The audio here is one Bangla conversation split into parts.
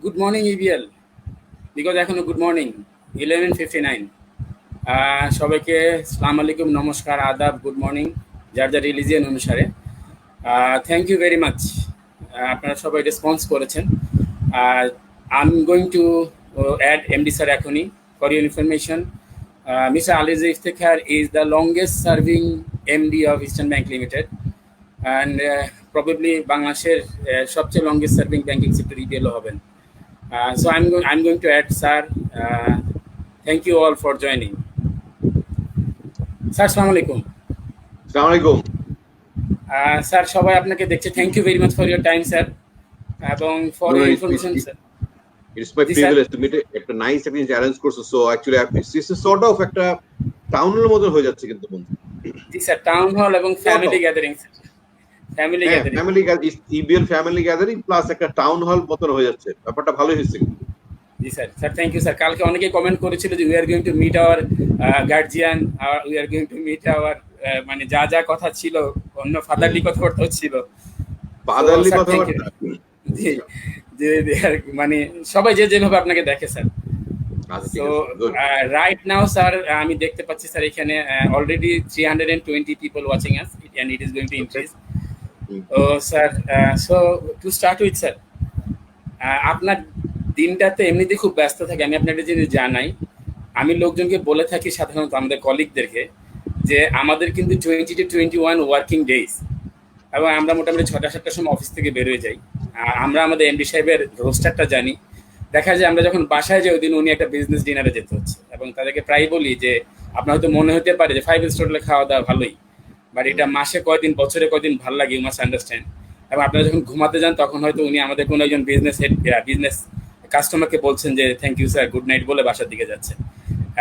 Good morning, EBL. Because এখনো গুড মর্নিং 11:59 সবাইকে আসসালামু আলাইকুম নমস্কার আদাব গুড মর্নিং যার যার রিলিজিয়ন অনুসারে থ্যাংক ইউ ভেরি মাচ আপনারা সবাই রেসপন্স করেছেন I am going to add MD sir এখনই for your information mister Aliza Iftekhar is the longest serving MD of Eastern Bank Limited and probably বাংলাদেশের সবচেয়ে longest serving banking sector EBL হবেন so I'm going to add sir thank you all for joining sir আসসালামু আলাইকুম আসসালামু আলাইকুম স্যার সবাই আপনাকে দেখছে thank you very much for your time sir এবং for your information sir it's my privilege to meet একটা নাইস একটা চ্যালেঞ্জ করছো so actually it's sort of একটা টাউন হল মতো হয়ে যাচ্ছে কিন্তু বন্ধু জি স্যার টাউন হল এবং family gathering family gathering EBL family gathering plus একটা টাউন হল মতো হয়ে যাচ্ছে ব্যাপারটা ভালোই হয়েছে জি sir sir thank you sir কালকে অনেকেই কমেন্ট করেছিল যে we are going to meet our guardian we are going to meet our মানে যা যা কথা ছিল অন্য ফাদারলি কথাবার্তা হচ্ছিল ফাদারলি কথাবার্তা জি যে মানে সবাই যে যেভাবে আপনাকে দেখে sir so right now sir আমি দেখতে পাচ্ছি স্যার এখানে already 320 people watching us and it is going to increase ও sir so to start with sir আপনার দিনটাতে এমনিতেই খুব ব্যস্ত থাকে আমি আপনাদের জিনিস জানাই আমি লোকজনকে বলে থাকি সাধারণত আমাদের কলিগদেরকে যে আমাদের কিন্তু 20 to 21 ওয়ার্কিং ডেজ এবং আমরা মোটামুটি 6টা-7টার সময় অফিস থেকে বের হয়ে যাই আমরা আমাদের এমডি সাহেবের রোস্টারটা জানি দেখা যায় আমরা যখন বাসায় যাই ওই দিন উনি একটা বিজনেস ডিনারে যেতে হচ্ছে এবং তাদেরকে প্রায় বলি যে আপনার হয়তো মনে হতে পারে যে 5 স্টার হোটেলে খাওয়া দাওয়া ভালোই বাট এটা মাসে কয়দিন বছরে কয়দিন ভালো লাগে ইউ মাস্ট আন্ডারস্ট্যান্ড এবং আপনারা যখন ঘুমাতে যান তখন হয়তো উনি আমাদের কোনো একজন বিজনেস কাস্টমারকে বলছেন যে thank you sir good night বলে বাসার দিকে যাচ্ছে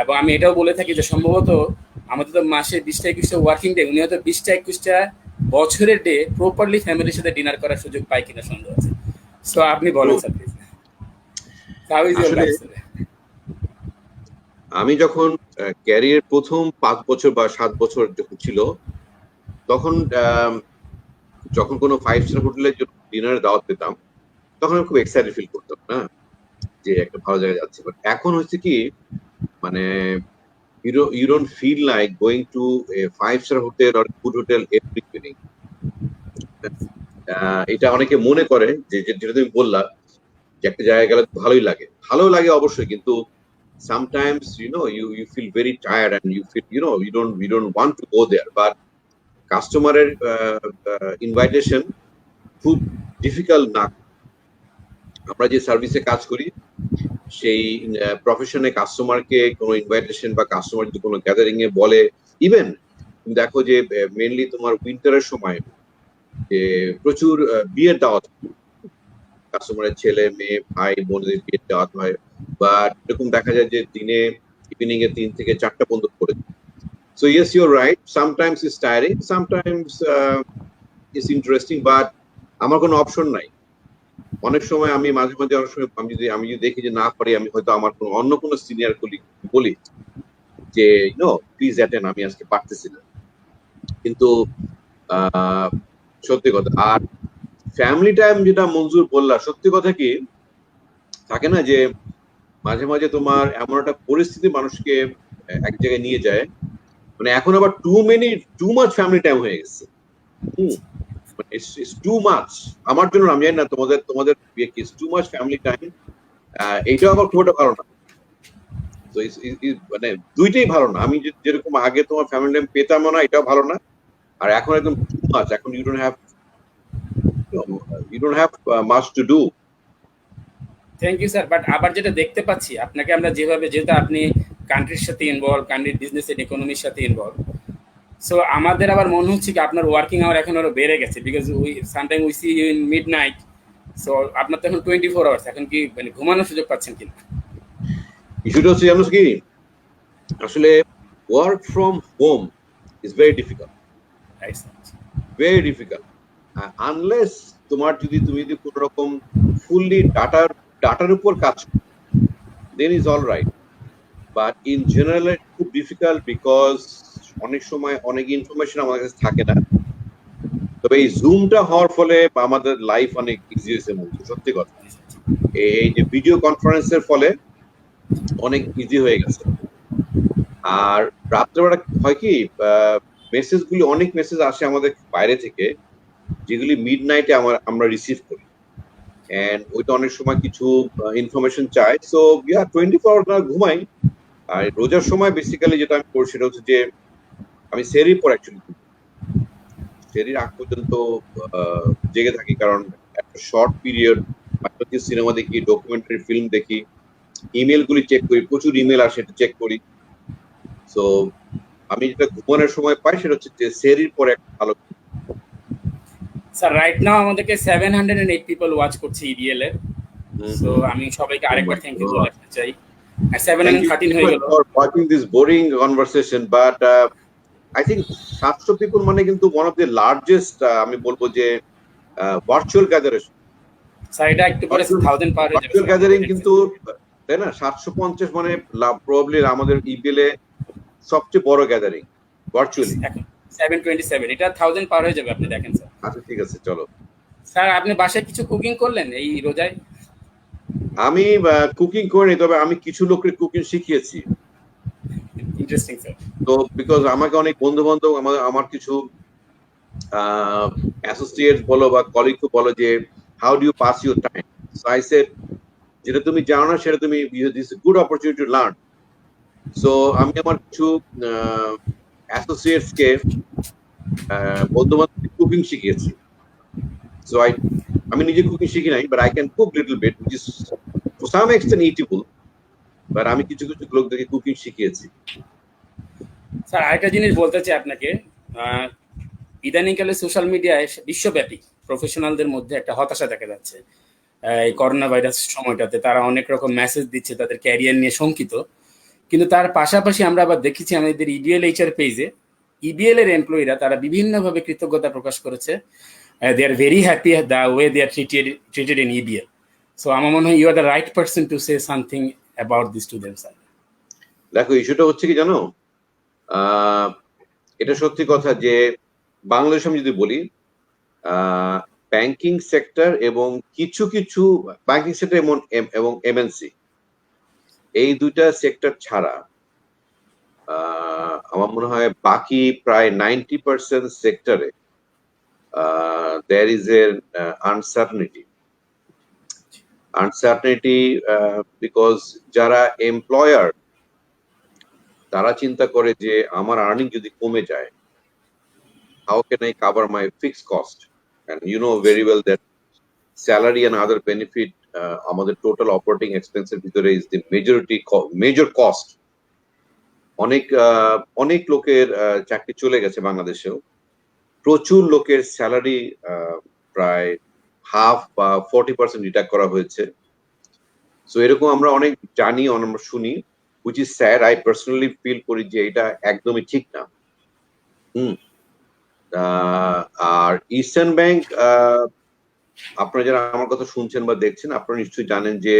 এবং আমি এটাও বলে থাকি যে সম্ভবত আমাদের তো মাসে 20টা-21টা ওয়ার্কিং ডে উনি হয়তো 20টা-21টা বছরের ডে প্রপারলি ফ্যামিলির সাথে ডিনার করার সুযোগ পায় কিনা সন্দেহ আছে সো আপনি বলেন sir please how is your life আমি যখন ক্যারিয়ার প্রথম 5 বছর বা 7 বছর যখন ছিল তখন যখন কোনো 5 স্টার হোটেলের জন্য ডিনারে দাওয়াত পেতাম তখন আমি খুব এক্সাইটেড ফিল করতাম না যে একটা ভালো জায়গায় যাচ্ছি বাট এখন হচ্ছে কি মানে you don't feel like going to a 5-star hotel or good hotel every evening এটা অনেকে মনে করে যে যেটা তুমি বললা যে একটা জায়গায় গেলে ভালো লাগে অবশ্যই কিন্তু sometimes you feel very tired and you feel you don't want to go there but কাস্টমারের ইনভাইটেশন খুব ডিফিকাল্ট না আমরা যে সার্ভিসে কাজ করি সেই প্রফেশনে কাস্টমারকে কোনো ইনভাইটেশন বা কাস্টমার যদি কোনো গ্যাদারিং এ বলে ইভেন দেখো যে মেইনলি তোমার উইন্টারের সময় যে প্রচুর বিয়ের দাওয়াত কাস্টমারের ছেলে মেয়ে ভাই বোনদের বিয়ের দাওয়াত হয় বা এরকম দেখা যায় যে দিনে ইভিনিং এ 3 থেকে 4টা পর্যন্ত করে so yes you are right sometimes it's tiring sometimes it's interesting but আমার কোনো অপশন নাই অনেক সময় আমি মাঝে মাঝে অনেক সময় আমি যদি দেখি যে না পারি আমি হয়তো আমার অন্য কোনো সিনিয়র কলিগ বলি যে প্লিজ অ্যাটেন্ড আমি আজকে পারতেছি না কিন্তু সত্যি কথা আর ফ্যামিলি টাইম যেটা মঞ্জুর বললা সত্যি কথা কি থাকে না যে মাঝে মাঝে তোমার এমন একটা পরিস্থিতি মানুষকে এক জায়গায় নিয়ে যায় মানে এখন আবার টু মাচ ফ্যামিলি টাইম হয়ে গেছে It's too much আমার জন্য আমি জানি না তোমাদের টু মাচ ফ্যামিলি টাইম এইটাও আবার খুব একটা ভালো না তো মানে দুইটাই ভালো না আমি যেরকম আগে তোমার ফ্যামিলি টাইম পেতাম না এটাও ভালো না আর এখন একদম টু মাচ এখন you don't have much to do thank you sir but আবার যেটা দেখতে পাচ্ছি আপনাকে আমরা যেহেতু আপনি কান্ট্রির সাথে ইনভলভ কান্ট্রির বিজনেস এন্ড ইকোনমির সাথে ইনভলভ সো আমাদের আবার মনে হচ্ছে কি আপনার ওয়ার্কিং আওয়ার এখন আরো বেড়ে গেছে because sometime we see you in midnight so আপনার তো এখন 24 আওয়ার্স এখন কি মানে ঘুমানোর সুযোগ পাচ্ছেন কিনা ইস্যুটা হচ্ছে জানো কি আসলে work from home is very difficult unless তুমি যদি কোনো রকম ফুললি ডাটার উপর কাজ then is all right but in general খুব ডিফিকাল্ট বিকজ অনেক সময় অনেক ইনফরমেশন আমাদের কাছে থাকে না তবে এই জুমটা হওয়ার ফলে আমাদের লাইফ অনেক ইজি হয়েছে সত্যি কথা এই যে ভিডিও কনফারেন্সের ফলে অনেক ইজি হয়ে গেছে। আর রাত্রেবেলা হয় কি, মেসেজগুলি, অনেক মেসেজ আসে আমাদের বাইরে থেকে, যেগুলি মিড নাইটে আমরা রিসিভ করি, এন্ড ওইটা অনেক সময় কিছু ইনফরমেশন চাই। সো ইয়া 24 আওয়ার ঘুমাই। আর রোজার সময় বেসিক্যালি যেটা আমি করি সেটা হচ্ছে যে আমি সেরির পর অ্যাকচুয়ালি সেরির আগ পর্যন্ত জেগে থাকি, কারণ একটা শর্ট পিরিয়ড সিনেমা দেখি, ডকুমেন্টারি ফিল্ম দেখি, ইমেল গুলি চেক করি, প্রচুর ইমেল আসে, এটা চেক করি। সো আমি যেটা ঘুমানোর সময় পাই সেটা হচ্ছে যে সেরির পরে একটা ভালো। স্যার রাইট নাও আমাদেরকে 708 পিপল ওয়াচ করছে ইবিএল এর। সো আমি সবাইকে আরেকবার থ্যাংক ইউ বলতে চাই। 713 হয়ে গেল। for watching this boring conversation, but I think 700 people মানে কিন্তু one of the largest, আমি বলবো যে ভার্চুয়াল গ্যাদারিং। স্যার এটা একটু পরে 1000 পার হয়ে যাবে। ভার্চুয়াল গ্যাদারিং কিন্তু, তাই না? 750 মানে প্রবাবলি আমাদের ইবিএল এ সবচেয়ে বড় গ্যাদারিং ভার্চুয়ালি। 727 এটা 1000 পার হয়ে যাবে, আপনি দেখেন স্যার। আচ্ছা ঠিক আছে, চলো। স্যার আপনি বাসায় কিছু কুকিং করলেন এই রোজায়? আমি কুকিং করিনি, তবে আমি কিছু লোকের কুকিং শিখিয়েছি। Interesting sir. তো বিকজ আমাকে অনেক বন্ধু বান্ধব, আমার কিছু অ্যাসোসিয়েট বলো বা কলিগ বলো যে how do you pass your time. So I said, যেটা তুমি জানো না সেটা তুমি, this good opportunity to learn. So আমি আমার কিছু অ্যাসোসিয়েটস কে বন্ধু বান্ধব কুকিং শিখিয়েছি। সো আমি নিজে কুকিং শিখি নাই, but I can cook little bit, which is to some extent eatable, but আমি কিছু কিছু লোকদেরকে কুকিং শিখিয়েছি। স্যার আরেকটা জিনিস বলতে চাই আপনাকে, ইদানিংকালে সোশ্যাল মিডিয়ায় বিশ্বব্যাপী প্রফেশনালদের মধ্যে একটা হতাশা দেখা যাচ্ছে। এই করোনা ভাইরাস সময়টাতে তারা অনেক রকম মেসেজ দিচ্ছে তাদের ক্যারিয়ার নিয়ে শঙ্কিত, কিন্তু তার পাশাপাশি আমরা আবার দেখেছি আমাদের ইবিএল এইচআর পেজে ইবিএল এর এমপ্লয়িরা তারা বিভিন্নভাবে কৃতজ্ঞতা প্রকাশ করেছে। They are very happy the way they are treated in EBL. So আমার মনে হয় you are the right person to say something about this to them sir. দেখো, ইস্যুটা হচ্ছে কি জানো, এটা সত্যি কথা যে বাংলাদেশ আমি যদি বলি, ব্যাংকিং সেক্টর এবং কিছু কিছু ব্যাংকিং সেক্টর এবং এমএনসি, এই দুইটা সেক্টর ছাড়া আমার মনে হয় বাকি প্রায় 90% সেক্টরে there is a uncertainty because যারা এমপ্লয়ার তারা চিন্তা করে যে আমার আর্নিং যদি কমে যায়, how can I cover my fixed cost? And you know very well that salary and other benefit, আমাদের টোটাল অপারেটিং এক্সপেন্সের ভিতরে is the major cost. অনেক লোকের চাকরি চলে গেছে বাংলাদেশেও, প্রচুর লোকের স্যালারি প্রায় হাফ বা 40% ডিডাক্ট করা হয়েছে। সো এরকম আমরা অনেক জানি, আমরা শুনি, which is sad. I personally feel করি যে এটা একদমই ঠিক না। আর ইস্টার্ন ব্যাংক, আপনারা যারা আমার কথা শুনছেন বা দেখছেন, আপনারা নিশ্চয়ই জানেন যে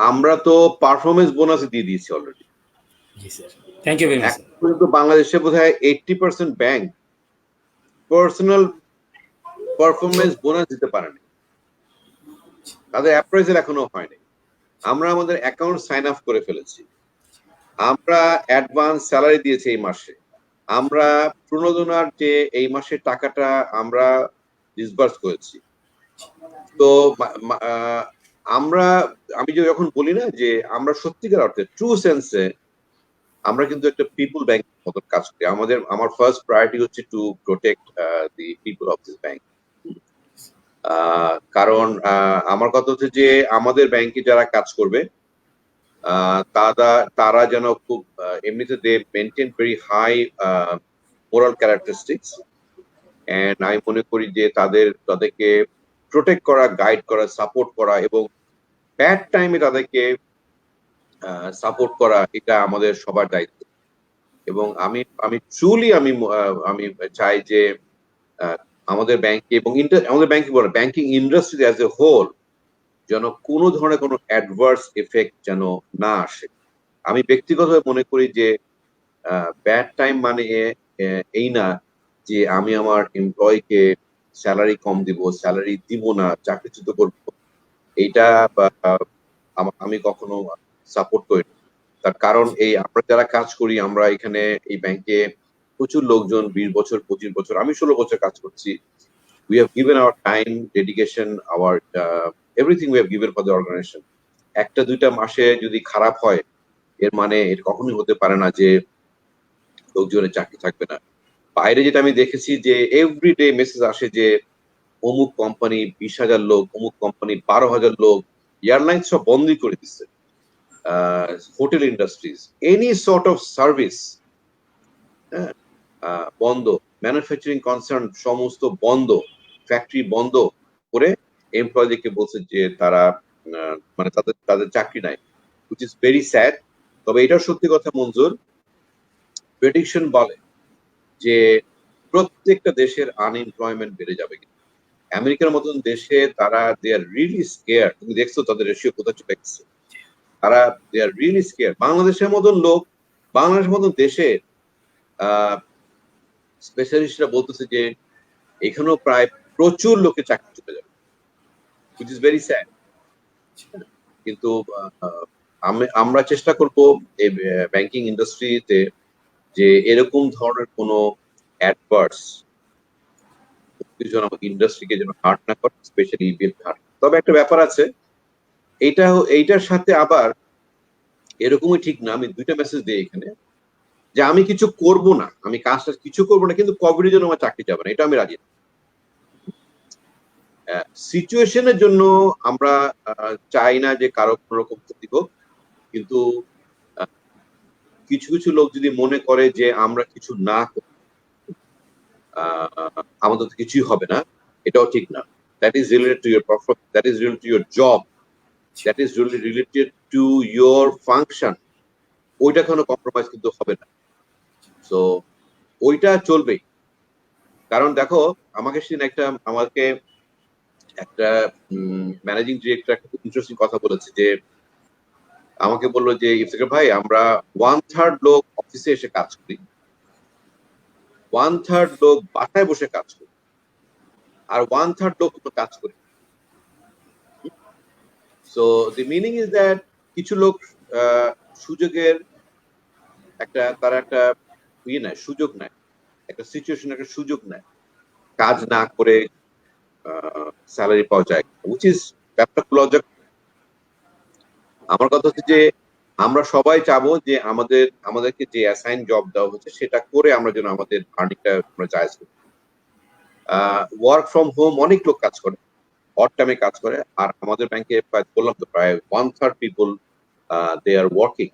আমরা তো পারফরমেন্স বোনাস দিয়ে দিয়েছি অলরেডি। জি sir, thank you very much. কিন্তু বাংলাদেশে বোধহয় 80% ব্যাংক পার্সোনাল পারফরমেন্স বোনাস দিতে পারেনি, তাদের অ্যাপ্রাইজাল এখনো হয়নি। আমরা আমাদের অ্যাকাউন্ট সাইন আপ করে ফেলেছি, আমরা অ্যাডভান্স স্যালারি দিয়েছি এই মাসে, আমরা প্রণোদনার যে এই মাসের টাকাটা আমরা ডিসবার্স করেছি। তো আমি যখন বলি না যে আমরা সত্যিকার অর্থে ট্রু সেন্সে আমরা কিন্তু একটা পিপল ব্যাংক মতো কাজ করি। আমার ফার্স্ট প্রায়োরিটি হচ্ছে two protect the people of this bank. কারণ আমার কথা হচ্ছে যে আমাদের ব্যাংকে যারা কাজ করবে তারা যেন খুব এমনিতে they maintain very high moral characteristics, and আমি মনে করি যে তাদেরকে প্রোটেক্ট করা, গাইড করা, সাপোর্ট করা এবং ব্যাড টাইমে তাদেরকে সাপোর্ট করা, এটা আমাদের সবার দায়িত্ব। এবং আমি ট্রুলি আমি চাই যে আমাদের ব্যাংকে এবং আমাদের banking industry as a whole যেন কোনো ধরনের কোনো অ্যাডভার্স এফেক্ট যেন না আসে। আমি ব্যক্তিগতভাবে মনে করি যে ব্যাড টাইম মানে এই না যে আমি আমার এমপ্লয়িকে স্যালারি কম দিব, স্যালারি দিব না, চাকরিচ্যুত করবো। এইটা আমি কখনো সাপোর্ট করি না। তার কারণ এই আমরা যারা কাজ করি, আমরা এখানে এই ব্যাংকে প্রচুর লোকজন 20 বছর 25 বছর, আমি 16 বছর কাজ করছি। We have given our time, dedication, our everything we have given for the organization. একটা দুইটা মাসে যদি খারাপ হয়, এর মানে এটা কখনোই হতে পারে না যে লোকজনের চাকরি থাকবে না। বাইরে যেটা আমি দেখেছি যে এভরিডে মেসেজ আসে যে অমুক কোম্পানি 20,000 লোক, অমুক কোম্পানি 12,000 লোক, এয়ারলাইন্স সব বন্ধই করে দিচ্ছে, hotel industries, any sort of service বন্ধ, ম্যানুফ্যাকচারিং কনসার্ন সমস্ত বন্ধ, ফ্যাক্টরি বন্ধ করে এমপ্লয়ীদেরকে বলছে যে তারা মানে তাদের তাদের চাকরি নাই, which is very sad. তবে এটা সত্যি কথা মঞ্জুর, প্রেডিকশন বলে যে প্রত্যেকটা দেশের আনএমপ্লয়মেন্ট বেড়ে যাবে। আমেরিকার মতন দেশে তারা দে আর রিয়েলি স্কেয়ার, তুমি দেখছো তাদের রেশিও কোথায় চলে গেছে, তারা দে আর রিয়েলি স্কেয়ার। বাংলাদেশের মতন লোক, বাংলাদেশের মতন দেশে স্পেশালিস্টরা বলতেছে যে এখানেও প্রায় প্রচুর লোকে চাকরি চলে যাবে, which is very sad. কিন্তু আমরা চেষ্টা করব এই ব্যাংকিং ইন্ডাস্ট্রিতে যে এরকম ধরনের কোনো অ্যাডভার্স যেন আমাকে ইন্ডাস্ট্রিকে যেন হার্ট না করে, স্পেশালি ইবিএল হার্ট। তবে একটা ব্যাপার আছে, এইটার সাথে আবার এরকমই ঠিক না, আমি দুইটা মেসেজ দিই এখানে, যে আমি কিছু করব না, আমি কাজটা কিছু করব না, কিন্তু কোভিডের জন্য আমার চাকরি যাবে না, এটা আমি রাজি না। সিচুয়েশনের জন্য আমরা চাই না যে কারো কোনো রকম ক্ষতি হোক, কিন্তু কিছু কিছু লোক যদি মনে করে যে আমরা কিছু না করি আমাদের তো কিছুই হবে না, এটাও ঠিক না। That is related to your performance, that is related to your job, that is related to your function, ওইটা কোনো কম্প্রোমাইজ কিন্তু হবে না। সো ওইটা চলবেই। কারণ দেখো, আমাকে সেদিন আমাকে একটা ম্যানেজিং ডিরেক্টর একটা খুব ইন্টারেস্টিং কথা বলেছে, যে আমাকে বললো যে ইফতেখার ভাই, আমরা 1/3 লোক অফিসে এসে কাজ করি, 1/3 লোক বাসায় বসে কাজ করি, আর 1/3 লোক কাজ করি। So the meaning is that কিছু লোক সুযোগের তারা একটা নেয়, সুযোগ নেয়, একটা সিচুয়েশন, একটা সুযোগ নেয়, কাজ না করে স্যালারি পাওয়া যায়, উইচ ইজ ব্যাপারটা লজিক। আমার কথা হচ্ছে যে আমরা সবাই চাবো যে আমাদেরকে যে অ্যাসাইন জব দেওয়া হচ্ছে সেটা করে আমরা যেন আমাদের আর্নিংটা আমরা জায়েজ করি। ওয়ার্ক ফ্রম হোম অনেক লোক কাজ করে, অড টাইমে কাজ করে, আর আমাদের ব্যাংকে বললাম তো প্রায় 1/3 পিপল দে আর ওয়ার্কিং,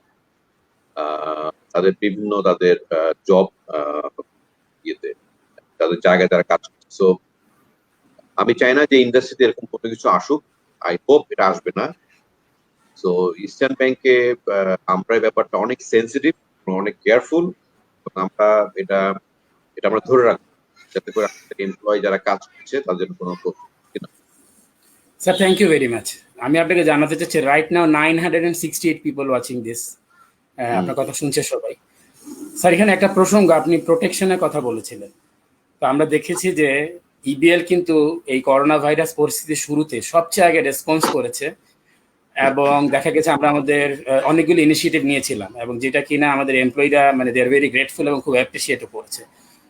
তাদের বিভিন্ন তাদের জব ইয়েতে, তাদের জায়গায় তারা কাজ করছে। সো আমি চাই না যে ইন্ডাস্ট্রিতে এরকম কোনো কিছু আসুক, আই হোপ এটা আসবে না। সো ইস্টার্ন ব্যাংকে আমরা এই ব্যাপারটা অনেক সেন্সিটিভ, অনেক কেয়ারফুল, আমরা এটা আমরা ধরে রাখবো যাতে করে এমপ্লয়ি যারা কাজ করছে তাদের কোনো sir thank you very much. আমি আপনাকে জানাতে চাচ্ছি, right now 968 people watching this, আপনার কথা শুনছে সবাই। স্যার এখানে একটা প্রসঙ্গ, আপনি প্রোটেকশনের কথা বলেছিলেন, তো আমরা দেখেছি যে ইবিএল কিন্তু এই করোনা ভাইরাস পরিস্থিতির শুরুতে সবচেয়ে আগে রেসপন্স করেছে, এবং দেখা গেছে আমরা আমাদের অনেকগুলো ইনিশিয়েটিভ নিয়েছিলাম, এবং যেটা কিনা আমাদের এমপ্লয়িরা মানে দে আর ভেরি গ্রেটফুল এবং খুব অ্যাপ্রিসিয়েটও করেছে।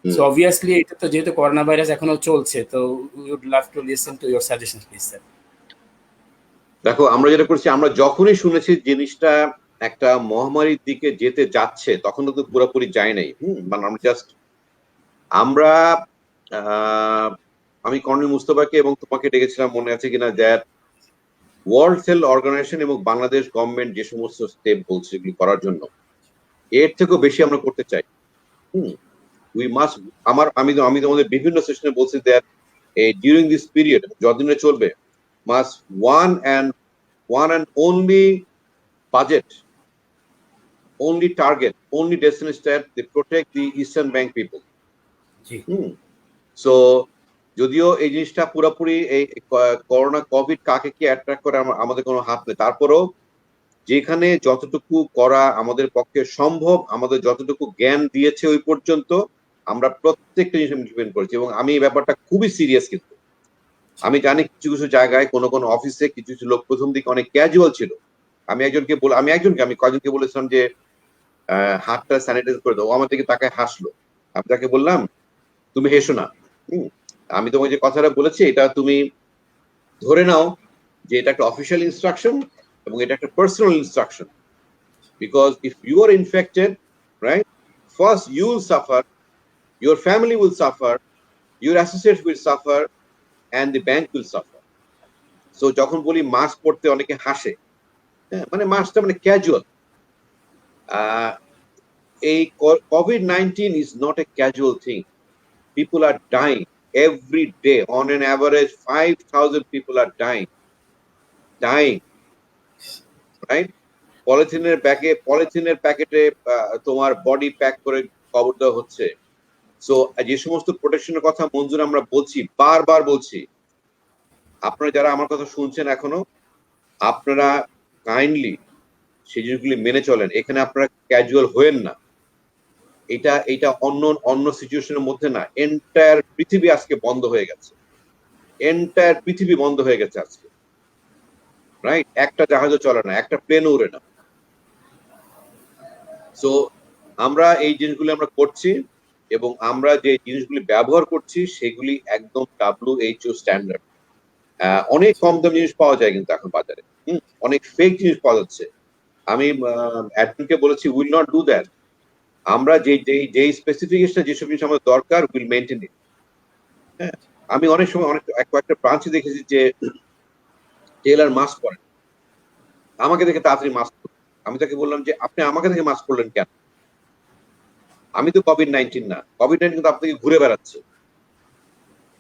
সো অবভিয়াসলি এটা তো যেহেতু করোনা ভাইরাস এখনো চলছে, তো we would love to listen to your suggestion please sir. দেখো, আমরা যেটা করছি, আমরা যখনই শুনেছি জিনিসটা একটা মহামারীর দিকে যেতে যাচ্ছে, তখন তো পুরোপুরি যায় নাই, মানে আমরা আমি কর্নেল মুস্তফাকে এবং তোমাকে ডেকেছিলাম, মনে আছে কিনা, দ্যাট ওয়ার্ল্ড হেলথ অর্গানাইজেশন এবং বাংলাদেশ গভর্নমেন্ট যে সমস্ত স্টেপ বলছে এগুলি করার জন্য, এর থেকেও বেশি আমরা করতে চাই। উই মাস্ট, আমি তোমাদের বিভিন্ন সেশনে বলছি দ্যাট ডিউরিং দিস পিরিয়ড, যতদিনে চলবে, must one and only budget, only target, only destination that they protect the Eastern Bank people. So যদিও এই জিনিসটা পুরোপুরি এই করোনা কোভিড কাকে কি অ্যাট্রাক্ট করে আমাদের কোনো হাত নেই, তারপরেও যেখানে যতটুকু করা আমাদের পক্ষে সম্ভব, আমাদের যতটুকু জ্ঞান দিয়েছে ওই পর্যন্ত আমরা প্রত্যেকটা জিনিস ইমপ্লিমেন্ট করেছি, এবং আমি এই ব্যাপারটা খুবই সিরিয়াস। কিন্তু আমি জানি কিছু কিছু জায়গায় কোনো কোনো অফিসে কিছু কিছু লোক প্রথম দিকে অনেক ক্যাজুয়াল ছিল। আমি কয়েকজনকে বলেছিলাম যে হাতটা স্যানিটাইজ করে দাও, ও আমার দিকে তাকায় হাসলো। আমি তাকে বললাম তুমি হেসো না, আমি তোমাকে যে কথাটা বলেছি এটা তুমি ধরে নাও যে এটা একটা অফিসিয়াল ইনস্ট্রাকশন এবং এটা একটা personal instruction. Because if you are infected, right, first you will suffer, your family will suffer, your associates will suffer, and the bank will suffer. So যখন বলি মাস্ক পড়তে অনেকে হাসে, মানে মাস্কটা মানে ক্যাজুয়াল। এই COVID-19 is not a casual thing. People are dying every day. On an average, 5,000 people are dying, right? পলিথিনের প্যাকেটে তোমার বডি প্যাক করে কবর দেওয়া হচ্ছে। সো যে সমস্ত প্রোটেকশনের কথা মঞ্জুর আমরা বলছি, বারবার বলছি, আপনারা যারা আমার কথা শুনছেন এখনো, আপনারা কাইন্ডলি সেই জিনিসগুলি মেনে চলেন। এখানে আপনারা ক্যাজুয়াল হয়েন না। এটা অন্য সিচুয়েশনের মধ্যে না। এন্টায়ার পৃথিবী আজকে বন্ধ হয়ে গেছে, এন্টায়ার পৃথিবী বন্ধ হয়ে গেছে আজকে, রাইট? একটা জাহাজও চলে না, একটা প্লেনও উড়ে না। সো আমরা এই জিনিসগুলি আমরা করছি এবং আমরা যে জিনিসগুলি ব্যবহার করছি সেগুলি একদম WHO স্ট্যান্ডার্ড। অনেক কম দাম জিনিস পাওয়া যায় কিন্তু এখন বাজারে, অনেক ফেক জিনিস পাওয়া যাচ্ছে। আমি অ্যাডমিনকে বলেছি উইল নট ডু দ্যাট। আমরা যে স্পেসিফিকেশন যেসব জিনিস আমাদের দরকার উইল মেনটেন ইট। হ্যাঁ, আমি অনেক সময় কয়েকটা ব্রাঞ্চে দেখেছি যে টেলার মাস্ক পরেন, আমাকে দেখে তাড়াতাড়ি মাস্ক। আমি তাকে বললাম যে আপনি আমাকে দেখে মাস্ক পরলেন কেন? আমি তো COVID-19 না, COVID-19 কিন্তু আপনাকে ঘুরে বেড়াচ্ছে।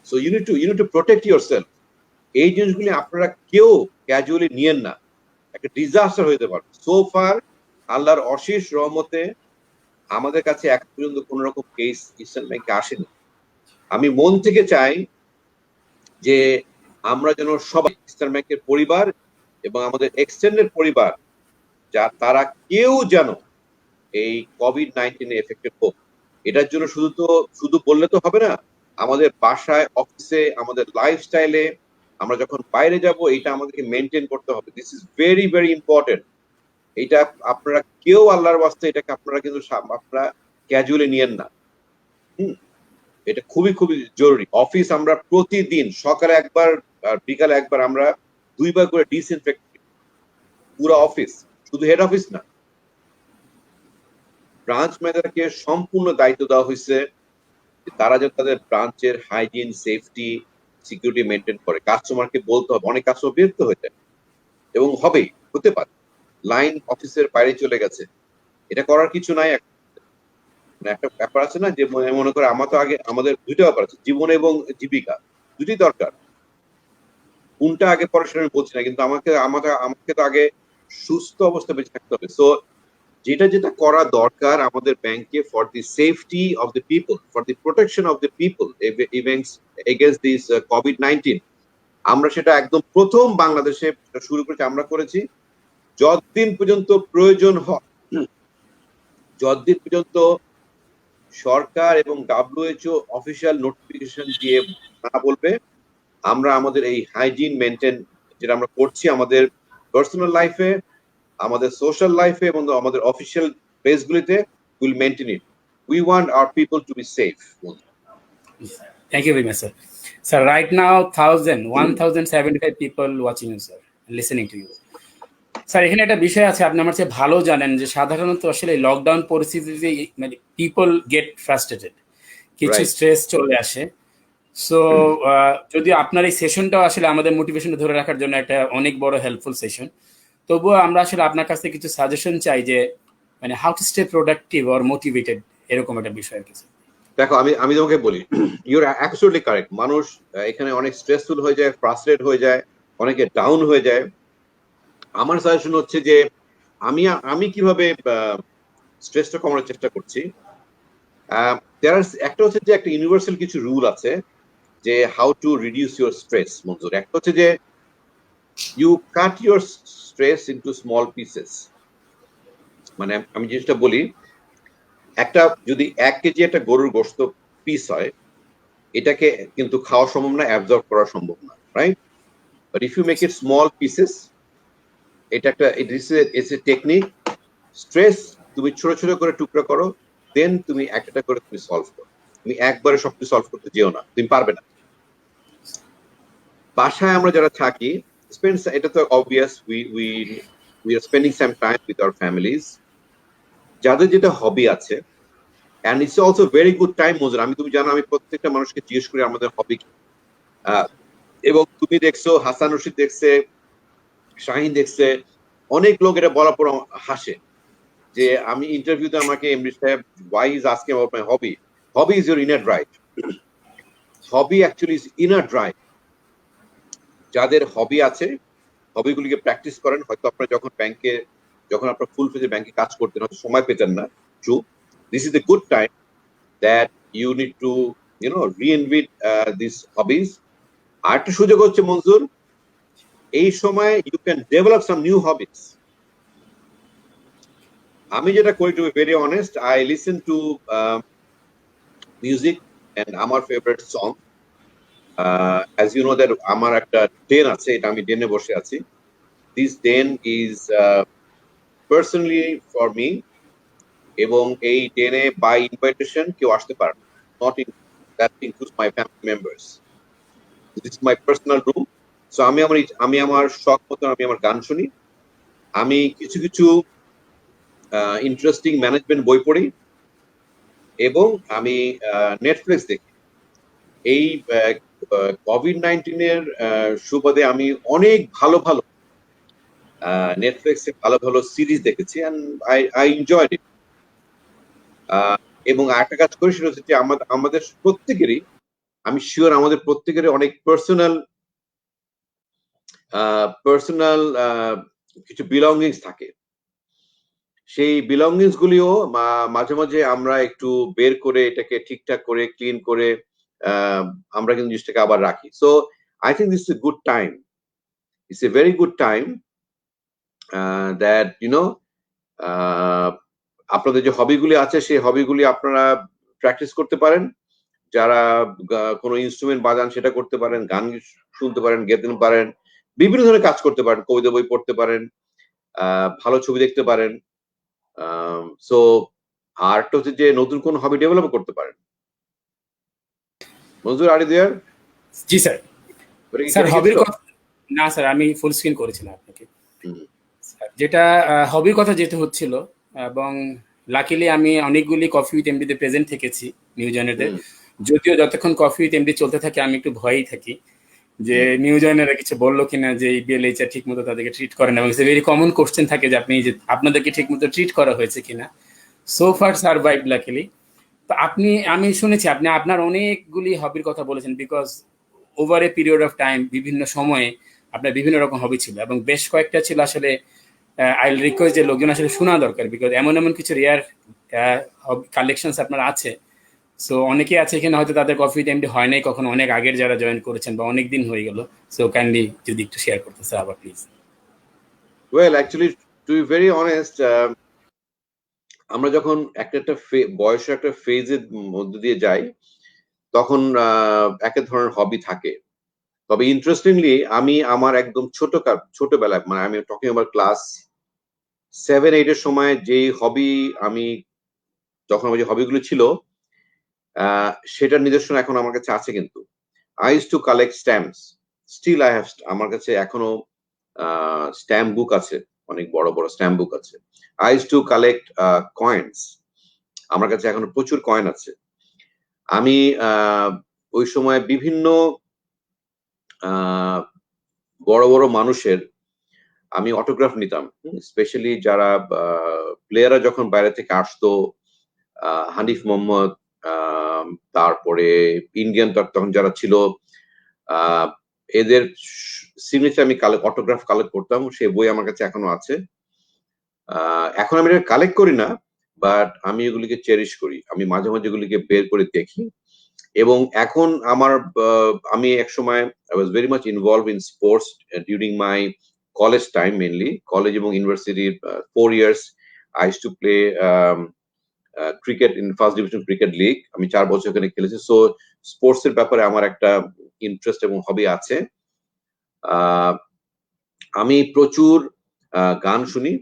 So you need to protect yourself. এই জিনিসগুলি আপনারা কেউ ক্যাজুয়ালি নিয়েন না, একটা ডিজাস্টার হইতে পারে। সো ফার আল্লাহর অশেষ রহমতে আমাদের কাছে এক পর্যন্ত কোন রকম কেস ইসলাম ব্যাংকে আসেনি। আমি মন থেকে চাই যে আমরা যেন সবাই ইসলাম ব্যাংকের পরিবার এবং আমাদের এক্সটেন্ডেড পরিবার তারা কেউ যেন এই COVID-19 এফেক্টেড হোক। এটার জন্য শুধু বললে তো হবে না, আমাদের বাসায়, অফিসে, আমাদের লাইফস্টাইলে আমরা যখন বাইরে যাব এটা আমাদেরকে মেনটেন করতে হবে। This is very very important. এটা আপনারা কেউ আল্লাহর ওয়াস্তে এটাকে আপনারা কিন্তু আপনারা ক্যাজুয়ালি নিয়েন না। এটা খুবই খুবই জরুরি। অফিস আমরা প্রতিদিন সকালে একবার আর বিকালে একবার আমরা 2 বার করে ডিসইনফেক্ট পুরো অফিস, শুধু হেড অফিস না। ব্রাঞ্চ ম্যানেজারকে সম্পূর্ণ দায়িত্ব দেওয়া হয়েছে তারা যেন তাদের ব্রাঞ্চের হাইজিন, সেফটি, সিকিউরিটি মেনটেন করে। কাস্টমারকে বলতে হবে, অনেক কাস্টমার বিরক্ত হয়ে যায় এবং হতে পারে লাইন অফিসের বাইরে চলে গেছে, এটা করার কিছু নাই। একটা ব্যাপার আছে না যে মনে করে আমাদের দুইটা ব্যাপার আছে, জীবন এবং জীবিকা, দুটি দরকার। কোনটা আগে পড়াশোনা আমি বলছি না, কিন্তু আমাকে তো আগে সুস্থ অবস্থা বেঁচে থাকতে হবে। সো যেটা করা দরকার আমাদের ব্যাংকে for the safety of the people, for the protection of the people against this COVID-19, আমরা সেটা একদম প্রথম বাংলাদেশে শুরু করেছি। আমরা করেছি যতদিন পর্যন্ত প্রয়োজন হয়, যতদিন পর্যন্ত সরকার এবং WHO অফিসিয়াল নোটিফিকেশন দিয়ে না বলবে, আমরা আমাদের এই হাইজিন মেনটেন যেটা আমরা করছি আমাদের পার্সোনাল লাইফে, আমাদের সোশ্যাল লাইফে এবং আমাদের অফিসিয়াল প্লেসগুলিতে, will maintain it. We want our people to be safe. Thank you very much, sir. Sir, right now 1,075 people watching you, sir, listening to you. Sir, এখানে একটা বিষয় আছে, আপনি আমার চেয়ে ভালো জানেন যে সাধারণত আসলে লকডাউন পরিস্থিতিতে মানে পিপল গেট ফ্রাস্ট্রেটেড, কিছু স্ট্রেস চলে আসে। সো যদিও আপনার এই সেশনটাও আসলে আমাদের মোটিভেশন ধরে রাখার জন্য একটা অনেক বড় হেল্পফুল সেশন, তবুও আমরা আসলে আপনার কাছ থেকে কিছু সাজেশন চাই যে মানে how to stay productive or motivated, এরকম একটা বিষয় কিছু। দেখো, আমি তোমাকে বলি, ইউর অ্যাবসলিউটলি কারেক্ট। মানুষ এখানে অনেক স্ট্রেসফুল হয়ে যায়, ফ্রাস্ট্রেট হয়ে যায়, অনেকে ডাউন হয়ে যায়। আমার সাজেশন হচ্ছে যে আমি কিভাবে স্ট্রেসটা কমানোর চেষ্টা করছি। একটা হচ্ছে যে একটা ইউনিভার্সাল কিছু রুল আছে যে how to reduce your stress. Manzur, একটা হচ্ছে যে you cut your stress into small pieces. মানে আমি জিনিসটা বলি, যদি 1 কেজি একটা গরুর গোশত পিস হয়, এটাকে কিন্তু খাওয়া সম্ভব না, অ্যাবজর্ব করা সম্ভব না। right? But if you make it small pieces, it's a technique. Stress তুমি ছোট ছোট করে টুকরা করো, দেন তুমি একটা করে তুমি সলভ করো। তুমি একবারে সবকিছু সলভ করতে যেও না, তুমি পারবে না। বাসায় আমরা যারা থাকি, এটা তো obvious, we are spending some time with our families. যাদের যেটা হবি আছে, and it's also very good time, মজুর। তুমি জানো আমি প্রত্যেকটা মানুষকে জিজ্ঞেস করি আমাদের হবি কি, এবং তুমি দেখছো, হাসান রশিদ দেখছে, শাহিন দেখছে, অনেক লোক এটা বলার পর হাসে যে আমি ইন্টারভিউতে আমাকে এমডি সাহেব why is asking about my hobby. Hobby is your inner drive. Hobby actually is inner drive. যাদের হবি আছে, হবিগুলিকে প্র্যাকটিস করেন। হয়তো আপনার যখন আপনার ফুল ফেজে ব্যাংকে কাজ করতেন, হয়তো সময় পেতেন না, true, this is a good time that you need to reinvent this hobbies. আর একটা সুযোগ হচ্ছে মনজুর, এই সময় you can develop some new hobbies. আমি যেটা করি, to be very honest, I listen to music and আমার favourite song. as you know that আমার একটা ডেন আছে, এটা আমি ডেনে বসে আছি। This den is personally for me, এবং এই ডেনে বাই ইনভাইটেশন কেউ আসতে পারে না, not in that includes my family members. This is my personal room. So আমি আমার শখ মতো আমি আমার গান শুনি, আমি কিছু কিছু ইন্টারেস্টিং ম্যানেজমেন্ট বই পড়ি, এবং আমি নেটফ্লিক্স দেখি। এই কোভিড-19 এর সুবাদে আমি অনেক ভালো ভালো নেটফ্লিক্সে ভালো ভালো সিরিজ দেখেছি, এন্ড আই এনজয়েড ইট। এবং আরেকটা কাজ করি, সেটা হচ্ছে যে আমাদের প্রত্যেকেরই, আমি শিওর আমাদের প্রত্যেকেরই অনেক পার্সোনাল কিছু বিলঙ্গিংস থাকে। সেই বিলঙ্গিংস গুলিও মাঝে মাঝে আমরা একটু বের করে এটাকে ঠিকঠাক করে ক্লিন করে আমরা কিন্তু জিনিসটাকে আবার রাখি। So I think this is a good time, it's a very good time that আপনাদের যে হবিগুলি আছে, সেই হবিগুলি আপনারা প্র্যাকটিস করতে পারেন। যারা কোনো ইনস্ট্রুমেন্ট বাজান সেটা করতে পারেন, গান শুনতে পারেন, গেতে পারেন, বিভিন্ন ধরনের কাজ করতে পারেন, কবিতা বই পড়তে পারেন, ভালো ছবি দেখতে পারেন। সো আরটা হচ্ছে যে নতুন কোন হবি ডেভেলপ করতে পারেন। মনজুর, আর দেয়ার? জি স্যার। স্যার হবির কথা না স্যার, আমি ফুল স্ক্রিন করেছিলাম আপনাকে। যেটা হবির কথা যেতে হচ্ছিল, এবং লাকিলি আমি অনেকগুলি কফি উইথ এমডিতে প্রেজেন্ট থেকেছি নিউ জয়েনারদের। যদিও যতক্ষণ কফি উইথ এমডি চলতে থাকে আমি একটু ভয়েই থাকি যে নিউ জয়েনাররা কিছু বললো কিনা, যে এই বিএলএইচআর ঠিক মতো তাদেরকে ট্রিট করে না, এবং ভেরি কমন কোশ্চেন থাকে যে আপনি যে আপনাদেরকে ঠিক মতো ট্রিট করা হয়েছে কিনা। So far survive luckily. তো আমি শুনেছি আপনি আপনার অনেকগুলি হবির কথা বলেছেন, because over a period of time বিভিন্ন সময়ে আপনার বিভিন্ন রকম হবি ছিল, এবং বেশ কয়েকটা ছিল আসলে আই রিকোয়েস্ট যে লোকজন আসলে শোনা দরকার, বিকজ এমন কিছু রেয়ার কালেকশনস আপনার আছে। সো অনেকে আছে এখানে হয়তো তাদের কফি টাইমটি হয় নাই কখনো, অনেক আগের যারা জয়েন করেছেন বা অনেক দিন হয়ে গেল। সো কাইন্ডলি যদি একটু শেয়ার করতে স্যার আবার please. Well actually to be very honest, আমরা যখন একটা বয়সের একটা ফেজের মধ্যে দিয়ে যাই, তখন এক ধরনের হবি থাকে। তবে ইন্টারেস্টিংলি আমি আমার একদম ছোটবেলায়, মানে আমি টকিং অ্যাবাউট ক্লাস 7-8 এর সময় যেই হবি আমি যখন আমার যে হবিগুলো ছিল, সেটার নিদর্শন এখন আমার কাছে আছে। কিন্তু I use to collect stamps, still I have, আমার কাছে এখনো স্ট্যাম্প বুক আছে, অনেক বড় বড় স্ট্যাম্প বুক আছে। I use to collect coins, আমার কাছে এখনো প্রচুর কয়েন আছে। আমি ওই সময় বিভিন্ন বড় বড় মানুষের আমি অটোগ্রাফ নিতাম, স্পেশালি যারা প্লেয়াররা যখন বাইরে থেকে আসতো, হানিফ মোহাম্মদ, তারপরে ইন্ডিয়ান তখন যারা ছিল, এদের সিগনেচার আমি অটোগ্রাফ কালেক্ট করতাম। সেই বই আমার কাছে এখনো আছে। এখন আমি এটা কালেক্ট করি না, বাট আমি এগুলিকে চেরিশ করি। আমি মাঝে মাঝে এগুলিকে বের করে দেখি। এবং এখন আমি এক সময় I was very much involve in sports during my college time, mainly college এবং ইউনিভার্সিটির 4 years I used to play cricket in first division cricket league. আমি 4 বছর এখানে খেলেছি। সো স্পোর্টস এর ব্যাপারে আমার একটা ইন্টারেস্ট এবং হবি আছে। আমি প্রচুর গান শুনি।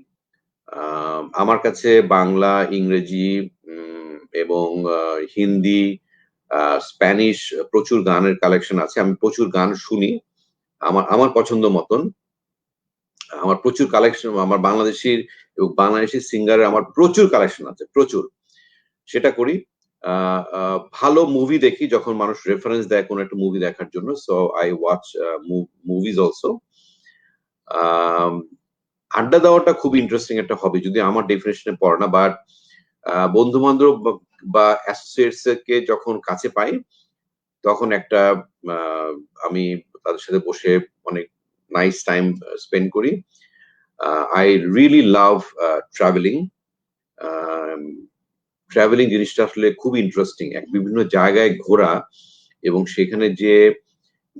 আমার কাছে বাংলা, ইংরেজি এবং হিন্দি, স্প্যানিশ প্রচুর গানের কালেকশন আছে। আমি প্রচুর গান শুনি আমার পছন্দ মতন। আমার প্রচুর কালেকশন, আমার বাংলাদেশি সিঙ্গারের আমার প্রচুর কালেকশন আছে, প্রচুর। সেটা করি। ভালো মুভি দেখি যখন মানুষ রেফারেন্স দেয় কোনো একটা মুভি দেখার জন্য, so I watch movies also. আড্ডা দেওয়াটা খুব ইন্টারেস্টিং একটা হবি, যদি আমার ডেফিনেশনে পড়ে না, বাট বন্ধু বান্ধব বা অ্যাসোসিয়েটস কে যখন কাছে পাই তখন একটা আমি তাদের সাথে বসে অনেক নাইস টাইম স্পেন্ড করি। I really love travelling. Travelling জিনিসটা আসলে খুব ইন্টারেস্টিং, বিভিন্ন জায়গায় ঘোরা এবং সেখানে যে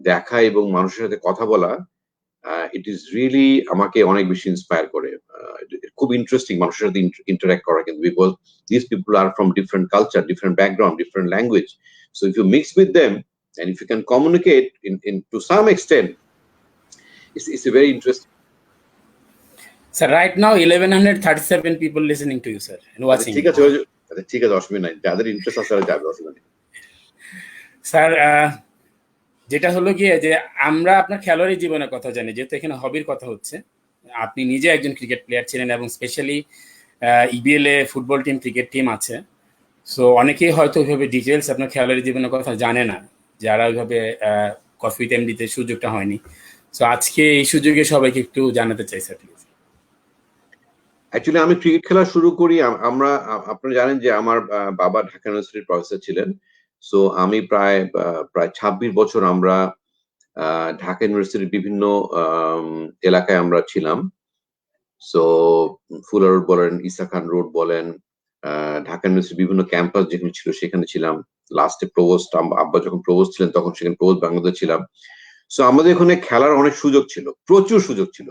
দেখা এবং মানুষের সাথে কথা বলা, ইট ইজ রিয়েলি আমাকে অনেক বেশি ইন্সপায়ার করে। খুব ইন্টারেস্টিং মানুষের সাথে ইন্টারঅ্যাক্ট করা, কিন্তু because this people are from different culture, different background, different language, so if you mix with them and if you can communicate in to some extent, it's a very interesting. Sir, right now 1137 people listening to you, sir, and watching. ঠিক আছে, অসুবিধা নাই, যাদের ইন্টারেস্ট আছে তারা যাবে, অসুবিধা নেই। স্যার, যেটা হলো গিয়ে যে আমরা আপনার খেলোয়াড়ি জীবনের কথা জানি, যেহেতু এখানে হবির কথা হচ্ছে। আপনি নিজে একজন ক্রিকেট প্লেয়ার ছিলেন এবং স্পেশালি ইবিএল এ ফুটবল টিম, ক্রিকেট টিম আছে। সো অনেকেই হয়তো ওইভাবে ডিটেলস আপনার খেলোয়াড়ি জীবনের কথা জানে না, যারা ওইভাবে কফি টাইম দিতে সুযোগটা হয়নি। সো আজকে এই সুযোগে সবাইকে একটু জানাতে চাই স্যার, প্লিজ। অ্যাকচুয়ালি আমি ক্রিকেট খেলা শুরু করি, আপনারা জানেন যে আমার বাবা ঢাকা ইউনিভার্সিটির প্রফেসর ছিলেন। সো আমি প্রায় 26 বছর আমরা ঢাকা ইউনিভার্সিটির বিভিন্ন এলাকায় আমরা ছিলাম। সো ফুলা রোড বলেন, ইসা খান রোড বলেন, ঢাকা ইউনিভার্সিটির বিভিন্ন ক্যাম্পাস যেখানে ছিল সেখানে ছিলাম। লাস্টে প্রভোস্ট, আব্বা যখন প্রভোস্ট ছিলেন তখন সেখানে প্রভোস্ট বাংলাদেশ ছিলাম। সো আমাদের এখানে খেলার অনেক সুযোগ ছিল, প্রচুর সুযোগ ছিল।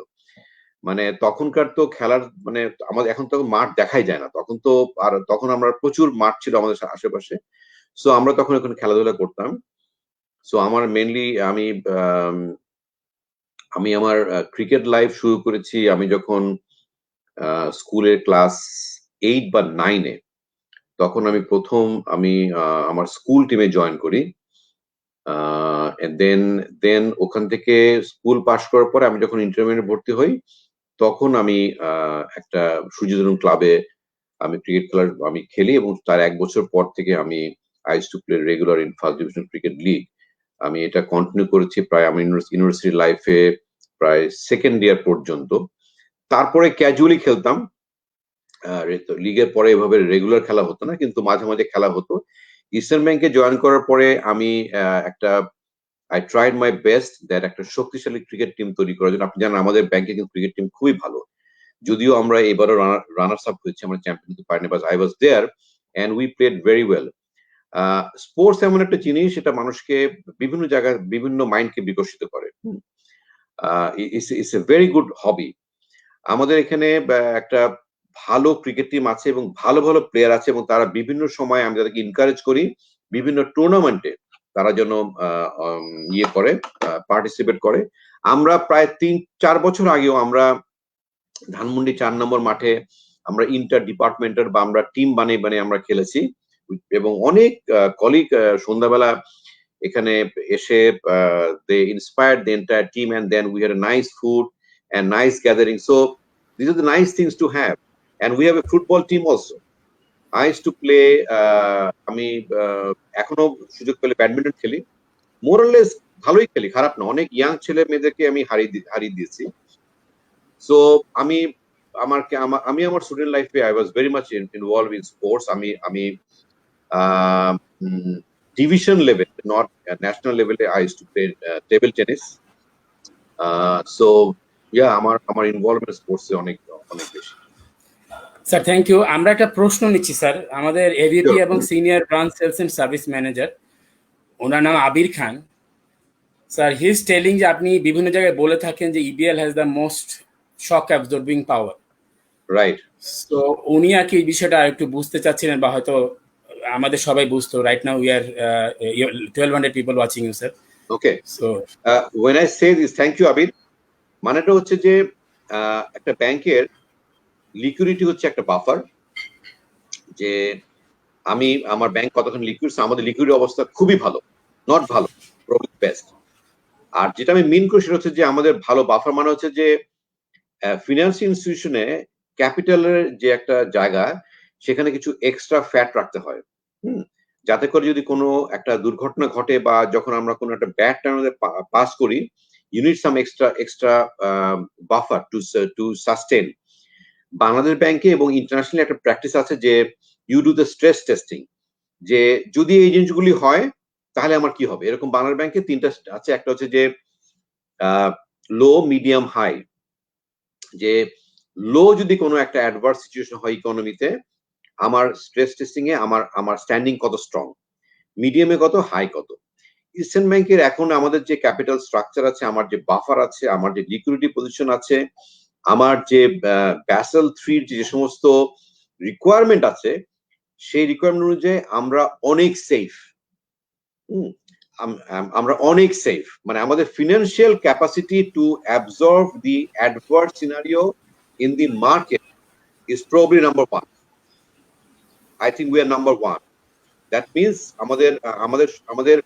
মানে তখনকার তো খেলার মানে আমাদের এখন তো মাঠ দেখাই যায় না, তখন তো আর তখন আমরা প্রচুর মাঠ ছিল আমাদের আশেপাশে। সো আমরা তখন ওখানে খেলাধুলা করতাম। সো আমার মেনলি আমি আমার ক্রিকেট লাইফ শুরু করেছি আমি যখন স্কুলের ক্লাস 8 বা 9-এ। তখন আমি প্রথম আমার স্কুল টিমে জয়েন করি। দেন ওখান থেকে স্কুল পাশ করার পরে আমি যখন ইন্টারমিডিয়েটে ভর্তি হই তখন আমি একটা সূর্যধরুন ক্লাবে আমি ক্রিকেট আমি খেলি এবং তার 1 বছর পর থেকে আমি I used to play regular in first division cricket league. আমি এটা কন্টিনিউ করেছি প্রায় আমি ইউনিভার্সিটি লাইফে প্রায় সেকেন্ড ইয়ার পর্যন্ত। তারপরে ক্যাজুয়ালি খেলতাম, লিগের পরে এভাবে রেগুলার খেলা হতো না, কিন্তু মাঝে মাঝে খেলা হতো। ইস্টার্ন ব্যাংকে জয়েন করার পরে আমি I tried my best that একটা শক্তিশালী ক্রিকেট টিম তৈরি করার জন্য। আপনি জানেন আমাদের ব্যাংকে কিন্তু ক্রিকেট টিম খুবই ভালো, যদিও আমরা এবারও রানার্স আপ হয়েছি, আমরা চ্যাম্পিয়ন হতে পারিনি, but I was there and we played very well. Sports এমন একটা জিনিস, সেটা মানুষকে বিভিন্ন জায়গায় বিভিন্ন মাইন্ডকে বিকশিত করে। ইটস এ ভেরি গুড হবি। আমাদের এখানে একটা ভালো ক্রিকেট টিম আছে এবং ভালো ভালো প্লেয়ার আছে এবং তারা বিভিন্ন সময় আমি তাদেরকে এনকারেজ করি বিভিন্ন টুর্নামেন্টে তারা যেন ইয়ে করে, পার্টিসিপেট করে। আমরা প্রায় 3-4 বছর আগেও আমরা ধানমন্ডি 4 নম্বর মাঠে আমরা ইন্টার ডিপার্টমেন্টাল বা আমরা টিম বানিয়ে আমরা খেলেছি এবং অনেক কলিগ সন্ধ্যাবেলা এখানে এসে they inspired the entire team and then we had a nice food and nice gathering. So these are the nice things to have, and we have a football team also. I used to play আমি এখনো সুযোগ পেলে ব্যাডমিন্টন খেলি, মোর অর লেস ভালোই খেলি, খারাপ না। অনেক ইয়াং ছেলে মেয়েদেরকে আমি হারিয়ে দিয়েছি। সো আমি আমার স্টুডেন্ট লাইফে I was very much involve in sports. আমি ডিভিশন লেভেল, নট ন্যাশনাল লেভেলে I used to play table tennis. So yeah আমার ইনভলভমেন্ট স্পোর্টসে অনেক বেশি। Sir, thank you. আমরা একটা প্রশ্ন নিচ্ছি স্যার, আমাদের এভিপি এবং senior branch sales and service manager, ওনার নাম Abir Khan. Sir, he is telling যে আপনি বিভিন্ন জায়গায় বলে থাকেন যে EBL has the most shock absorbing power, right? তো উনি আর কি এই বিষয়টা একটু বুঝতে চাচ্ছিলেন, বা হয়তো আমাদের সবাই বুঝতো। Right now we are 1200 people watching you sir. Okay, so when I say this, thank you Abir, মানেটা হচ্ছে যে একটা ব্যাংকের লিকুইডিটি হচ্ছে একটা বাফার, যে আমি আমার ব্যাংক কতক্ষণ লিকুইড, আমাদের লিকুইড অবস্থা খুবই ভালো, নট ভালো, প্রবলি বেস্ট। আর যেটা আমি মিন করি সেটা হচ্ছে যে আমাদের ভালো বাফার মানে হচ্ছে যে ফিনান্সিয়াল ইনস্টিটিউশনে ক্যাপিটালের যে একটা জায়গা, সেখানে কিছু এক্সট্রা ফ্যাট রাখতে হয়, যাতে করে যদি কোনো একটা দুর্ঘটনা ঘটে বা যখন আমরা কোনো একটা ব্যাড টাইম পাস করি, you need some extra buffer to sustain. Bangladesh ব্যাংকে এবং ইন্টারন্যাশনালি একটা প্র্যাকটিস আছে যে you do the stress testing, যে যদি এই জিনিসগুলি হয় তাহলে আমার কি হবে। এরকম বাংলাদেশ ব্যাংকে তিনটা আছে, একটা হচ্ছে যে লো, মিডিয়াম, হাই। যে লো যদি কোনো একটা অ্যাডভার্স সিচুয়েশন হয় ইকোনমিতে, আমার স্ট্রেস টেস্টিং এ আমার স্ট্যান্ডিং কত স্ট্রং, মিডিয়ামে কত, হাই কত। ইস্টার্ন ব্যাংকের এখন আমাদের যে ক্যাপিটাল স্ট্রাকচার আছে, আমার যে বাফার আছে, আমার যে লিকুইডিটি পজিশন আছে, আমার যে ব্যাসেল 3 যে সমস্ত রিকোয়ারমেন্ট আছে, সেই রিকোয়ারমেন্ট অনুযায়ী আমরা অনেক সেফ। আমরা অনেক সেফ, মানে আমাদের financial capacity to absorb the adverse scenario in the market is probably number 1। I think we are number 1। That means আমাদের আমাদের আমাদের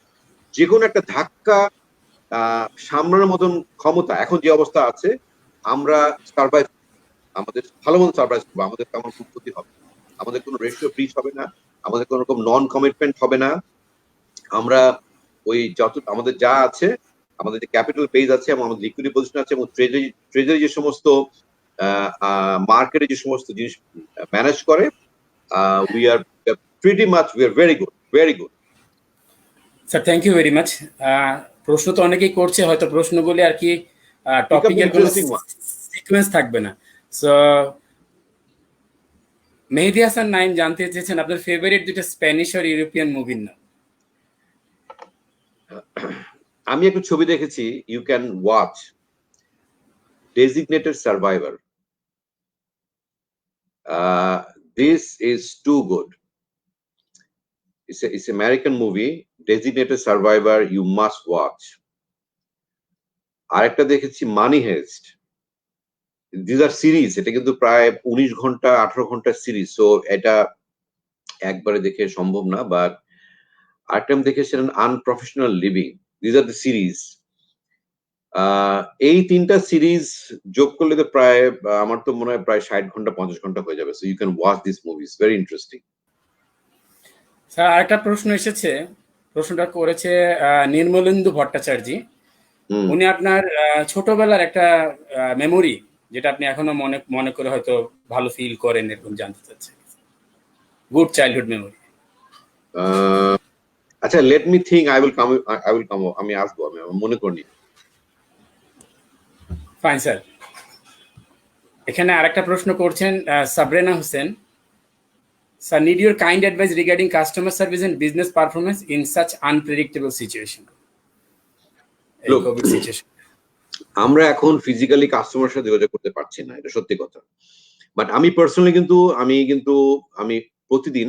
যে কোনো একটা ধাক্কা সামলানোর মতন ক্ষমতা, এখন যে অবস্থা আছে, আমরা সার্ভাইভ, আমাদের ভালো মতো সার্ভাইভ করবো, আমাদের তেমন কোনো ক্ষতি হবে, আমাদের কোনো রেশিও ব্রিচ হবে না, আমাদের কোনো রকম নন কমিটমেন্ট হবে না। আমরা ওই যত আমাদের যা আছে, আমাদের যে ক্যাপিটাল বেজ আছে এবং আমাদের লিকুইডিটি পজিশন আছে এবং ট্রেজারি যে সমস্ত মার্কেটে যে সমস্ত জিনিস ম্যানেজ করে, we are pretty much, we are very good, very good. Sir thank you very much. প্রশ্ন তো অনেকেই করছে, হয়তো প্রশ্নগুলি আর কি টপিকের কোনো সিকোয়েন্স থাকবে না। সো মেহেদী হাসান নাইম জানতে চেয়েছেন আপনার ফেভারিট দুটো স্প্যানিশ আর ইউরোপিয়ান মুভির নাম। আমি একটা ছবি দেখেছি, you can watch Designated Survivor. This is too good. It's an American movie, Designated Survivor, you must watch. আরেকটা দেখেছি মানি হেস্ট। দিস আর সিরিজ, এটা কিন্তু প্রায় 19 ঘন্টা 18 ঘন্টার সিরিজ, সো এটা একবারে দেখে সম্ভব না। বাট আরেকটা আমি দেখেছিলাম unprofessional living. This are the series. এই তিনটা সিরিজ যোগ করলে তো প্রায় আমার তো মনে হয় প্রায় 60 ঘন্টা 50 ঘন্টা হয়ে যাবে। So you can watch this movies, very interesting. Sir আরেকটা প্রশ্ন এসেছে, প্রশ্নটা করেছে নির্মলেন্দু ভট্টাচার্য। উনি আপনার ছোটবেলার একটা মেমোরি, যেটা আপনি এখনো মনে মনে করে হয়তো ভালো ফিল করেন, এরকম জানতে চাচ্ছে। Good childhood memory. আচ্ছা, let me think, I will come, আমি আসবো, আমি মনে করিনি। Fine sir. এখানে আরেকটা প্রশ্ন করছেন Sabrena Hossain. Sir, need your kind advice regarding customer service and business performance in such unpredictable situation. Covid situation আমরা এখন ফিজিক্যালি কাস্টমারের সাথে যোগাযোগ করতে পারছি না, এটা সত্যি কথা। বাট আমি পার্সোনালি আমি প্রতিদিন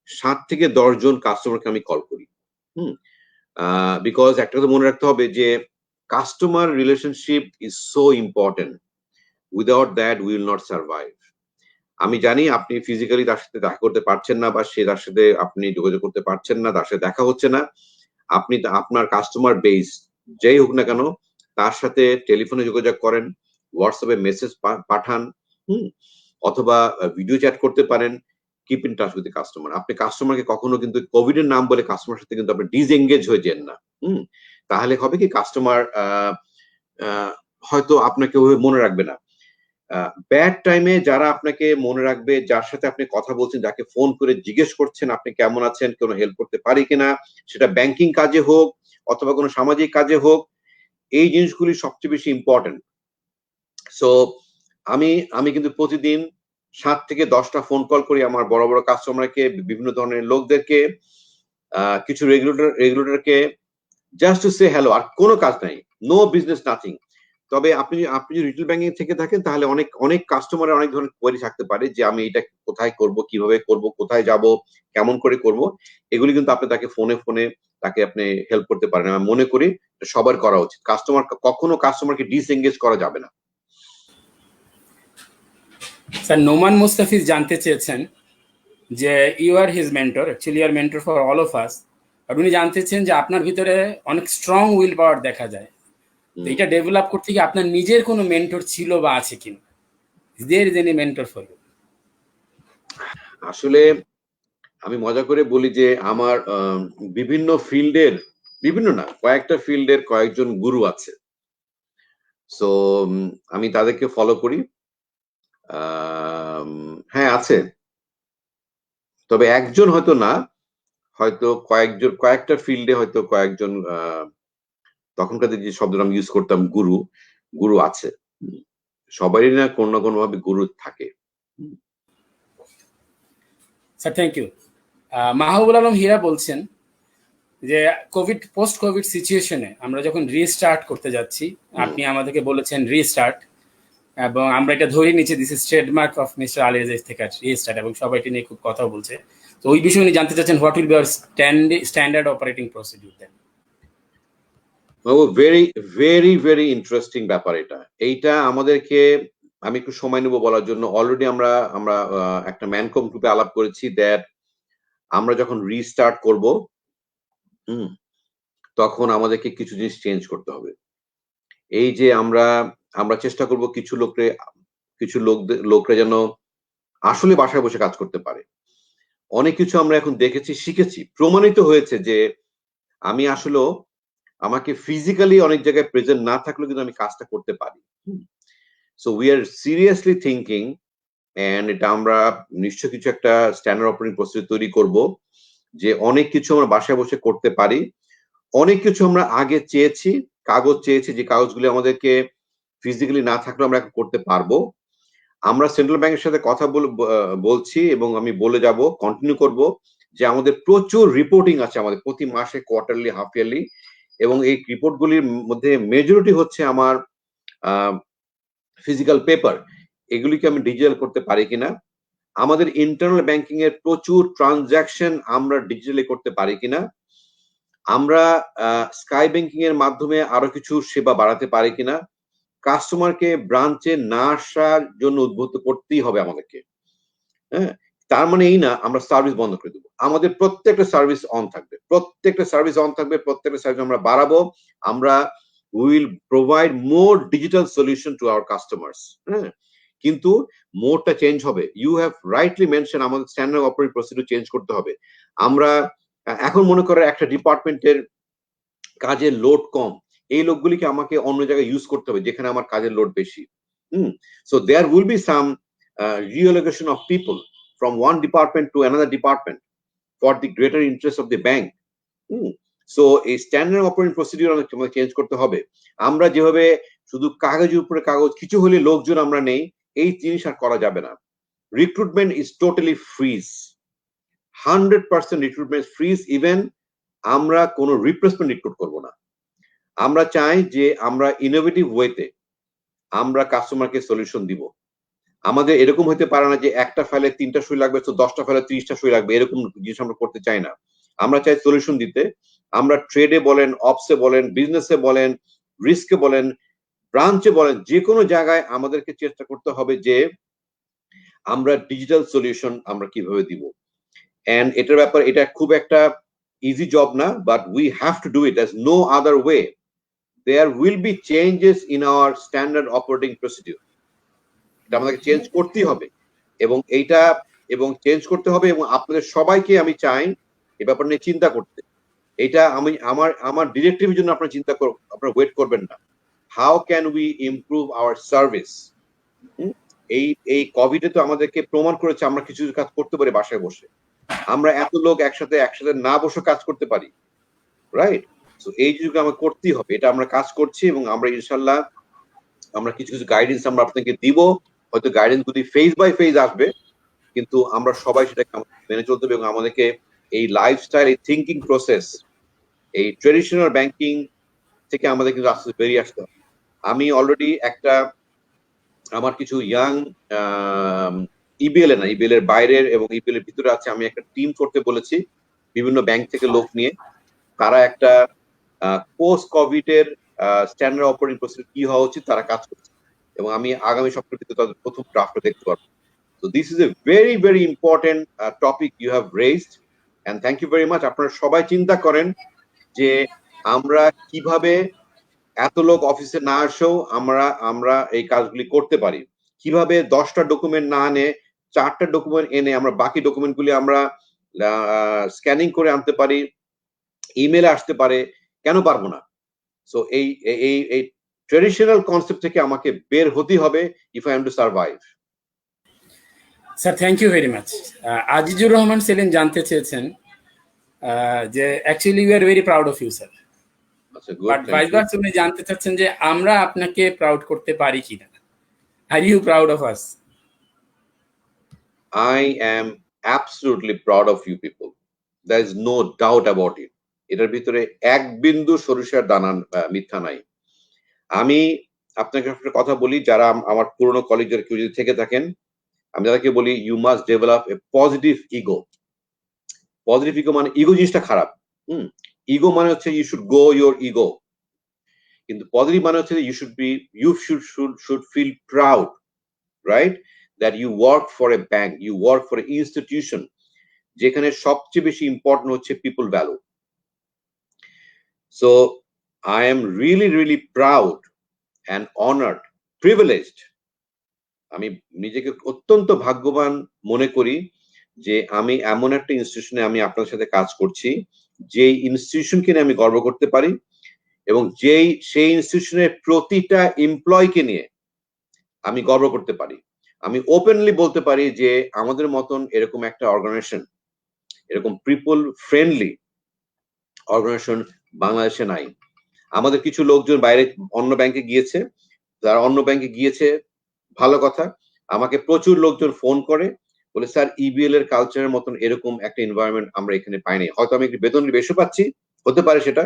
7 থেকে 10 জন কাস্টমারকে আমি কল করি। বিকজ একটা কথা মনে রাখতে হবে যে customer relationship is so important. Without that we will not survive. আমি জানি আপনি ফিজিক্যালি তার সাথে দেখা করতে পারছেন না, বা সে তার সাথে আপনি যোগাযোগ করতে পারছেন না, তার সাথে দেখা হচ্ছে না। আপনি আপনার কাস্টমার বেস যেই হোক না কেন, তার সাথে টেলিফোনে যোগাযোগ করেন, হোয়াটসঅ্যাপে মেসেজ পাঠান, অথবা ভিডিও চ্যাট করতে পারেন। Keep in touch with customer. আপনি কাস্টমারকে কখনো কিন্তু কোভিড এর নাম বলে কাস্টমার সাথে কিন্তু আপনি ডিসএঙ্গেজ হয়ে যান না। তাহলে হবে কি, কাস্টমার হয়তো আপনাকে মনে রাখবে না। ব্যাড টাইমে যারা আপনাকে মনে রাখবে, যার সাথে আপনি কথা বলছেন, যাকে ফোন করে জিজ্ঞেস করছেন আপনি কেমন আছেন, কোনো হেল্প করতে পারি কিনা, সেটা ব্যাংকিং কাজে হোক অথবা কোনো সামাজিক কাজে হোক, এই জিনিসগুলি সবচেয়ে বেশি ইম্পর্টেন্ট। সো আমি কিন্তু প্রতিদিন 7 থেকে 10টা ফোন কল করি আমার বড় বড় কাস্টমারকে, বিভিন্ন ধরনের লোকদেরকে, কিছু রেগুলেটরকে, জাস্ট টু সে হ্যালো। আর কোনো কাজ নাই, নো বিজনেস, নাথিং। তবে আপনি যদি রিটেল ব্যাংকিং থেকে থাকেন, তাহলে অনেক কাস্টমারের অনেক ধরনের কোয়েরি থাকতে পারে যে আমি এটা কোথায় করব, কিভাবে করব, কোথায় যাব, কেমন করে করব। এগুলি কিন্তু আপনি তাকে ফোনে তাকে আপনি হেল্প করতে পারেন। আমি মনে করি সবার করা উচিত। কখনো কাস্টমারকে ডিসএঙ্গেজ করা যাবে না। স্যার নোমান মুস্তাফিজ জানতে চেয়েছেন যে you are his mentor, actually are mentor for all of us. আর উনি জানতে চেন যে আপনার ভিতরে অনেক স্ট্রং উইল পাওয়ার দেখা যায়, তো এটা ডেভেলপ করতে গিয়ে আপনার নিজের কোনো মেন্টর ছিল বা আছে কিনা? Is there is any mentor for you? আসলে আমি মজা করে বলি যে আমার বিভিন্ন ফিল্ডের, বিভিন্ন না কয়েকটা ফিল্ডের কয়েকজন গুরু আছে। সো আমি তাদেরকে ফলো করি। হ্যাঁ আছে, তবে একজন হয়তো না, হয়তো কয়েকটা ফিল্ডে হয়তো কয়েকজন, তখনকার যে শব্দ আমি ইউজ করতাম গুরু, গুরু আছে। সবারই না কোনো ভাবে গুরু থাকে। Sir thank you. Mahbubul Alam Hira বলছেন যে পোস্ট কোভিড সিচুয়েশনে আমরা যখন রিস্টার্ট করতে যাচ্ছি, আপনি আমাদেরকে বলেছেন রিস্টার্ট, এবং আমরা এটা ধরে নিচ্ছি this is trademark of mister Ali Aziz থেকে রিস্টার্ট, এবং সবাই এটা নিয়ে খুব কথা বলছে। তো ওই বিষয়ে উনি জানতে চাচ্ছেন what will be our standard operating procedure then. Very very very interesting ব্যাপার এটা। এইটা আমাদেরকে, আমি একটু সময় নেব বলার জন্য। অলরেডি আমরা একটা ম্যানকম গ্রুপে আলাপ করেছি দ্যাট আমরা যখন রিস্টার্ট করব তখন আমাদেরকে কিছু জিনিস চেঞ্জ করতে হবে। এই যে আমরা চেষ্টা করব কিছু লোকরা যেন আসলে বাসায় বসে কাজ করতে পারে। অনেক কিছু আমরা এখন দেখেছি, শিখেছি, প্রমাণিত হয়েছে যে আমি আসলেও আমাকে ফিজিক্যালি অনেক জায়গায় প্রেজেন্ট না থাকলেও কিন্তু আমি কাজটা করতে পারি। So we are seriously thinking, and এটা আমরা নিশ্চয় কিছু একটা স্ট্যান্ডার্ড অপারেটিং প্রসিডিউর তৈরি করব যে অনেক কিছু আমরা বাসায় বসে করতে পারি। অনেক কিছু আমরা আগে চেয়েছি, কাগজ চেয়েছি, যে কাগজগুলি আমাদেরকে ফিজিক্যালি না থাকলেও আমরা করতে পারবো। আমরা সেন্ট্রাল ব্যাংকের সাথে কথা বলছি এবং আমি বলে যাব, কন্টিনিউ করব, যে আমাদের প্রচুর রিপোর্টিং আছে আমাদের প্রতি মাসে, কোয়ার্টারলি, হাফ ইয়ারলি, এবং এই রিপোর্টগুলির মধ্যে মেজরিটি হচ্ছে আমার ফিজিক্যাল পেপার। এগুলিকে আমি ডিজিটাল করতে পারি কিনা, আমাদের ইন্টারনাল ব্যাংকিং এর প্রচুর ট্রানজাকশন আমরা ডিজিটালি করতে পারি কিনা, আমরা স্কাই ব্যাংকিং এর মাধ্যমে আরো কিছু সেবা বাড়াতে পারি কিনা, কাস্টমারকে ব্রাঞ্চে না আসার জন্য উদ্বুদ্ধ করতেই হবে আমাদেরকে। হ্যাঁ, তার মানে এই না আমরা সার্ভিস বন্ধ করে দেবো। আমাদের প্রত্যেকটা সার্ভিস অন থাকবে, প্রত্যেকটা সার্ভিস আমরা বাড়াবো। আমরা will provide more digital solution to our customers. হ্যাঁ, কিন্তু মোরটা চেঞ্জ হবে। ইউ হ্যাভ রাইটলি মেনশন, আমাদের স্ট্যান্ডার্ড অপারেটিং প্রসিডিউর চেঞ্জ করতে হবে। আমরা এখন মনে করো একটা ডিপার্টমেন্টের কাজের লোড কম, এই লোকগুলিকে আমাকে অন্য জায়গায় ইউজ করতে হবে যেখানে আমার কাজের লোড বেশি। So there will be some reallocation of people from one department to another department for the greater interest of the bank. So এই স্ট্যান্ডার্ড অপারেটিং প্রসিডিউর আমাদের চেঞ্জ করতে হবে। আমরা যেভাবে শুধু কাগজের উপরে কাগজ, কিছু হলে লোকজন আমরা নেই, এই জিনিস আর করা যাবে না। Recruitment is totally fridge, 100% recruitment fridge. Even আমরা কোনো রিপ্লেসমেন্ট রিক্রুট করবো না। আমরা চাই যে আমরা ইনোভেটিভ ওয়েতে আমরা কাস্টমারকে সলিউশন দিব। আমাদের এরকম হতে পারে না যে একটা ফাইলে 3টা সই লাগবে, তো 10টা ফাইলে 30টা সই লাগবে, এরকম জিনিস আমরা করতে চাই না। আমরা চাই সলিউশন দিতে। আমরা ট্রেডে বলেন, অপসে বলেন, বিজনেসে বলেন, রিস্কে বলেন, ব্রাঞ্চে বলেন, যে কোনো জায়গায় আমাদেরকে চেষ্টা করতে হবে যে আমরা ডিজিটাল সলিউশন আমরা কিভাবে দিব। এন্ড এটার ব্যাপার, এটা খুব একটা ইজি জব না, but we have to do it, that's no other way. There will be changes in our standard operating procedure. এটা আমাদেরকে চেঞ্জ করতেই হবে, এবং চেঞ্জ করতে হবে, এবং আপনাদের সবাইকে আমি চাই এই ব্যাপার নিয়ে চিন্তা করতে। এটা আমি আমার ডিরেক্টিভের জন্য আপনারা আপনারা ওয়েট করবেন না। How can we improve hour service? এই কোভিডে তো আমাদেরকে প্রমাণ করেছে আমরা কিছু কাজ করতে পারি বাসায় বসে। আমরা এত লোক একসাথে না বসে কাজ করতে পারি, রাইট? সো এই জিনিসগুলো আমাকে করতেই হবে। এটা আমরা কাজ করছি, এবং আমরা ইনশাল্লাহ আমরা কিছু গাইডেন্স আমরা আপনাকে দিব। হয়তো গাইডেন্স গুলি ফেজ বাই ফেজ আসবে, কিন্তু আমরা সবাই সেটাকে মেনে চলতে হবে, এবং আমাদেরকে এই লাইফস্টাইল, এই থিঙ্কিং প্রসেস, এই ট্রেডিশনাল ব্যাংকিং থেকে আমাদের কিন্তু আস্তে আস্তে বেরিয়ে আসতে হবে। আমি অলরেডি আমার কিছু ইয়াং ইবিএল এর বাইরের এবং ইবিএল এর ভিতরে আছে, আমি একটা টিম করতে বলেছি বিভিন্ন ব্যাংক থেকে লোক নিয়ে। তারা একটা পোস্ট কোভিড এর স্ট্যান্ডার্ড অপারেটিং প্রসিডিউর কি হওয়া উচিত তারা কাজ করছে, এবং আমি আগামী সপ্তাহে তাদের প্রথম ড্রাফটটা দেখতে পারবো। So this is a very very important topic you have raised, and thank you very much. আপনারা সবাই চিন্তা করেন যে আমরা কিভাবে এত লোক অফিসে না আসেও আমরা এই কাজগুলি করতে পারি, কিভাবে 10টা ডকুমেন্ট না আনে 4টা ডকুমেন্ট এনে আমরা বাকি ডকুমেন্টগুলি আমরা স্ক্যানিং করে আনতে পারি, ইমেলে আসতে পারে, কেন পারবো না? সো এই এই এই ট্রেডিশনাল কনসেপ্ট থেকে আমাকে বের হতে হবে if I am to survive. Sir thank you very much. Azizur Rahman Selim জানতে চেয়েছেন যে actually we are very proud of you sir, but vice versa উনি জানতে চাচ্ছেন যে আমরা আপনাকে প্রাউড করতে পারি কিনা। Are you proud of us? I am absolutely proud of you people. There is no doubt about it. এটার ভিতরে এক বিন্দু সরিষার দানা মিথ্যা নাই। আমি আপনাকে একটা কথা বলি, যারা আমার পুরনো কলিগ যারা কেউ যদি থেকে থাকেন, আমি তাদেরকে বলি you must develop a positive ego. Positive ego মানে ইগো জিনিসটা খারাপ, ইগো মানে হচ্ছে you should go your ego, কিন্তু পজিটিভ মানে হচ্ছে you should feel proud, right, that you work for a bank, you work for an institution যেখানে সবচেয়ে বেশি ইম্পর্টেন্ট হচ্ছে people value. So I am really really proud and honored, privileged. আমি নিজেকে অত্যন্ত ভাগ্যবান মনে করি যে আমি এমন একটা ইনস্টিটিউশনে আমি আপনাদের সাথে কাজ করছি, যে ইনস্টিটিউশনকে নিয়ে আমি গর্ব করতে পারি, এবং সেই ইনস্টিটিউশনের প্রতিটা এমপ্লয়কে নিয়ে আমি গর্ব করতে পারি। আমি ওপেনলি বলতে পারি যে আমাদের মতন এরকম একটা অর্গানাইজেশন, এরকম পিপল ফ্রেন্ডলি অর্গানাইজেশন বাংলাদেশে নাই। আমাদের কিছু লোকজন বাইরে অন্য ব্যাংকে গিয়েছে, যারা অন্য ব্যাংকে গিয়েছে ভালো কথা, আমাকে প্রচুর লোকজন ফোন করে বলে স্যার ইবিএল এর কালচারের মতন এরকম একটা এনভায়রনমেন্ট আমরা এখানে পাইনি। হয়তো আমি একটু বেতন বেশি পাচ্ছি, হতে পারে সেটা,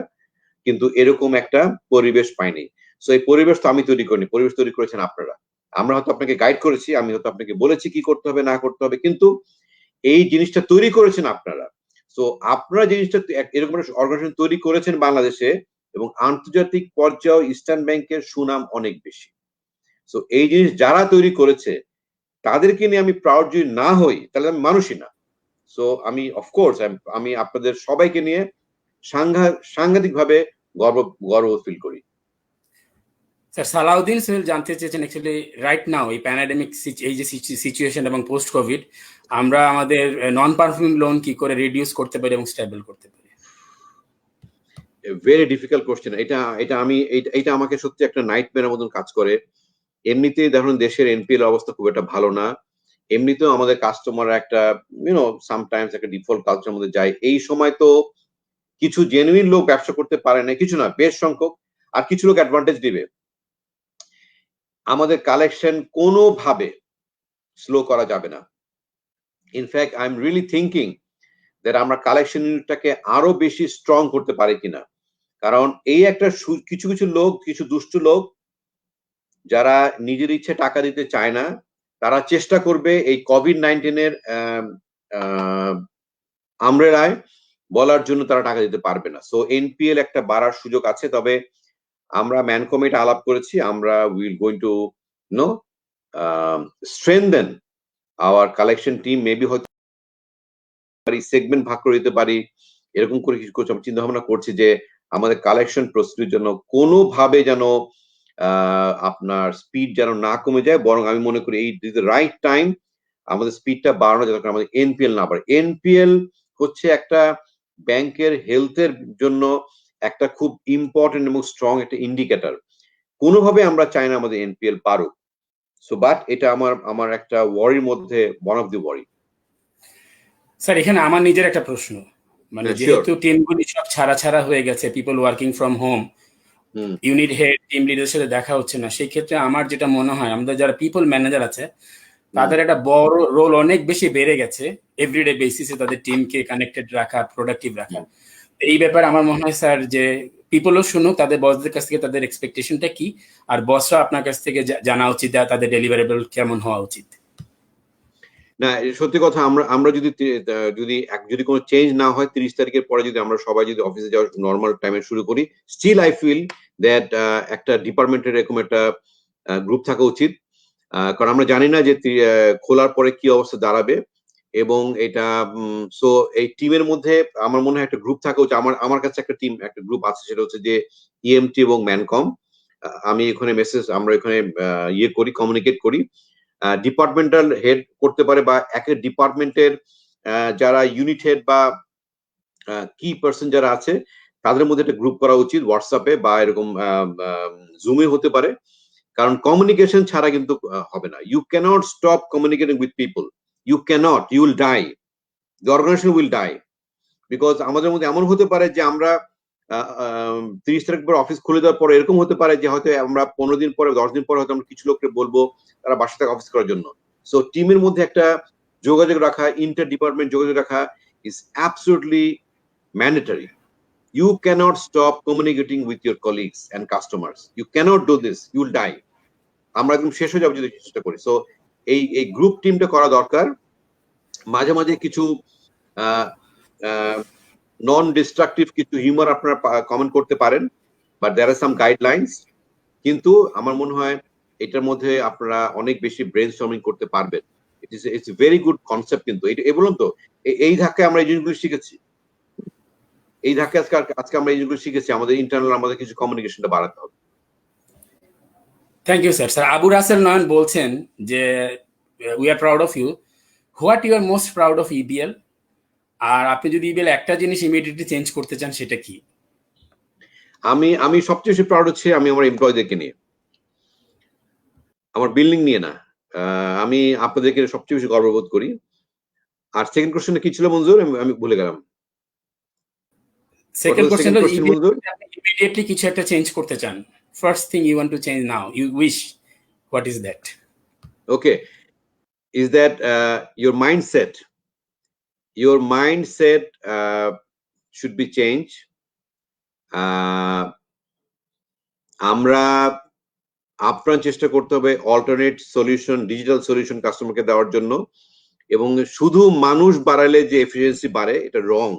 কিন্তু এরকম একটা পরিবেশ পাইনি। সো এই পরিবেশ তো আমি তৈরি করিনি, পরিবেশ তৈরি করেছেন আপনারা। আমরা হয়তো আপনাকে গাইড করেছি, আমি হয়তো আপনাকে বলেছি কি করতে হবে না করতে হবে, কিন্তু এই জিনিসটা তৈরি করেছেন আপনারা। সো আপনারা জিনিসটা এরকম একটা অর্গানাইজেশন তৈরি করেছেন বাংলাদেশে, এবং আন্তর্জাতিক পর্যায়ে ইস্টার্ন ব্যাংকের সুনাম অনেক বেশি। সো এই জিনিস যারা তৈরি করেছে তাদেরকে নিয়ে আমি প্রাউড যদি না হই তাহলে আমি মানুষই না। সো আমি অফকোর্স আমি আপনাদের সবাইকে নিয়ে সাংঘাতিক ভাবে গর্ব ফিল করি। স্যার সালাউদ্দিন সোহেল জানতে চেয়েছেন অ্যাকচুয়ালি রাইট নাও এই প্যান্ডেমিক এই যে সিচুয়েশন এবং পোস্ট কোভিড আমরা আমাদের নন পারফর্মিং লোন কি করে রিডিউস করতে পারি এবং স্টেবল করতে পারি? Very difficult question. এটা আমাকে সত্যি একটা নাইটমেয়ারের মতন কাজ করে। এমনিতেই দেখুন দেশের এনপিএল অবস্থা খুব একটা ভালো না, এমনিতেও আমাদের কাস্টমার একটা সামটাইমস একটা ডিফল্ট কালচারের মধ্যে যায়। এই সময় তো কিছু জেনুইন লোক ব্যবসা করতে পারে না, কিছু না বেশ সংখ্যক, আর কিছু লোক অ্যাডভান্টেজ দিবে। আমাদের কালেকশন কোনোভাবে স্লো করা যাবে না। In fact I am really thinking that আমরা কালেকশন ইউনিটটাকে আরো বেশি স্ট্রং করতে পারি কিনা, কারণ এই একটা কিছু কিছু লোক, কিছু দুষ্ট লোক যারা নিজের ইচ্ছে টাকা দিতে চায় না, তারা চেষ্টা করবে এই কোভিড-19 এর আমরেলায় বলার জন্য তারা টাকা দিতে পারবে না। সো এনপিএল একটা বাড়ার সুযোগ আছে, তবে আমরা ম্যানকমেট আলাপ করেছি, আমরা will going to strengthen our collection team, maybe হয়তো সেগমেন্ট ভাগ করে দিতে পারি, এরকম করে কিছু চিন্তা ভাবনা করছি যে আমাদের কালেকশন প্রস্তুতির জন্য কোনোভাবে যেন আপনার স্পিড যেন না কমে যায়, বরং আমি মনে করি এই রাইট টাইম আমাদের স্পিডটা বাড়ানো যাতে আমাদের এনপিএল না বাড়ে। এনপিএল হচ্ছে একটা ব্যাংকের হেলথের জন্য একটা খুব ইম্পর্টেন্ট এবং স্ট্রং একটা ইন্ডিকেটর। কোনোভাবে আমরা চাই না আমাদের এনপিএল বাড়ুক। সো বাট এটা আমার একটা ওয়ারির মধ্যে one of the worry. Sir এখানে আমার নিজের একটা প্রশ্ন, মানে যেহেতু টিমগুলি সব ছাড়া হয়ে গেছে, people working from home, unit head team লিডারের সাথে দেখা হচ্ছে না, সেই ক্ষেত্রে আমার যেটা মনে হয় আমাদের যারা পিপল ম্যানেজার আছে তাদের একটা বড় রোল অনেক বেশি বেড়ে গেছে এভরিডে বেসিসে তাদের টিমকে কানেক্টেড রাখা, প্রোডাক্টিভ রাখা। এই ব্যাপারে আমার মনে হয় স্যার যে পিপলও শুনুক তাদের বসদের কাছ থেকে তাদের এক্সপেকটেশনটা কি, আর বসরা আপনার কাছ থেকে জানা উচিত তাদের ডেলিভারেবল কেমন হওয়া উচিত। না সত্যি কথা, আমরা যদি যদি কোনো চেঞ্জ না হয় 30 তারিখের পরে যদি আমরা সবাই যদি অফিসে যাওয়ার নর্মাল টাইমে শুরু করি, স্টিল আই ফিল দ্যাট একটা ডিপার্টমেন্টের এরকম একটা গ্রুপ থাকা উচিত। কারণ আমরা জানি না যে খোলার পরে কি অবস্থা দাঁড়াবে, এবং এটা সো এই টিমের মধ্যে আমার মনে হয় একটা গ্রুপ থাকা উচিত। আমার কাছে একটা গ্রুপ আছে, সেটা হচ্ছে যে ইএমটি এবং ম্যানকম। আমি এখানে আমরা এখানে ইয়ে করি, কমিউনিকেট করি। ডিপার্টমেন্টাল হেড করতে পারে, বা একের ডিপার্টমেন্টের যারা ইউনিট হেড বা কি পার্সন যারা আছে তাদের মধ্যে একটা গ্রুপ করা উচিত, হোয়াটসঅ্যাপে বা এরকম জুমে হতে পারে। কারণ কমিউনিকেশন ছাড়া কিন্তু হবে না। You can't stop communicating with people, you can't, you will die, the organization will die. Because আমাদের মধ্যে এমন হতে পারে যে আমরা 30 তারিখ পর অফিস খুলে দেওয়ার পর এরকম হতে পারে যে হয়তো আমরা 15 দিন পরে 10 দিন পরে হয়তো আমরা কিছু লোককে বলবো তারা বাসা থেকে অফিস করার জন্য। সো টিমের মধ্যে একটা যোগাযোগ রাখা, ইন্টার ডিপার্টমেন্ট যোগাযোগ রাখা is absolutely mandatory. You cannot stop communicating with your colleagues and customers. You cannot do this. You will die. আমরা একদম শেষ হয়ে যাবো যদি চেষ্টা করি। সো এই গ্রুপ টিমটা করা দরকার। মাঝে মাঝে কিছু নন ডিস্ট্রাকটিভ কিছু হিউমার আপনারা কমেন্ট করতে পারেন, but there R some guidelines. কিন্তু আমার মনে হয় এটার মধ্যে আপনারা অনেক বেশি ব্রেন স্টর্মিং করতে পারবেন। It's very good concept. কিন্তু এই বলুন তো, এই ধাক্কায় আমরা এই জিনিসগুলো শিখেছি। এই ধাক্কায় আজকে আমরা এই জিনিসগুলো শিখেছি, আমাদের ইন্টারনাল আমাদের কিছু কমিউনিকেশনটা বাড়াতে হবে। Thank you sir. Sir Abu Rasel Nayan বলছেন যে we are proud of you, what you are most proud of EBL, আর আপনি যদি ইবিএল একটা জিনিস ইমিডিয়েটলি চেঞ্জ করতে চান সেটা কি? আমি সবচেয়ে বেশি প্রাউড হচ্ছে আমি আমার এমপ্লয়ীদেরকে নিয়ে, আমার বিল্ডিং নিয়ে না। আমি আপনাদেরকে সবচেয়ে বেশি গর্ববোধ করি। আর সেকেন্ড কোশ্চেনটা কি ছিল মঞ্জুর? আমি ভুলে গেলাম। সেকেন্ড কোশ্চেন হলো ইমিডিয়েটলি কিছু একটা চেঞ্জ করতে চান, first thing you want to change now, you wish, what is that? Okay, is that your mindset should be changed. আমরা আপনার চেষ্টা করতে হবে অল্টারনেট সলিউশন, ডিজিটাল সলিউশন কাস্টমারকে দেওয়ার জন্য, এবং শুধু মানুষ বাড়ালে যে এফিসিয়েন্সি বাড়ে এটা রং।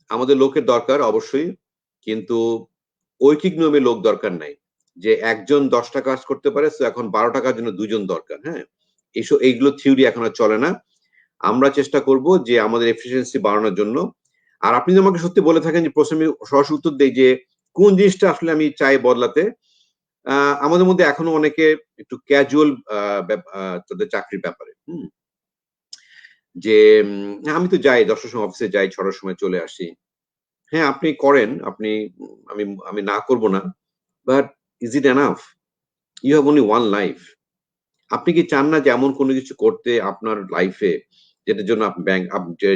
আমাদের লোকের দরকার অবশ্যই, কিন্তু ঐকিক নিয়মে লোক দরকার নাই যে একজন 10টা কাজ করতে পারে, তো এখন 12 টাকার জন্য দুজন দরকার। হ্যাঁ, এইগুলো থিওরি এখন আর চলে না। আমরা চেষ্টা করব যে আমাদের এফিসিয়েন্সি বাড়ানোর জন্য। আর আপনি যদি আমাকে সত্যি বলে থাকেন যে প্রশ্নে সরাসরি উত্তর দেই যে কোন জিনিসটা আসলে আমি চাই বদলাতে, আমাদের মধ্যে এখনো অনেকে একটু ক্যাজুয়াল তাদের চাকরির ব্যাপারে, যে আমি তো যাই 10টার সময় অফিসে যাই, 6টার সময় চলে আসি। হ্যাঁ আপনি করেন, আমি না করব না, but is it enough? You have only one life. আপনি কি চান না যে এমন কোনো কিছু করতে আপনার লাইফে যেটার জন্য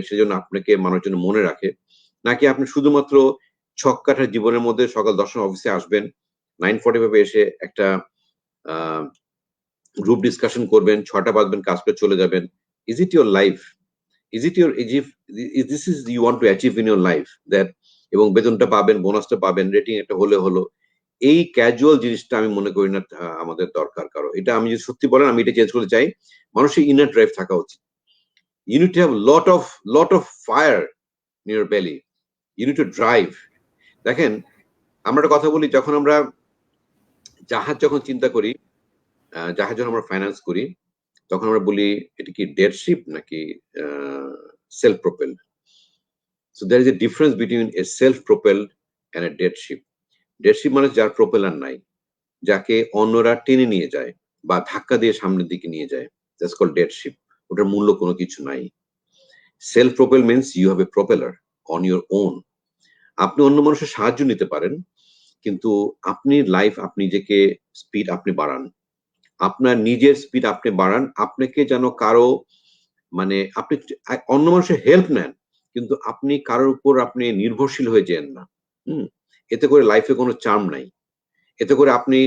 সেজন্য আপনাকে মানুষজন মনে রাখে? নাকি আপনি শুধুমাত্র ছক্কাটা জীবনের মধ্যে সকাল 10টার অফিসে আসবেন, 9:45 এসে একটা গ্রুপ ডিসকাশন করবেন, 6টা বাজবেন, কাজ করে চলে যাবেন? Is it your life? Is this is you want to achieve in your life that, এবং বেতনটা পাবেন, বোনাসটা পাবেন, রেটিং একটা হলো। এই ক্যাজুয়াল জিনিসটা আমি মনে করি না আমাদের দরকার কারো। এটা আমি যদি সত্যি বলেন, আমি এটা চেঞ্জ করতে চাই। মানুষের ইনার ড্রাইভ থাকা উচিত। You need to have lot of fire in your belly. You need to drive. দেখেন, আমরা একটা কথা বলি, যখন আমরা জাহাজ চিন্তা করি, জাহাজ যখন আমরা ফাইন্যান্স করি, তখন আমরা বলি এটা কি ডেড শিপ নাকি self propelled? So there is a difference between a self propelled and a dead ship. Dead ship মানে যার প্রোপেলার নাই, যাকে অন্যরা টেনে নিয়ে যায় বা ধাক্কা দিয়ে সামনের দিকে নিয়ে যায়, দ্যাটস কল্ড ডেড শিপ। ওটার মূল্য কোনো কিছু নাই। Self propel means you have a propeller on your own. আপনি অন্য মানুষের সাহায্য নিতে পারেন, কিন্তু আপনি নিজেকে স্পিড আপনি বাড়ান, আপনার নিজের স্পিড আপনি বাড়ান। আপনাকে যেন কারো আপনি অন্য মানুষের হেল্প নেন, কিন্তু আপনি কারোর উপর আপনি নির্ভরশীল হয়ে যান না। এতে করে লাইফে কোনো চার্ম নাই। এতে করে আপনি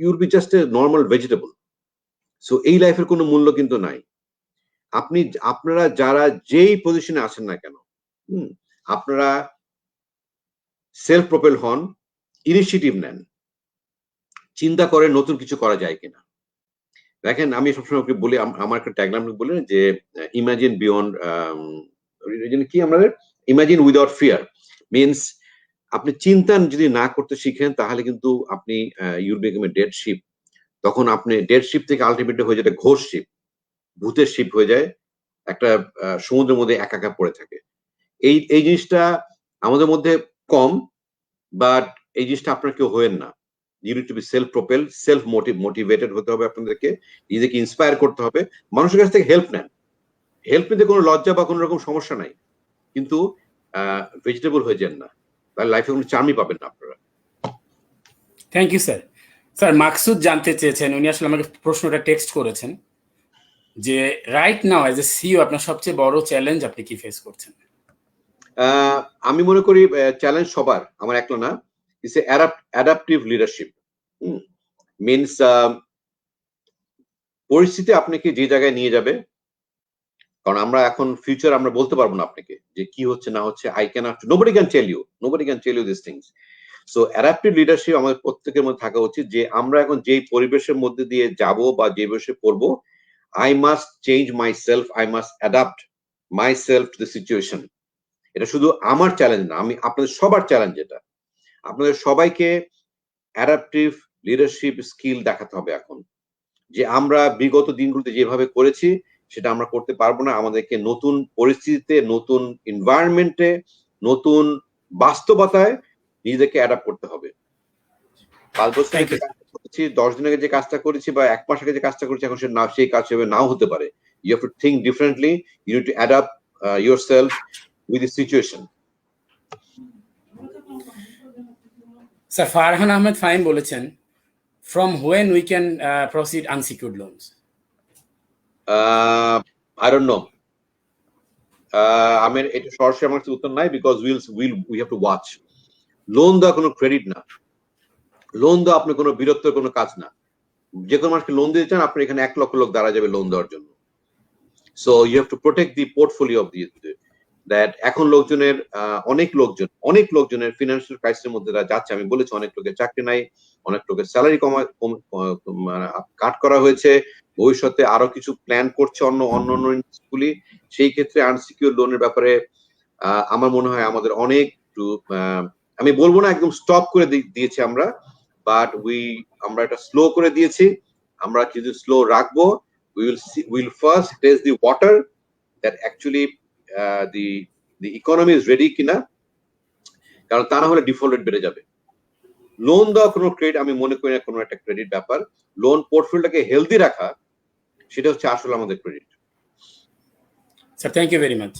you'll be just a normal vegetable. So এই লাইফের কোনো মূল্য কিন্তু নাই। আপনারা যারা যেই পজিশনে আছেন না কেন, আপনারা সেলফ প্রোপেল হন, ইনিশিয়েটিভ নেন, চিন্তা করেন নতুন কিছু করা যায় কিনা। দেখেন আমি সবসময় ওকে বলি, আমার একটা ট্যাগলাইন বলি না যে ইমাজিন বিয়ন্ড, কি আমাদের ইমাজিন উইদাউট ফিয়ার, মিনস আপনি চিন্তা যদি না করতে শিখেন তাহলে কিন্তু আপনি ইউল বিকাম এ ডেড শিপ। তখন আপনি ডেড শিপ থেকে আলটিমেটলি হয়ে যায় ঘোষ শিপ, ভূতের শিপ হয়ে যায়, একটা সমুদ্রের মধ্যে একা একা পড়ে থাকে। এই জিনিসটা আমাদের মধ্যে কম, বাট এই জিনিসটা আপনার কেউ হয়েন না। You need to be self propel, self motivated হতে হবে, আপনাদেরকে নিজেকে ইন্সপায়ার করতে হবে, মানুষের কাছ থেকে হেল্প নেন। হেল্প নিতে কোনো লজ্জা বা কোনো রকম সমস্যা নাই, কিন্তু ভেজিটেবল হয়ে যান না, তাহলে লাইফে কোনো চার্মই পাবেন না আপনারা। Thank you sir. Sir Maqsud জানতে চেয়েছেন, উনি আসলে আমাকে প্রশ্নটা টেক্সট করেছেন যে right now as a CEO আপনার সবচেয়ে বড় চ্যালেঞ্জ আপনি কি ফেস করছেন? আমি মনে করি চ্যালেঞ্জ সবার, আমার একলা না, it's a adaptive leadership. Means পরিস্থিতি আপনাকে যে জায়গায় নিয়ে যাবে, কারণ আমরা এখন ফিউচার আমরা বলতে পারবো না আপনাকে যে কি হচ্ছে না হচ্ছে, nobody can tell you this things. So adaptive leadership আমাদের প্রত্যেকের মধ্যে থাকা উচিত, যে আমরা এখন যেই পরিবেশের মধ্যে দিয়ে যাব বা যে পরিবেশে পড়বো, I must change my self, I must adapt my self to the situation. এটা শুধু আমার চ্যালেঞ্জ না, আমি আপনাদের সবার চ্যালেঞ্জ। এটা আপনাদের সবাইকে অ্যাডাপটিভ লিডারশিপ স্কিল দেখাতে হবে এখন, যে আমরা বিগত দিনগুলোতে যেভাবে করেছি সেটা আমরা করতে পারবো না। আমাদেরকে নতুন পরিস্থিতিতে, নতুন এনভায়রনমেন্টে, নতুন বাস্তবতায় নিজেদেরকে অ্যাডাপ্ট করতে হবে। 5 বছর আগে যে কাজটা করেছি, 10 দিন আগে যে কাজটা করেছি, বা 1 মাস আগে যে কাজটা করেছি, এখন সেই কাজ হিসেবে নাও হতে পারে। You have to think differently, you need to adapt yourself with the situation. Sir Farhan Ahmed Fahim বলেছেন, from when we can proceed unsecured loans? I don't know. আমি এটা সরাসরি আমার কাছে উত্তর নাই, because we have to watch. Loan দেওয়া কোনো ক্রেডিট না, লোন দেওয়া আপনার কোনো বীরত্বের কোনো কাজ না। যে কোনো মানুষকে লোন দিতে চান, আপনার এখানে 1 লক্ষ লোক দাঁড়া যাবে লোন দেওয়ার জন্য। So you have to protect the portfolio of that. এখন অনেক লোকজনের ফিনান্সিয়াল ক্রাইসিসের মধ্যে যাচ্ছে। আমি বলেছি অনেক লোকের চাকরি নাই, অনেক লোকের স্যালারি কাট করা হয়েছে, ভবিষ্যতে আরো কিছু প্ল্যান করছে অন্য ইন্ডাস্ট্রিগুলি। সেই ক্ষেত্রে আনসিকিউর লোনের ব্যাপারে আমার মনে হয় আমাদের অনেক আমি বলবো না একদম স্টপ করে দিয়েছি আমরা, বাট আমরা এটা স্লো করে দিয়েছি। আমরা কিছু স্লো রাখবো। we'll first test the water that actually the economy is ready কিনা, কারণ তা না হলে ডিফল্ট রেট বেড়ে যাবে। লোন দেওয়া কোনো ক্রেডিট আমি মনে করি না কোনো একটা ক্রেডিট ব্যাপার। লোন পোর্টফোলিওটাকে হেলদি রাখা, সেটা হচ্ছে আসলে আমাদের credit. Sir thank you very much.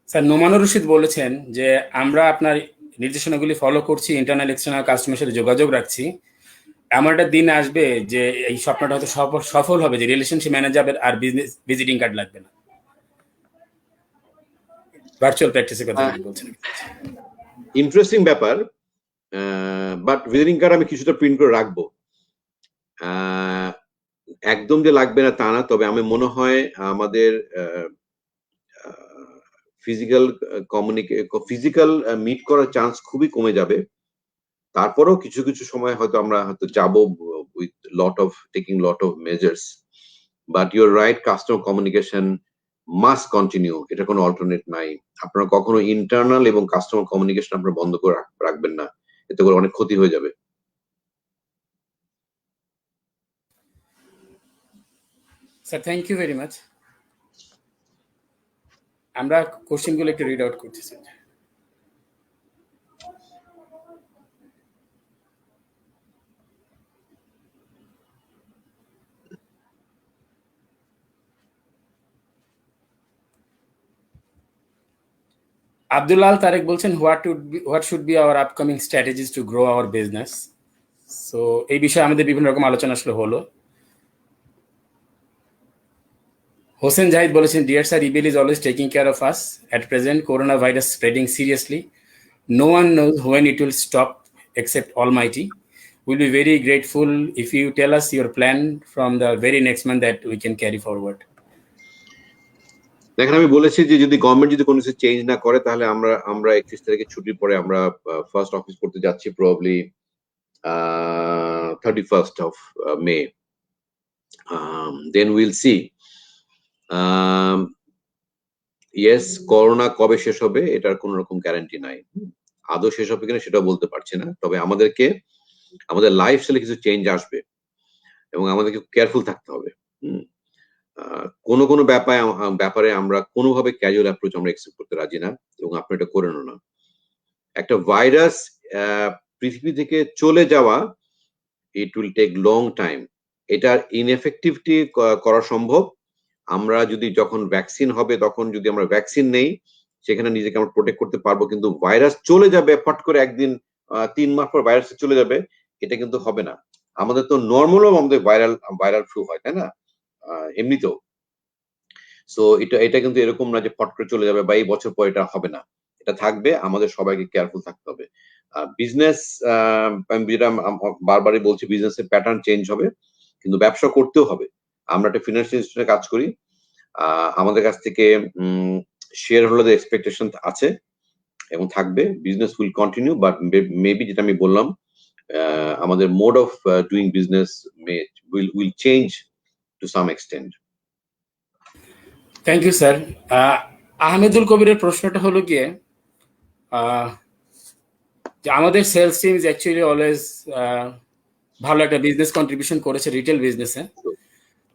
Sir Nomanur Rashid বলেছেন যে আমরা আপনার নির্দেশনাগুলি ফলো করছি, ইন্টারনাল এক্সটার্নাল কাস্টমারের সাথে যোগাযোগ রাখছি, এমন একটা দিন আসবে যে এই স্বপ্নটা হয়তো সফল হবে, যে রিলেশনশিপ ম্যানেজার আর বিজনেস ভিজিটিং কার্ড লাগবে না। ভার্চুয়াল প্র্যাকটিসের কথা বলছেন। ইন্টারেস্টিং ব্যাপার, বাট ভিজিটিং কার্ড আমি কিছুটা প্রিন্ট করে রাখবো। একদম যে লাগবে না তা না, তবে আমি মনে হয় আমাদের ফিজিক্যাল মিট করার চান্স খুবই কমে যাবে। তারপরেও কিছু কিছু সময় হয়তো আমরা হয়তো যাবো with taking lot of measures, but your right, customer communication must continue, এটা কোনো অল্টারনেট নাই। আপনারা কখনো ইন্টারনাল এবং কাস্টমার কমিউনিকেশন আপনারা বন্ধ করে রাখবেন না, এতে করে অনেক ক্ষতি হয়ে যাবে। Sir thank you very much. আমরা কোশ্চেনগুলো একটু রিড আউট করছি স্যার। আব্দুল্লাহ তারেক বলছেন, what should be our upcoming strategies to grow our business? So এই বিষয়ে আমাদের বিভিন্ন রকম আলোচনা আসলে হলো। হোসেন জাহিদ বলেছেন, dear sir, EBL is always taking care of us. At present, coronavirus spreading seriously. No one knows when it will stop except Almighty. We'll be very grateful if you tell us your plan from the very next month that we can carry forward. দেখেন আমি বলেছি যে যদি গভর্নমেন্ট যদি কোনো কিছু চেঞ্জ না করে, তাহলে আমরা 31 তারিখে ছুটির পরে আমরা ফার্স্ট অফিস করতে যাচ্ছি, probably 31st of May. Then we'll see. Yes, corona কবে শেষ হবে এটার কোন রকম গ্যারান্টি নাই। আদৌ শেষ হবে কিনা সেটাও বলতে পারছি না। তবে আমাদের লাইফস্টাইলে কিছু চেঞ্জ আসবে এবং আমাদেরকে কেয়ারফুল থাকতে হবে। কোনো ব্যাপারে আমরা কোনোভাবে ক্যাজুয়াল অ্যাপ্রোচ আমরা অ্যাকসেপ্ট করতে রাজি না, এবং আপনি এটা করেনও না। একটা ভাইরাস পৃথিবী থেকে চলে যাওয়া, it will take long time. এটার ইনএফেক্টিভিটি করা সম্ভব আমরা যদি যখন ভ্যাকসিন হবে তখন যদি আমরা ভ্যাকসিন নেই, সেখানে নিজেকে আমরা প্রোটেক্ট করতে পারবো। কিন্তু ভাইরাস চলে যাবে ফট করে একদিন, 3 মাস পর ভাইরাস চলে যাবে, এটা কিন্তু হবে না। আমাদের তো নর্মালও আমাদের ভাইরাল ফ্লু হয়, তাই না? এমনিতেও। সো এটা কিন্তু এরকম না যে ফট করে চলে যাবে বা এই বছর পর এটা হবে না। এটা থাকবে, আমাদের সবাইকে কেয়ারফুল থাকতে হবে। বিজনেস, আমি যেটা বারবারই বলছি, বিজনেসের প্যাটার্ন চেঞ্জ হবে, কিন্তু ব্যবসা করতেও হবে। আমরা একটা ফিনান্সিয়াল ইনস্টিটিউশনে কাজ করি, আমাদের কাছ থেকে শেয়ার হোল্ডারদের এক্সপেকটেশন আছে এবং থাকবে। Business will continue, but maybe যেটা আমি বললাম, আমাদের mode of doing business will change to some extent. Thank you sir. Ahmedul কবিরের প্রশ্নটা হলো গিয়ে, যে আমাদের sales team is actually always ভালো একটা বিজনেস কন্ট্রিবিউশন করেছে রিটেল বিজনেসে।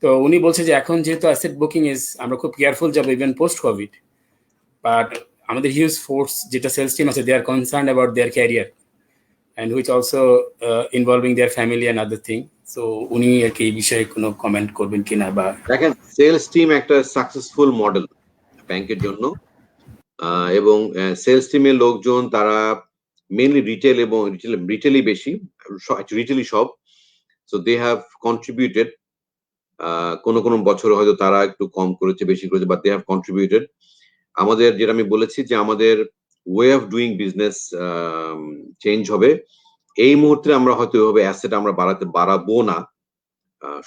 তো উনি বলছে যে এখন যেহেতু অ্যাসেট বুকিং আমরা খুব কেয়ারফুল যাবো ইভেন পোস্ট কোভিড, বাট আমাদের হিউজ ফোর্স যেটা সেলস টিম আছে, they are concern about their career and which also involving their family and other thing. So উনি আর কি এই বিষয়ে কোনো কমেন্ট করবেন কিনা? বা দেখেন, সেলস টিম একটা সাকসেসফুল মডেল ব্যাংকের জন্য, এবং সেলস টিমের লোকজন তারা মেইনলি রিটেল এবং রিটেলই বেশি, রিটেলই সব। So they have contributed. কোন বছর হয়তো তারা একটু কম করেছে, বেশি করেছে, বাট দে হ্যাভ কন্ট্রিবিউটেড। আমাদের যেটা আমি বলেছি যে আমাদের way of doing business change হবে। এই মুহূর্তে আমরা হয়তো এভাবে অ্যাসেট আমরা বাড়াবো না,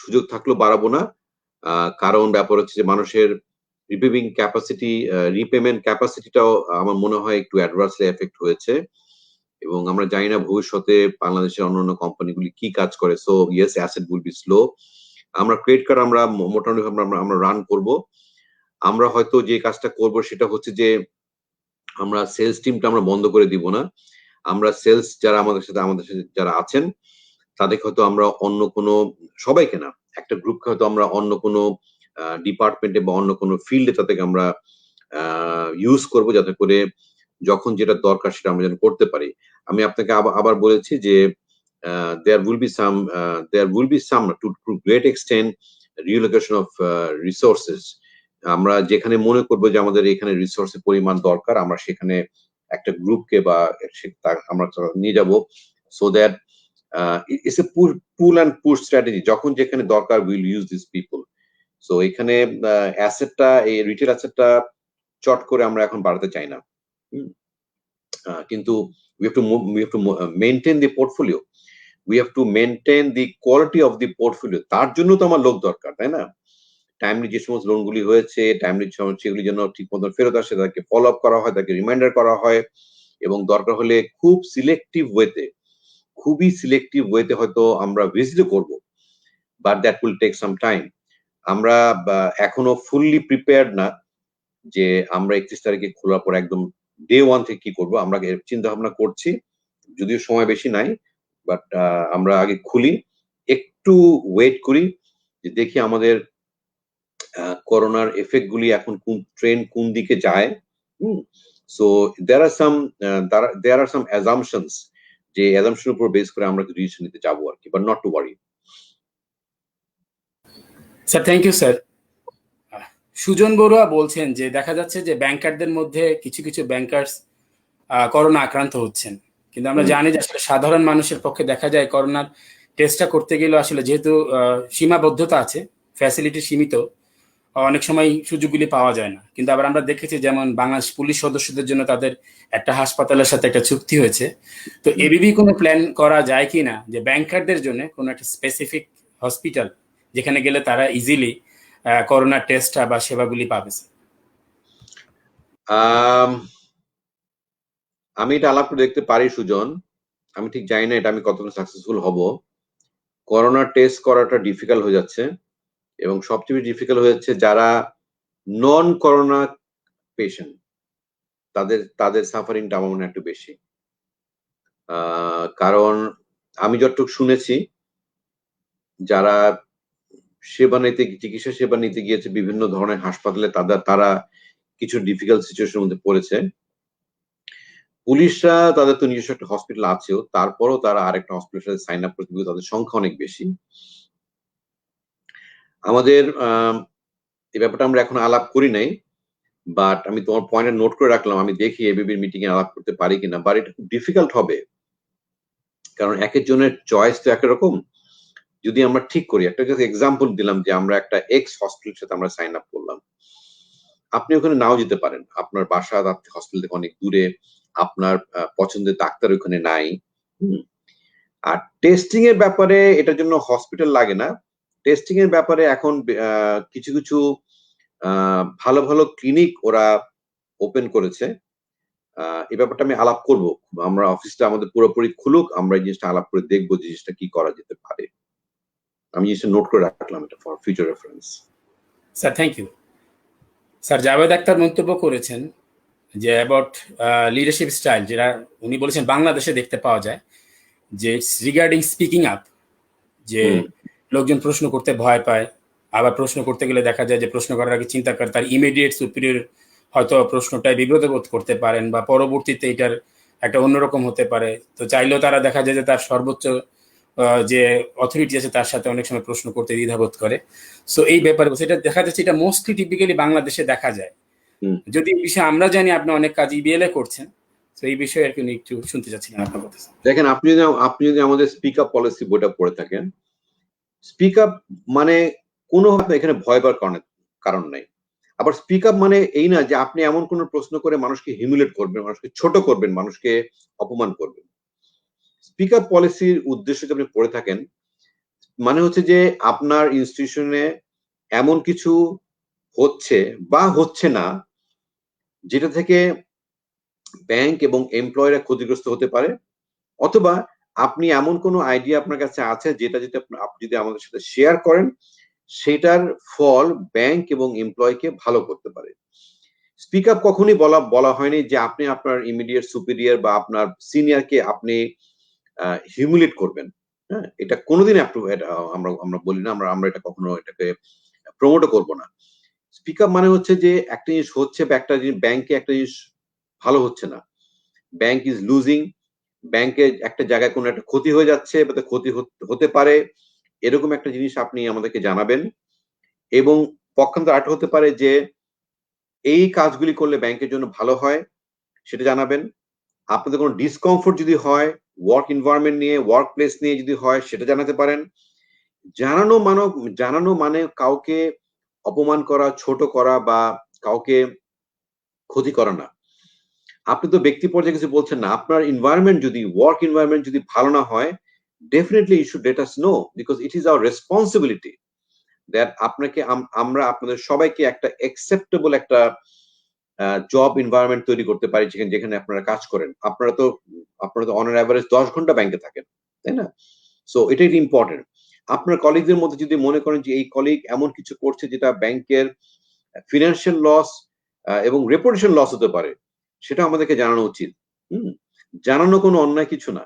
সুযোগ থাকলেও বাড়াবো না। কারণ ব্যাপার হচ্ছে যে মানুষের রিপেমেন্ট ক্যাপাসিটিটাও আমার মনে হয় একটু অ্যাডভার্সলি এফেক্ট হয়েছে, এবং আমরা জানি না ভবিষ্যতে বাংলাদেশের অন্যান্য কোম্পানিগুলি কি কাজ করে। So yes, asset will be slow. আমরা ক্রেডিট কার্ড আমরা মোটামুটি আমরা রান করব। আমরা হয়তো যে কাজটা করব সেটা হচ্ছে যে আমরা সেলস টিমটা আমরা বন্ধ করে দিব না। আমরা সেলস যারা আমাদের সাথে যারা আছেন তাদেরকে হয়তো আমরা অন্য কোনো, সবাইকে না, একটা গ্রুপকে হয়তো আমরা অন্য কোনো ডিপার্টমেন্টে বা অন্য কোনো ফিল্ডে তাদেরকে আমরা ইউজ করব, যাতে করে যখন যেটা দরকার সেটা আমরা যেন করতে পারি। আমি আপনাকে আবার বলেছি যে there will be some to great extent reallocation of resources. আমরা যেখানে মনে করবো যে আমাদের এখানে রিসোর্সের পরিমাণ দরকার, আমরা সেখানে একটা গ্রুপকে বা আমরা নিয়ে যাব, so that it's a pool and push strategy. যখন যেখানে দরকার will use this people. So এখানে অ্যাসেটটা, এই রিটেল অ্যাসেটটা চট করে আমরা এখন বাড়াতে চাই না, কিন্তু we have to maintain the portfolio. We have to maintain the quality of the portfolio. তার জন্য তো আমার লোক দরকার, তাই না? টাইমলি যে সমস্ত লোনগুলি হয়েছে, টাইমলি সেগুলি যেন ঠিক মতো ফেরত আসে, তাকে ফলো আপ করা হয়, তাকে রিমাইন্ডার করা হয়, এবং দরকার হলে খুবই সিলেক্টিভ ওয়েতে হয়তো আমরা ভিজিট করব, but that will take some time. আমরা এখনো ফুললি প্রিপেয়ার্ড না যে আমরা 31 তারিখে খোলার পর একদম ডে 1 থেকে কি করবো। আমরা চিন্তা ভাবনা করছি, যদিও সময় বেশি নাই, বাট আমরা আগে খুলি, একটু ওয়েট করি, যে দেখি আমাদের করোনার এফেক্ট গুলি এখন কোন দিকে যায়। So there R some assumptions, যে অ্যাজাম্পশনের উপর বেস করে আমরা ডিসিশন নিতে যাবো আর কি, but not to worry. Sir thank you sir. Sujan Barua বলছেন যে দেখা যাচ্ছে যে ব্যাংকারদের মধ্যে কিছু ব্যাংকার্স করোনা আক্রান্ত হচ্ছেন, কিন্তু আমরা জানি যে আসলে সাধারণ মানুষের পক্ষে দেখা যায় করোনার টেস্টটা করতে গেলে আসলে যেহেতু সীমাবদ্ধতা আছে, ফ্যাসিলিটি সীমিত, অনেক সময় সুযোগগুলি পাওয়া যায় না। কিন্তু আবার আমরা দেখেছি যেমন বাংলাদেশ পুলিশ সদস্যদের জন্য তাদের একটা হাসপাতালের সাথে একটা চুক্তি হয়েছে। তো এবিবি কোনো প্ল্যান করা যায় কি না যে ব্যাংকারদের জন্য কোনো একটা স্পেসিফিক হসপিটাল যেখানে গেলে তারা ইজিলি করোনা টেস্ট বা সেবাগুলি পাবে? আমি এটা আলাপ করে দেখতে পারি সুজন, আমি ঠিক জানি না এটা আমি কতটা সাকসেসফুল হব। করোনা টেস্ট করাটা ডিফিকাল্ট হয়ে যাচ্ছে, এবং সবচেয়ে ডিফিকাল্ট হয়েছে যারা নন করোনা পেশেন্ট, তাদের সাফারিংটা আমার মনে হয় একটু বেশি। কারণ আমি যতটুকু শুনেছি, যারা চিকিৎসা সেবা নিতে গিয়েছে বিভিন্ন ধরনের হাসপাতালে, তারা কিছু ডিফিকাল্ট সিচুয়েশনের মধ্যে পড়েছে। পুলিশরা তাদের তো নিজস্ব একটা হসপিটাল আছেও, তারপরও তারা আরেকটা হসপিটালের সাথে সাইন আপ করতে গিয়ে তাদের সংখ্যা অনেক বেশি। আমাদের এই ব্যাপারটা আমরা এখন আলাপ করি নাই, বাট আমি তোমার পয়েন্টে নোট করে রাখলাম। আমি দেখি এবিবির মিটিং এ আলাপ করতে পারি কিনা, বাট এটা খুব ডিফিকাল্ট হবে, কারণ এক একজনের চয়েস তো একরকম। যদি আমরা ঠিক করি, একটা জাস্ট এক্সাম্পল দিলাম যে আমরা একটা এক্স হসপিটালের সাথে আমরা সাইন আপ করলাম, আপনি ওখানে নাও যেতে পারেন, আপনার বাসা হসপিটাল থেকে অনেক দূরে, আপনার পছন্দের ডাক্তার ওখানে নাই। আর টেস্টিং এর ব্যাপারে এটার জন্য হসপিটাল লাগে না। টেস্টিং এর ব্যাপারে এখন কিছু কিছু ভালো ভালো ক্লিনিক ওরা ওপেন করেছে। এই ব্যাপারটা আমি আলাপ করব, আমরা অফিসটা আমাদের পুরোপুরি খুলুক, আমরা এই জিনিসটা আলাপ করে দেখবো জিনিসটা কি করা যেতে পারে। আমি জিনিসটা নোট করে রাখলাম এটা for future reference. Sir thank you. Sir Javed Akhtar মন্তব্য করেছেন যে অ্যাবাউট লিডারশিপ স্টাইল, যেটা উনি বলেছেন বাংলাদেশে দেখতে পাওয়া যায়, যে রিগার্ডিং স্পিকিং আপ, যে লোকজন প্রশ্ন করতে ভয় পায়, আবার প্রশ্ন করতে গেলে দেখা যায় যে প্রশ্ন করার আগে চিন্তা করে তার ইমিডিয়েট সুপিরিয়র হয়তো প্রশ্নটায় বিব্রতবোধ করতে পারেন, বা পরবর্তীতে এটার একটা অন্যরকম হতে পারে। তো চাইলেও তারা দেখা যায় যে তার সর্বোচ্চ যে অথরিটি আছে তার সাথে অনেক সময় প্রশ্ন করতে দ্বিধাবোধ করে। সো এই ব্যাপারে সেটা দেখা যাচ্ছে, এটা মোস্টলি টিপিক্যালি বাংলাদেশে দেখা যায়। যদি এই বিষয়ে আমরা জানি আপনি অনেক কাজ ইবিএলএ করছেন, তো এই বিষয়ে আর কি একটু শুনতে চাচ্ছিলাম আপনার কথা। দেখেন, আপনি যদি আমাদের স্পিক আপ পলিসি বইটা পড়ে থাকেন, স্পিক আপ মানে কোনো এখানে ভয় পাওয়ার কারণ নাই। আবার স্পিক আপ মানে এই না যে আপনি এমন কোন প্রশ্ন করে মানুষকে হিমিউলেট করবেন, মানুষকে ছোট করবেন, মানুষকে অপমান করবেন। স্পিক আপ পলিসির উদ্দেশ্য যদি আপনি পড়ে থাকেন, মানে হচ্ছে যে আপনার ইনস্টিটিউশনে এমন কিছু হচ্ছে বা হচ্ছে না যেটা থেকে ব্যাংক এবং এমপ্লয়িরা ক্ষতিগ্রস্ত হতে পারে, অথবা আপনি এমন কোনো আইডিয়া আপনার কাছে আছে যেটা যদি আপনি যদি আমাদের সাথে শেয়ার করেন, সেটার ফল ব্যাংক এবং এমপ্লয়কে ভালো করতে পারে। স্পিক আপ কখনই বলা হয়নি যে আপনি আপনার ইমিডিয়েট সুপিরিয়র বা আপনার সিনিয়রকে আপনি হিউমিলেট করবেন। হ্যাঁ, এটা কোনোদিন আমরা বলি না, আমরা এটা কখনো এটাকে প্রমোটও করব না। স্পিক আপ মানে হচ্ছে যে একটা জিনিস হচ্ছে বা একটা জিনিস ব্যাংকে একটা জিনিস ভালো হচ্ছে না, ব্যাংক ইজ লুজিং, ব্যাংকে একটা জায়গায় কোনো একটা ক্ষতি হয়ে যাচ্ছে বা ক্ষতি হতে পারে, এরকম একটা জিনিস আপনি আমাদেরকে জানাবেন। এবং পক্ষান্তর আরেকটা হতে পারে যে এই কাজগুলি করলে ব্যাংকের জন্য ভালো হয়, সেটা জানাবেন। আপনাদের কোনো ডিসকমফোর্ট যদি হয় ওয়ার্ক এনভায়রনমেন্ট নিয়ে, ওয়ার্ক প্লেস নিয়ে যদি হয়, সেটা জানাতে পারেন। জানানো মানে কাউকে অপমান করা, ছোট করা বা কাউকে ক্ষতি করা না। আপনি তো ব্যক্তি পর্যায়ে কিছু বলছেন না, আপনার এনভায়রনমেন্ট যদি, ওয়ার্ক এনভায়রনমেন্ট যদি ভালো না হয়, definitely you should let us know, because it is our responsibility that আমরা আপনাদের সবাইকে একটা অ্যাকসেপ্টেবল একটা জব এনভায়রনমেন্ট তৈরি করতে পারি যেখানে আপনারা কাজ করেন। আপনারা তো অন অ্যাভারেজ 10 ঘন্টা ব্যাংকে থাকেন, তাই না? সো এটাই ইম্পর্টেন্ট। আপনার কলিগদের মধ্যে যদি মনে করেন যে এই কলিগ এমন কিছু করছে যেটা ব্যাংকের ফিনান্সিয়াল লস এবং রেপুটেশন লস হতে পারে, সেটা আমাদেরকে জানানো উচিত। জানানো কোনো অন্যায় কিছু না।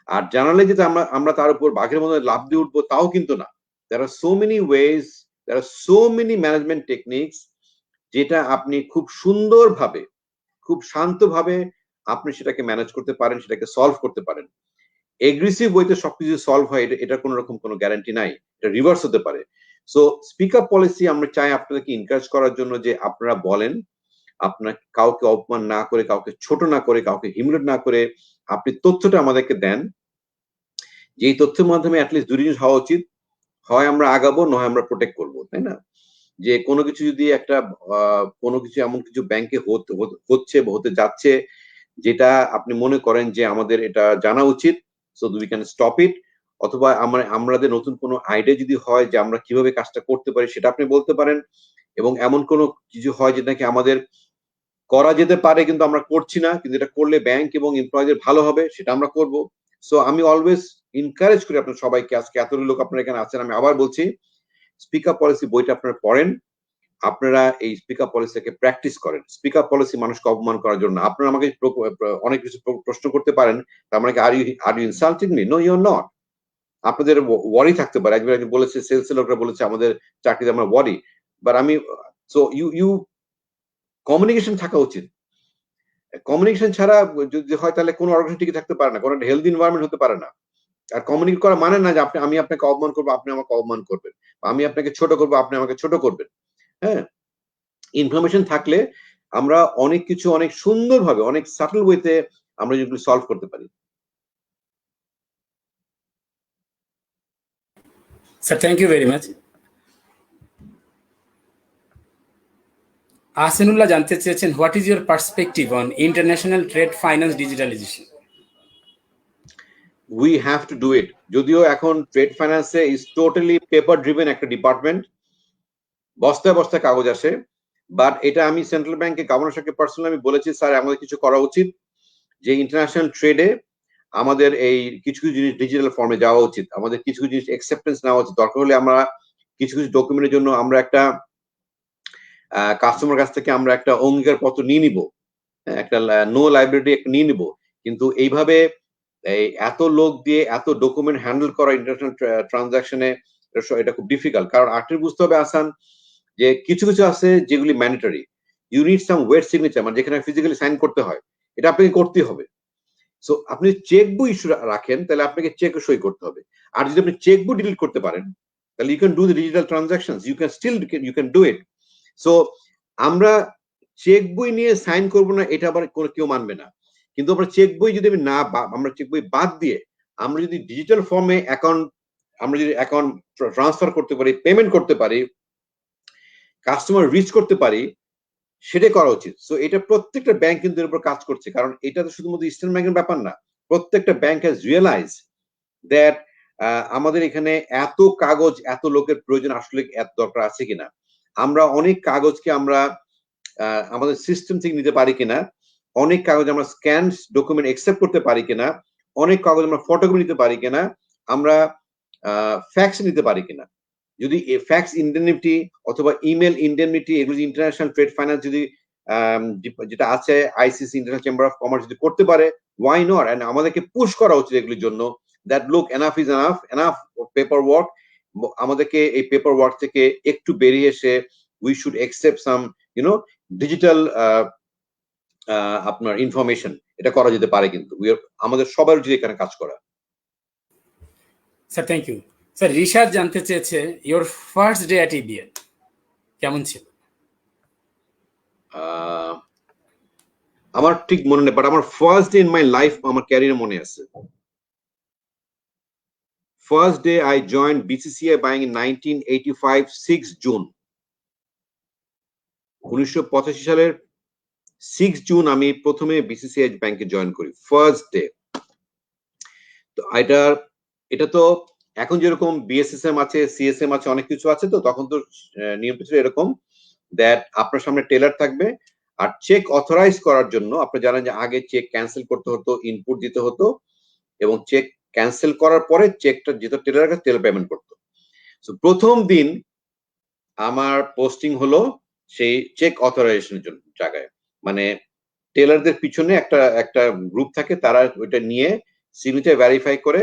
আর জানালে যে আমরা তার উপর বাঘের মধ্যে লাফ দিয়ে উঠবো, তাও কিন্তু না। there are so many ways, there are so many management techniques যেটা আপনি খুব সুন্দরভাবে, খুব শান্তভাবে আপনি সেটাকে ম্যানেজ করতে পারেন, সেটাকে সলভ করতে পারেন। এগ্রেসিভ ওয়েতে সবকিছু সলভ হয় এটা কোনো রকম কোনো গ্যারান্টি নাই, এটা রিভার্স হতে পারে। সো স্পিক আপ পলিসি আমরা চাই আপনাদেরকে এনকারেজ করার জন্য যে আপনারা বলেন, আপনার কাউকে অপমান না করে, কাউকে ছোট না করে, কাউকে হিমিউলেট না করে আপনি তথ্যটা আমাদেরকে দেন, যে এই তথ্যের মাধ্যমে অ্যাটলিস্ট দুই জিনিস হওয়া উচিত, হয় আমরা আগাবো, নয় আমরা প্রোটেক্ট করবো, তাই না? যে কোনো কিছু যদি কোনো কিছু এমন কিছু ব্যাংকে হচ্ছে বা হতে যাচ্ছে যেটা আপনি মনে করেন যে আমাদের এটা জানা উচিত, so we can stop it, অথবা আমাদের নতুন কোনো আইডিয়া যদি হয় যে আমরা কিভাবে কাজটা করতে পারি, সেটা আপনি বলতে পারেন। এবং এমন কোনো কিছু হয় যেটা নাকি আমাদের করা যেতে পারে কিন্তু আমরা করছি না, কিন্তু এটা করলে ব্যাংক এবং এমপ্লয়ীদের ভালো হবে, সেটা আমরা করব। সো আমি অলওয়েজ এনকারেজ করি আপনার সবাইকে, আজকে এত লোক আপনারা এখানে আছেন, আমি আবার বলছি স্পিক আপ পলিসি বইটা আপনারা পড়েন, আপনারা এই স্পিক আপ পলিসিটাকে প্র্যাকটিস করেন। স্পিক আপ পলিসি মানুষকে অপমান করার জন্য। আপনারা আমাকে অনেক কিছু প্রশ্ন করতে পারেন, তার মানে are you insulting me? No, you are not. আপনাদের ওয়ারি থাকতে পারে, একজন বলেছে, সেলস লোকরা বলেছে আমাদের চাকরিতে আমরা ওয়ারি, বাট আমি সো ইউ কমিউনিকেশন থাকা উচিত। কমিউনিকেশন ছাড়া যদি হয় তাহলে কোনো অর্গানাইজেশন টিকে থাকতে পারে না, কোনো হেলথ এনভায়রনমেন্ট হতে পারে না। আর কমিউনিকেট করা মানে না যে আমি আপনাকে অপমান করবো, আপনি আমাকে অপমান করবেন, আমি আপনাকে ছোট করবো, আপনি আমাকে ছোট করবেন। হ্যাঁ, ইনফরমেশন থাকলে আমরা অনেক কিছু অনেক সুন্দরভাবে, অনেক সাটল ওয়েতে আমরা যেগুলো সলভ করতে পারি। Sir, thank you very much. Asinullah জানতে চেয়েছেন, what is your perspective on international trade finance digitalization? We have to do it. যদিও এখন ট্রেড ফাইন্যান্সে ইজ টোটালি পেপার ড্রিভেন একটা ডিপার্টমেন্ট, বস্তায় বস্তায় কাগজ আসে, বাট এটা আমি সেন্ট্রাল ব্যাংকে গভর্নর সাহেবকে পার্সোনালি আমি বলেছি, স্যার আমাদের কিছু করা উচিত, যে ইন্টারন্যাশনাল ট্রেডে আমাদের এই কিছু কিছু জিনিস ডিজিটাল ফর্মে যাওয়া উচিত, আমাদের কিছু কিছু জিনিস অ্যাকসেপ্টেন্স নেওয়া উচিত, দরকার হলে আমরা কিছু কিছু ডকুমেন্টের জন্য আমরা একটা কাস্টমার কাছ থেকে আমরা একটা অঙ্গীকার পত্র নিয়ে নিব, একটা নো লাইব্রেরি একটা নিয়ে নিব। কিন্তু এইভাবে এই এত লোক দিয়ে এত ডকুমেন্ট হ্যান্ডেল করা ইন্টারন্যাশনাল ট্রানজাকশনে এটা খুব ডিফিকাল্ট। কারণ আর্টের বুঝতে হবে আসান, যে কিছু কিছু আছে যেগুলি mandatory, you need some wet signature, মানে যেখানে ফিজিক্যালি সাইন করতে হয়, এটা আপনাকে করতেই হবে। সো আপনি চেক বই ইস্যু রাখেন, তাহলে আপনাকে চেক সই করতে হবে। আর যদি আপনি চেক বই ডিলিট করতে পারেন, তাহলে you can do the digital transactions, you can do it. So আমরা চেক বই নিয়ে সাইন করবো না, এটা আবার কেউ মানবে না। কিন্তু আমরা চেক বই যদি আমরা চেক বই বাদ দিয়ে আমরা যদি ডিজিটাল ফর্মে আমরা যদি অ্যাকাউন্ট ট্রান্সফার করতে পারি, পেমেন্ট করতে পারি, কাস্টমার রিচ করতে পারি, সেটাই করা উচিত। সো এটা প্রত্যেকটা ব্যাংক কিন্তু এর উপর কাজ করছে, কারণ এটা তো শুধুমাত্র ইস্টার্ন ব্যাংকের ব্যাপার না, প্রত্যেকটা ব্যাংক হ্যাজ রিয়েলাইজ দ্যাট আমাদের এখানে এত কাগজ, এত লোকের প্রয়োজন আসলে এত দরকার আছে কিনা, আমরা অনেক কাগজকে আমরা আমাদের সিস্টেম থেকে নিতে পারি কিনা, অনেক কাগজ আমরা স্ক্যান ডকুমেন্ট অ্যাকসেপ্ট করতে পারি কিনা, অনেক কাগজ আমরা ফটোকপি নিতে পারি কিনা, আমরা ফ্যাক্স নিতে পারি কিনা। যদি ফ্যাক্স ইন্ডেমনিটি অথবা ইমেল ইন্ডেমনিটি, এগুলো ইন্টারন্যাশনাল ট্রেড ফাইন্যান্স যদি যেটা আছে ICC, international chamber of commerce যদি করতে পারে, ওয়াই নট? এন্ড আমাদেরকে পুশ করা উচিত এগুলির জন্য, that look enough is enough paper work. আমাদেরকে এই পেপার ওয়ার্ক থেকে একটু বেরিয়ে এসে we should accept some digital আপনার ইনফরমেশন, এটা করা যেতে পারে। কিন্তু আমাদের সবার উচিত এখানে কাজ করা। Sir, thank you. Sir, Rishad জানতে চেয়েছে, your first day at EBN কেমন ছিল? আমার ঠিক মনে নেই, বাট আমার first day in my life আমার ক্যারিয়ারে মনে আছে। First day I joined BCCI buying in 1985, 6 June. 1985 সালের 6 জুন আমি প্রথমে বিসিসিআই ব্যাংকে জয়েন করি, ফার্স্ট ডে। তো এটা তো এখন যেরকম বিএসএসএম আছে, সিএসএম আছে, অনেক কিছু আছে, তো তখন তো নিয়ম ছিল এরকম দ্যাট আপনার সামনে টেলার থাকবে, আর চেক অথরাইজ করার জন্য আপনি জানেন যে আগে চেক ক্যান্সেল করতে হতো, ইনপুট দিতে হতো, এবং চেক ক্যান্সেল করার পরে চেকটা যেত টেলারের কাছে, টেলার পেমেন্ট করতো। সো প্রথম দিন আমার পোস্টিং হলো সেই চেক অথরাইজেশনের জন্য জায়গায়, মানে টেলারদের পিছনে একটা গ্রুপ থাকে, তারা ওইটা নিয়ে সিগনেচার ভেরিফাই করে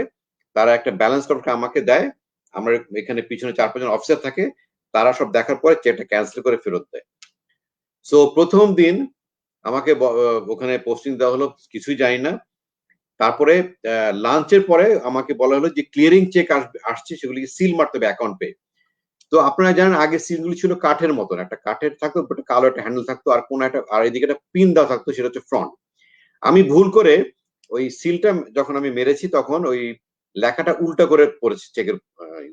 তারা একটা ব্যালেন্স কার্ড আমাকে দেয়। আমরা এখানে পিছনে 4-5 জন অফিসার থাকে, তারা সব দেখার পরে চেকটা ক্যান্সেল করে ফেরত দেয়। সো প্রথম দিন আমাকে ওখানে পোস্টিং দেওয়া হলো, কিছুই জানি না। তারপরে লাঞ্চের পরে আমাকে বলা হলো যে ক্লিয়ারিং চেক আসছে, সেগুলিকে সিল মারতে হবে অ্যাকাউন্ট পে। তো আপনারা জানেন আগে সিলগুলি ছিল কাঠের মতন, একটা কাঠের থাকতো, কালো একটা হ্যান্ডেল থাকতো, আর কোন একটা, আর এদিকে একটা পিন দেওয়া থাকতো, সেটা হচ্ছে ফ্রন্ট। আমি ভুল করে ওই সিলটা যখন আমি মেরেছি, তখন ওই লেখাটা উল্টা করে পড়েছি চেকের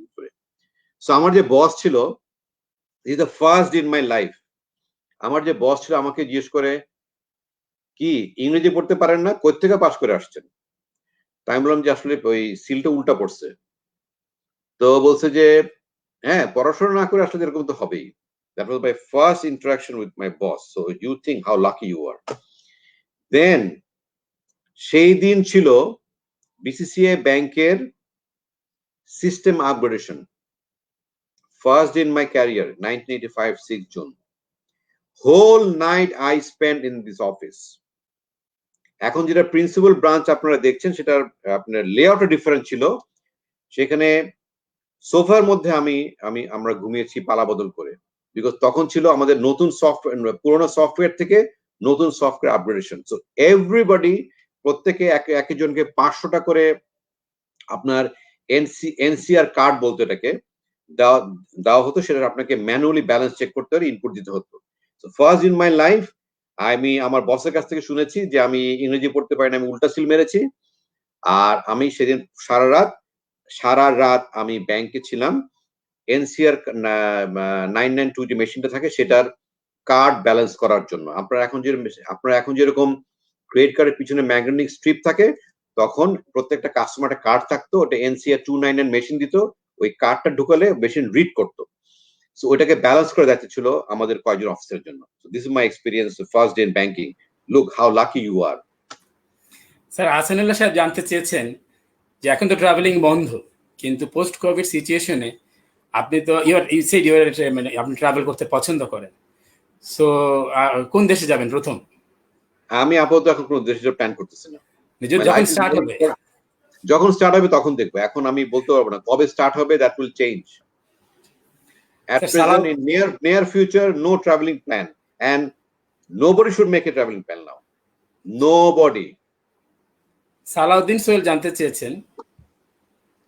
উপরে। সো আমার যে বস ছিল, is the first in my life, আমার যে বস ছিল আমাকে জিজ্ঞেস করে, কি ইংরেজি পড়তে পারেন না, কই থেকে পাস করে আসছেন? তাই আমি বললাম যে আসলে ওই সিলটা উল্টা পড়ছে। তো বলছে যে হ্যাঁ, পড়াশোনা না করে আসলে এরকম তো হবেই। That was my first interaction with my boss. So you think how lucky you are. Then সেই দিন ছিল বিসিসিআই ব্যাংকের system upgradation, First in my career, 1985, 6 June. Whole night I spent in this office. এখন যেটা প্রিন্সিপাল ব্রাঞ্চ আপনারা দেখছেন সেটার আপনার লেআউটটা ডিফারেন্ট ছিল। সেখানে সোফার মধ্যে আমরা ঘুমিয়েছি পালা বদল করে, বিকজ তখন ছিল আমাদের নতুন সফটওয়্যার, পুরোনো সফটওয়্যার থেকে নতুন সফটওয়্যার আপগ্রেডেশন। সো এভরিবডি, প্রত্যেকে একজনকে 500 টাকা করে আপনার এনসিআর কার্ড বলতে এটাকে দেওয়া হতো, সেটা আপনাকে ম্যানুয়ালি ব্যালেন্স চেক করতে হলে ইনপুট দিতে হতো। So first in my life আমি আমার বসের কাছ থেকে শুনেছি যে আমি ইংরেজি পড়তে পারি না, আমি উল্টা সিল মেরেছি। আর আমি সেদিন সারা রাত আমি ব্যাংকে ছিলাম, এনসিআর 992 যে মেশিনটা থাকে সেটার কার্ড ব্যালেন্স করার জন্য। আপনারা এখন যেরকম ক্রেডিট কার্ডের পিছনে ম্যাগনেটিক স্ট্রিপ থাকে, তখন প্রত্যেকটা কাস্টমারের কার্ড থাকতো, ওটা এনসিআর 299 মেশিন দিত, ওই কার্ডটা ঢুকালে মেশিন রিড করতো। সো ওইটাকে ব্যালেন্স করে দেখতে ছিল আমাদের কয়েকজন অফিসের জন্য। So this is my experience first day in banking. Look how lucky you are. Sir Ahsanullah সাহেব জানতে চেয়েছেন যে এখন তো ট্রাভেলিং বন্ধ, কিন্তু পোস্ট কোভিড সিচুয়েশনে আপনি তো মানে আপনি ট্রাভেল করতে পছন্দ করেন, সো কোন দেশে যাবেন প্রথম? আমি আপাতত এখন কোনো দেশে প্ল্যান করতেছি না। যখন স্টার্ট হবে তখন দেখবো। এখন আমি বলতে পারবো না কবে স্টার্ট হবে, that will change. At present, in near future, no traveling plan, and nobody should make a traveling plan now. Nobody. Salauddin Sohel জানতে চেয়েছেন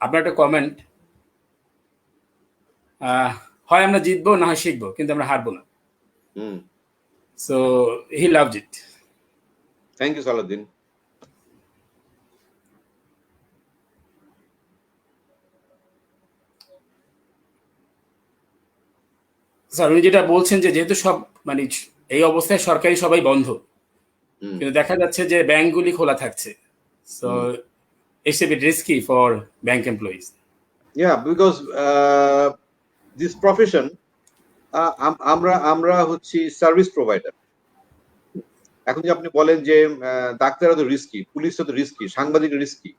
আপনার একটা কমেন্ট, হয় আমরা জিতবো না হয় শিখবো, কিন্তু আমরা হারবো না। So he loved it. Thank you, Salahuddin. Sir উনি যেটা বলছেন যে যেহেতু সব মানে এই অবস্থায় সরকারি সবাই বন্ধ, কিন্তু দেখা যাচ্ছে যে ব্যাংকগুলি খোলা থাকছে, so it's a bit risky for bank employees. Yeah, because this profession, আমরা হচ্ছে সার্ভিস প্রোভাইডার। এখন যে আপনি বলেন যে ডাক্তাররা তো রিস্কি, পুলিশরা তো রিস্কি, সাংবাদিক রিস্কি,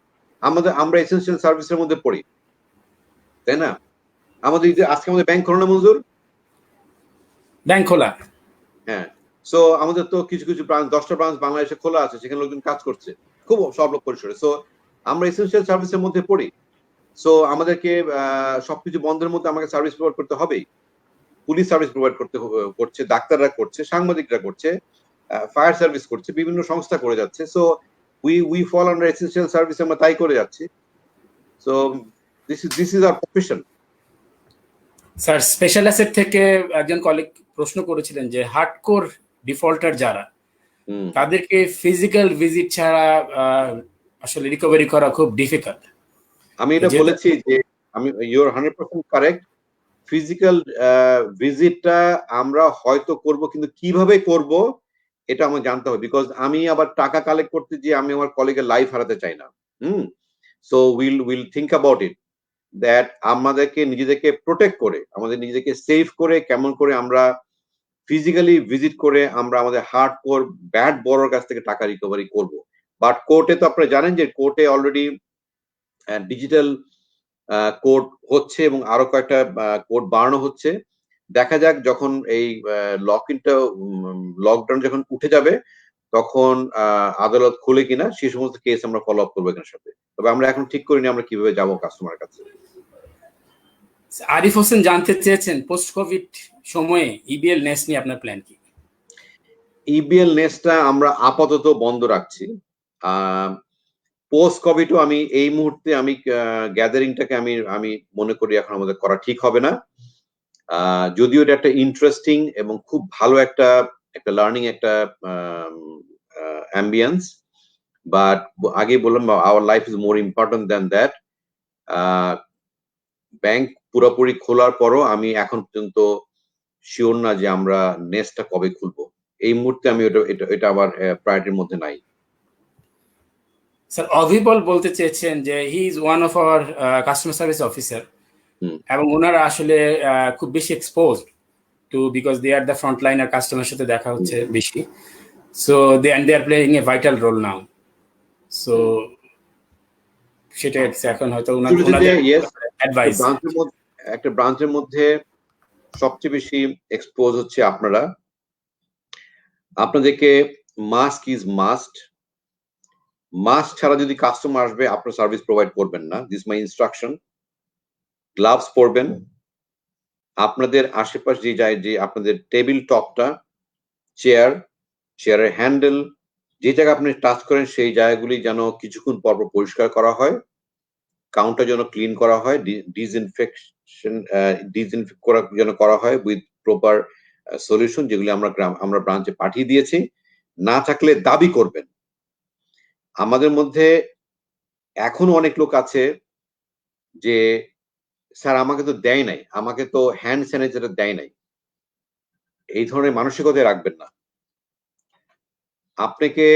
আমরা এসেনশিয়াল সার্ভিসের মধ্যে পড়ি, তাই না? আজকে আমাদের ব্যাংক খোলা না মঞ্জুর? ব্যাংক খোলা, হ্যাঁ। সো আমাদের তো কিছু ব্রাঞ্চ, 10টা ব্রাঞ্চ বাংলাদেশে খোলা আছে, সেখানে লোকজন কাজ করছে খুব সব লোক পরিসরে। সো আমরা এসেনশিয়াল সার্ভিসের মধ্যে পড়ি। সো আমাদেরকে সবকিছু বন্ধের মধ্যে আমাকে সার্ভিস প্রোভাইড করতে হবেই। পুলিশ সার্ভিস প্রোভাইড করছে, ডাক্তাররা করছে, সাংবাদিকরা করছে, ফায়ার সার্ভিস করছে, বিভিন্ন সংস্থা করে যাচ্ছে। So we fall under essential service, আমরা তাই করে যাচ্ছি। So this is our profession. Sir special asset থেকে একজন কলিগ প্রশ্ন করেছিলেন যে হার্ডকোর ডিফল্টার যারা, তাদেরকে ফিজিক্যাল ভিজিট ছাড়া আসলে রিকভারি করা খুব ডিফিকাল্ট। আমি এটা বলেছি যে ইউর 100% কারেক্ট। ফিজিক্যাল ভিজিটটা আমরা হয়তো করব, কিন্তু কিভাবে করব এটা আমার জানতে হবে, বিকজ আমি আবার টাকা কালেক্ট করতে গিয়ে আমি আমার কলিগের লাইফ হারাতে চাই না। So will think about it, that আমাদেরকে নিজেদেরকে প্রোটেক্ট করে, আমাদের নিজেদেরকে সেফ করে, কেমন করে আমরা ফিজিক্যালি ভিজিট করে আমরা আমাদের হার্ডকোর ব্যাড বড়োর কাছ থেকে টাকা রিকভারি করব। বাট কোর্টে তো আপনারা জানেন যে কোর্টে অলরেডি ডিজিটাল কোর্ট হচ্ছে এবং আরো কয়েকটা কোর্ট বাড়ানো হচ্ছে। দেখা যাক যখন এই লকডাউন যখন উঠে যাবে তখন আদালত খুলে কিনা, সেই সমস্ত কেস আমরা ফলো আপ করবো এখানের সাথে। তবে আমরা এখন ঠিক করিনি আমরা কিভাবে যাবো কাস্টমারের কাছে। আরিফ হোসেন জানতে চেয়েছেন পোস্ট কোভিড সময়ে ইবিএল নেস নিয়ে আপনার প্ল্যান কি? ইবিএল নেসটা আমরা আপাতত বন্ধ রাখছি। পোস্ট কোভিডও আমি এই মুহূর্তে গ্যাদারিংটাকে আমি মনে করি এখন আমাদের করা ঠিক হবে না। যদিও এটা একটা ইন্টারেস্টিং এবং খুব ভালো একটা লার্নিং একটা অ্যাম্বিয়েন্স, বাট আগে বললাম our life is more important than that. Bank পুরোপুরি খোলার পরও আমি এখন পর্যন্ত শিওর না যে আমরা নেক্সটটা কবে খুলবো। এই মুহূর্তে আমি এটা আমার প্রায়োরিটির মধ্যে নাই। স্যার অভিবল বলতে চেয়েছেন যে he is one of our customer service officer, এবং ওনারা আসলে খুব বেশি exposed to, because they are the front liner, কাস্টমারের সাথে দেখা হচ্ছে বেশি। So they are playing a vital role now. So সেটা এখন হয়তো একটা ব্রাঞ্চের মধ্যে সবচেয়ে বেশি এক্সপোজ হচ্ছে আপনারা। আপনাদেরকে মাস্ক ইজ মাস্ট। মাস্ক ছাড়া যদি কাস্টমার আসবে আপনার সার্ভিস প্রোভাইড করবেন না, দিস মাই ইনস্ট্রাকশন। গ্লাভস পরবেন। আপনাদের আশেপাশ যে আপনাদের টেবিল টপটা, চেয়ারের হ্যান্ডেল, যে জায়গা আপনি টাচ করেন সেই জায়গাগুলি যেন কিছুক্ষণ পর পরিষ্কার করা হয়, কাউন্টার যেন ক্লিন করা হয়, ডিসইনফেক্ট করা হয় উইথ প্রপার সলিউশন, যেগুলি আমরা ব্রাঞ্চে পাঠিয়ে দিয়েছি। না থাকলে দাবি করবেন। আমাদের মধ্যে এখনো অনেক লোক আছে যে স্যার আমাকে তো দেয় নাই, আমাকে তো হ্যান্ড স্যানিটাইজার দেয় নাই। এই ধরনের মানসিকতা রাখবেন না। আপনাকে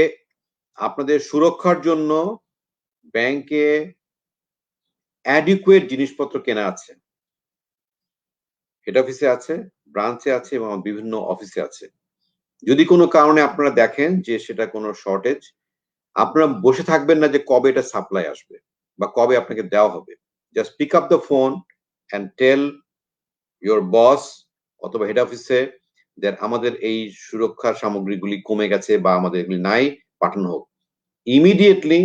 আপনাদের সুরক্ষার জন্য ব্যাংকে অ্যাডিকুয়েট জিনিসপত্র কেনা আছে, হেড অফিসে আছে, ব্রাঞ্চে আছে এবং বিভিন্ন অফিসে আছে। যদি কোনো কারণে আপনারা দেখেন যে সেটা কোনো শর্টেজ, আপনারা বসে থাকবেন না যে কবে এটা সাপ্লাই আসবে বা কবে আপনাকে দেওয়া হবে। Just pick up the phone and tell your boss অথবা হেড অফিসে দেন আমাদের এই সুরক্ষার সামগ্রীগুলি কমে গেছে বা আমাদের এগুলি নাই, পাঠানো হোক। ইমিডিয়েটলি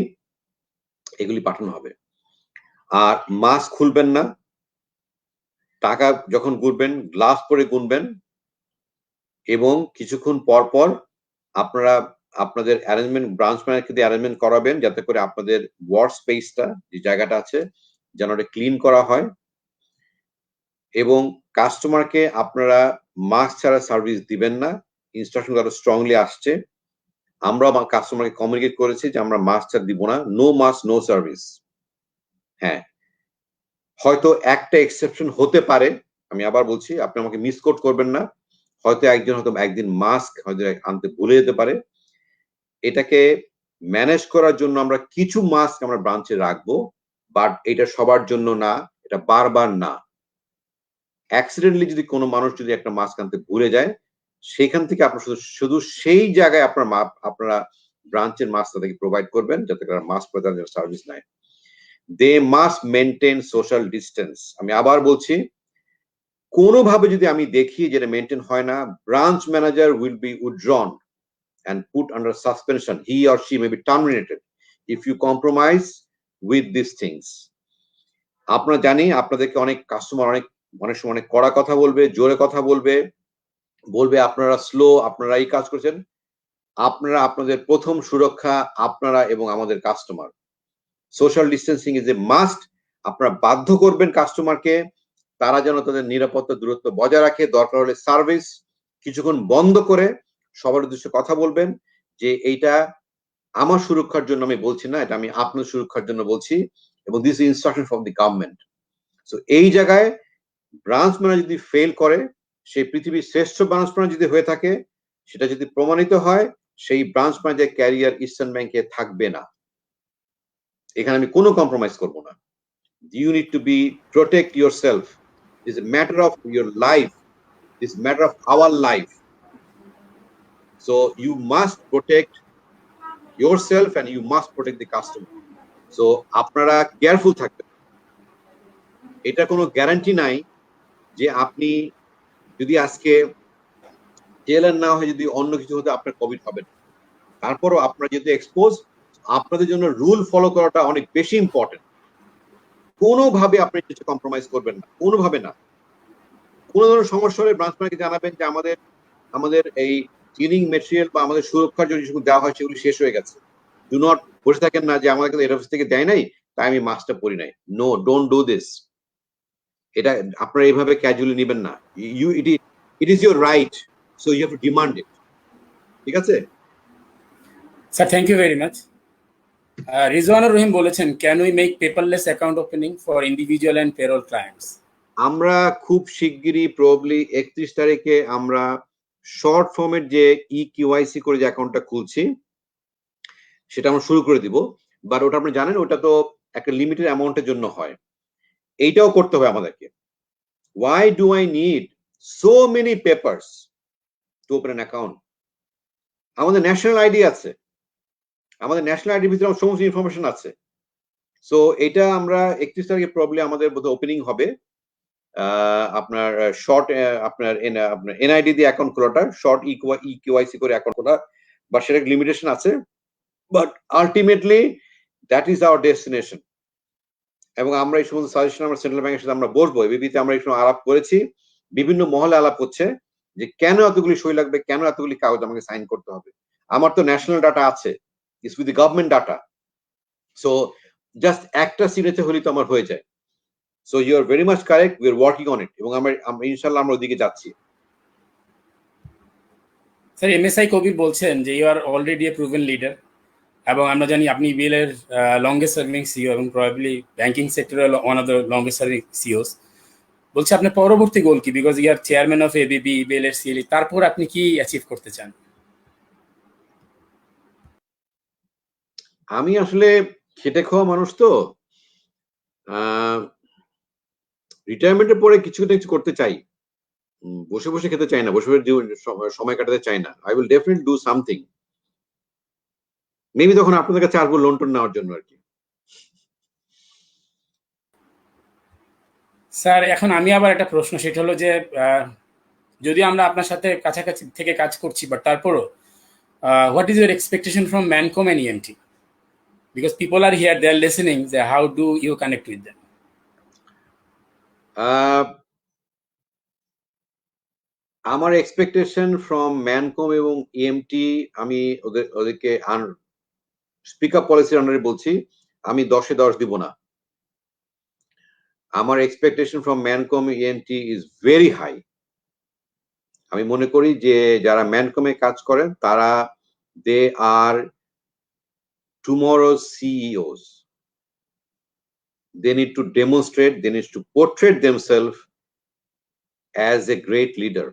এগুলি পাঠানো হবে। আর মাস্ক খুলবেন না, টাকা যখন গুনবেন গ্লাস পরে গুনবেন এবং কিছুক্ষণ পর পর আপনারা আপনাদের অ্যারেঞ্জমেন্ট ব্রাঞ্চ ম্যানেজারকে দিয়ে অ্যারেঞ্জমেন্ট করাবেন যাতে করে আপনাদের ওয়ার্ক স্পেসটা যে জায়গাটা আছে যেন ওটা ক্লিন করা হয়। এবং কাস্টমারকে আপনারা মাস্ক ছাড়া সার্ভিস দিবেন না, ইনস্ট্রাকশন আরো স্ট্রংলি আসছে। আমরা কাস্টমারকে কমিউনিকেট করেছি যে আমরা মাস্ক ছাড়া দিব না, নো মাস্ক নো সার্ভিস। হ্যাঁ, হয়তো একটা এক্সেপশন হতে পারে, আমি আবার বলছি আপনি আমাকে মিসকোট করবেন না, হয়তো একদিন মাস্ক হয়তো আনতে ভুলে যেতে পারে। এটাকে ম্যানেজ করার জন্য আমরা কিছু মাস্ক আমরা ব্রাঞ্চে রাখবো, বাট এটা সবার জন্য না, এটা বারবার না। অ্যাক্সিডেন্টলি যদি কোনো মানুষ যদি একটা মাস্ক আনতে ভুলে যায়, সেখান থেকে আপনার শুধু সেই জায়গায় আপনারা ব্রাঞ্চের মাস্ক তাদেরকে প্রোভাইড করবেন যাতে তারা মাস্ক পরে তাদের সার্ভিস নেয়। They must maintain social distance. আমি আবার বলছি, কোনোভাবে যদি আমি দেখি যেটা মেনটেন হয় না, branch manager will be withdrawn and put under suspension. He or she may be terminated if you compromise with these things. আপনারা জানি আপনাদেরকে অনেক কাস্টমার অনেক সময় অনেক কড়া কথা বলবে, জোরে কথা বলবে আপনারা স্লো, আপনারা এই কাজ করছেন। আপনারা আপনাদের প্রথম সুরক্ষা আপনারা এবং আমাদের customer. Social distancing is a must. আপনারা বাধ্য করবেন কাস্টমারকে তারা যেন তাদের নিরাপত্তা দূরত্ব বজায় রাখে। দরকার হলে সার্ভিস কিছুক্ষণ বন্ধ করে সবার উদ্দেশ্যে কথা বলবেন যে এইটা আমার সুরক্ষার জন্য আমি বলছি না, এটা আমি আপনার সুরক্ষার জন্য বলছি এবং this instruction from the government. So এই জায়গায় ব্রাঞ্চ ম্যানেজার যদি ফেল করে, সেই পৃথিবীর শ্রেষ্ঠ ব্রাঞ্চ ম্যানেজার যদি হয়ে থাকে, সেটা যদি প্রমাণিত হয়, সেই ব্রাঞ্চ ম্যানেজার ক্যারিয়ার ইস্টার্ন ব্যাংকে থাকবে না। এখানে আমি কোনো কম্প্রোমাইজ করব না। You need to be protect yourself. It's a matter of your life. It's a matter of our life. So you must protect yourself and you must protect the customer. So আপনারা কেয়ারফুল থাকবেন। এটা কোনো গ্যারান্টি নাই যে আপনি যদি আজকে জেলার না হয়ে যদি অন্য কিছু হতে আপনার কোভিড হবে না। তারপরও আপনারা যদি এক্সপোজ, আপনাদের জন্য রুল ফলো করাটা অনেক বেশি ইম্পর্টেন্ট। কোনোভাবে আপনি কিছু কম্প্রোমাইজ করবেন না, কোনোভাবে না। কোনো ধরনের সমস্যা হলে ব্রাঞ্চ ম্যানেজারকে জানাবেন যে আমাদের এই ক্লিনিং মেটেরিয়াল বা আমাদের সুরক্ষার জন্য যেগুলো দেওয়া হয় সেগুলো শেষ হয়ে গেছে। ডু নট বসে থাকেন না যে আমাকে এর অফিস থেকে দেয় নাই তাই আমি মাস্কটা পরি নাই। No, don't do this. এটা আপনারা এইভাবে ক্যাজুয়ালি নেবেন না। It is your right, so you have to demand it. ঠিক আছে sir, thank you very much. Rizwanur Rahim বলেছেন, can we make paperless account opening for individual and payroll clients? আমরা খুব শিগগিরই প্রবাবলি 31 তারিখে আমরা শর্ট ফর্মের যে ইকিউআইসি করে যে অ্যাকাউন্টটা খুলছি সেটা আমরা শুরু করে দিব। বাট ওটা আপনি জানেন ওটা তো একটা লিমিটেড অ্যামাউন্টের জন্য হয়। এইটাও করতে হবে আমাদেরকে। Why do I need so many papers to open an account? আমাদের ন্যাশনাল আইডি আছে, আমাদের ন্যাশনাল আইডির ভিতরে সমস্ত ইনফরমেশন আছে। সো এটা আমরা 31 তারিখে প্রবাবলি আমাদের বোধহয় ওপেনিং হবে। আপনার শর্ট আপনার এনআইডি দিয়ে অ্যাকাউন্ট খোলাটা, শর্ট ইকেওয়াইসি করে অ্যাকাউন্ট খোলা, বা সেটা লিমিটেশন আছে, but ultimately that is our destination. এবং আমরা এই সমস্ত সাজেশন আমরা সেন্ট্রাল ব্যাংকের সাথে আমরা বসবো, এবিপিতে আমরা এই সময় আলাপ করেছি, বিভিন্ন মহলে আলাপ হচ্ছে যে কেন এতগুলি সই লাগবে, কেন এতগুলি কাগজ আমাকে সাইন করতে হবে। আমার তো ন্যাশনাল ডাটা আছে, it's with the government data, so just একটা সিগনেচার হলেই তো আমার হয়ে যায়। So you are very much correct, we are working on it, এবং আমরা ইনশাল্লাহ আমরা ওদিকে যাচ্ছি। স্যার, এমএসআই কবির বলছেন যে you are already a proven leader, এবং আমরা জানি আপনি ইবিএল এর লংগেস্ট সার্ভিং সিও এবং প্রবাবলি ব্যাংকিং সেক্টরের one of the longest serving CEOs. বলছে আপনার পরবর্তী গোল কি, because you are chairman of ABB, EBL এর সিএলই, তারপর আপনি কি অ্যাচিভ করতে চান? আমি আসলে খেটে খাওয়া মানুষ, তো রিটায়ারমেন্টের পরে কিছু না কিছু করতে চাই, বসে বসে খেতে চাই না, বসে বসে সময় কাটাতে চাই না। I will definitely do something, maybe তখন আপনাদের কাছে আসবো লোন টোন নেওয়ার জন্য আর কি। স্যার, এখন আমি আবার একটা প্রশ্ন, সেটা হলো যে যদি আমরা আপনার সাথে কাছাকাছি থেকে কাজ করছি, বাট তারপরও what is your expectation from mancom and EMT, because people are here, they are listening, যে how do you connect with them? আমার এক্সপেকটেশন ফ্রম ম্যানকম এবং ইএমটি, আমি ওদেরকে স্পিক আপ পলিসির আন্ডারে বলছি, আমি 10-এ 10 দিব না। আমার expectation from mancom EMT is very high. আমি মনে করি যে যারা ম্যানকমে কাজ করেন তারা দে আর tomorrow's CEOs. They need to demonstrate, they need to portray themselves as a great leader,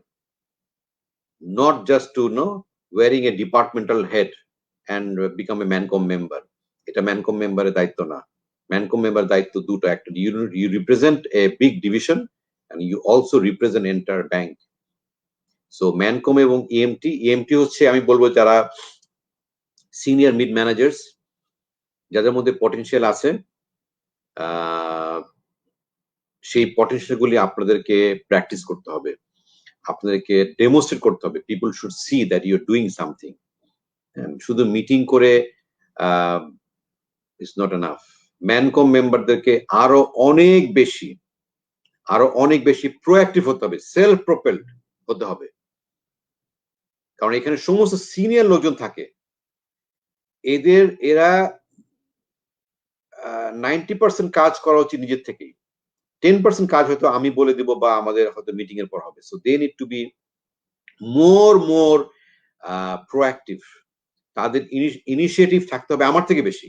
not just to know wearing a departmental head and become a Mancom member. এটা Mancom member এর দায়িত্ব না। Mancom member দায়িত্ব দুটো, একটা you represent a big division and you also represent entire bank. So Mancom এবং EMT হচ্ছে আমি বলবো যারা সিনিয়র মিড ম্যানেজার্স, যাদের মধ্যে পটেনশিয়াল আছে, সেই পটেনশিয়াল গুলি আপনাদেরকে প্র্যাকটিস করতে হবে, আপনাদেরকে ডেমনস্ট্রেট করতে হবে। People should see that you are doing something. শুধু মিটিং করে ইটস নট এনাফ। ম্যানকম মেম্বারদেরকে আরো অনেক বেশি প্রোঅ্যাক্টিভ হতে হবে, সেলফ প্রোপেলড হতে হবে, কারণ এখানে সমস্ত সিনিয়র লোকজন থাকে, এরা 90% কাজ করা উচিত নিজের থেকেই, 10% কাজ হয়তো আমি বলে দিব বা আমাদের হয়তো মিটিং এর পর হবে। So they need to be more proactive, তাদের ইনিশিয়েটিভ থাকতে হবে আমার থেকে বেশি।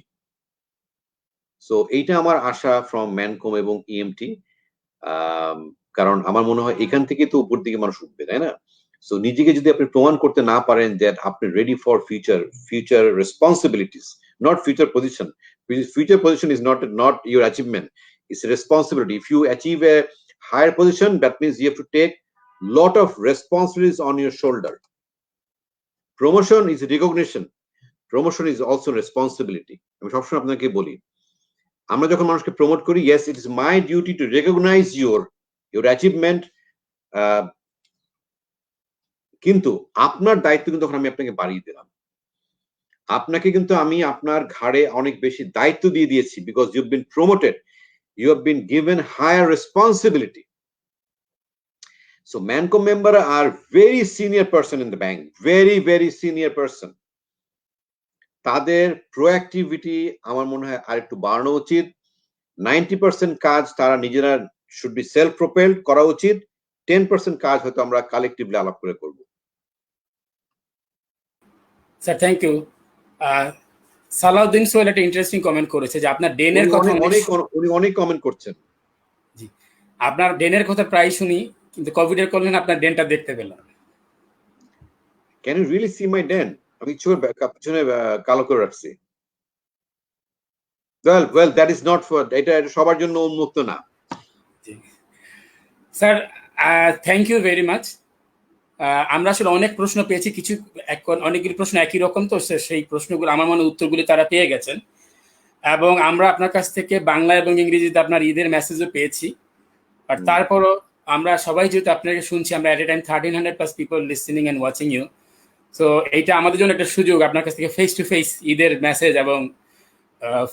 সো এইটা আমার আশা ফ্রম ম্যানকম এবং ইএমটি, কারণ আমার মনে হয় এখান থেকে তো উপর দিকে মানুষ উঠবে, তাই না? সো নিজেকে যদি আপনি প্রমাণ করতে না পারেন দ্যাট আপনি ready for future responsibilities, not future position. Future position is not your achievement, it's a responsibility. If you achieve a higher position, that means you have to take lot of responsibilities on your shoulder. Promotion is recognition, promotion is also responsibility. আমি সবসময় আপনাকে বলি, আমরা যখন মানুষকে প্রমোট করি, yes, it is my duty to recognize your achievement, কিন্তু আপনার দায়িত্ব কিন্তু তখন আমি আপনাকে বাড়িয়ে দিলাম, আপনাকে কিন্তু আমি আপনার ঘাড়ে অনেক বেশি দায়িত্ব দিয়ে দিয়েছি, because you have been promoted, you have been given higher responsibility. So Mancom member are very senior person in the bank, very senior person. তাদের প্রোঅ্যাক্টিভিটি আমার মনে হয় আরেকটু বাড়ানো উচিত। 90% কাজ তারা নিজেরা শুড বি সেলফ প্রোপেলড করা উচিত, 10% কাজ হয়তো আমরা কালেকটিভলি আলাপ করে করব। Sir, thank you. Salauddin Sohel একটা ইন্টারেস্টিং কমেন্ট করেছে যে আপনার ডেনের কথা উনি অনেক কমেন্ট করছেন। জি, আপনার ডেনের কথা প্রায় শুনি, কিন্তু কোভিডের কারণে আপনার ডেনটা দেখতে পেলাম। ক্যান ইউ রিয়েলি সি মাই ডেন? আমি চোর পিছনে কালো করে রাখছি। well that is not for, এটা সবার জন্য উন্মুক্ত না। Sir, thank you very much. আমরা আসলে অনেক প্রশ্ন পেয়েছি, অনেকগুলি প্রশ্ন একই রকম, তো সেই প্রশ্নগুলো আমার মনে উত্তরগুলি তারা পেয়ে গেছেন, এবং আমরা আপনার কাছ থেকে বাংলা এবং ইংরেজিতে আপনার ঈদের মেসেজও পেয়েছি। আর তারপরও আমরা সবাই যেহেতু আপনাকে শুনছি, আমরা at a time 1300+ people listening and watching you. So এইটা আমাদের জন্য একটা সুযোগ আপনার কাছ থেকে ফেস টু ফেস ঈদের মেসেজ এবং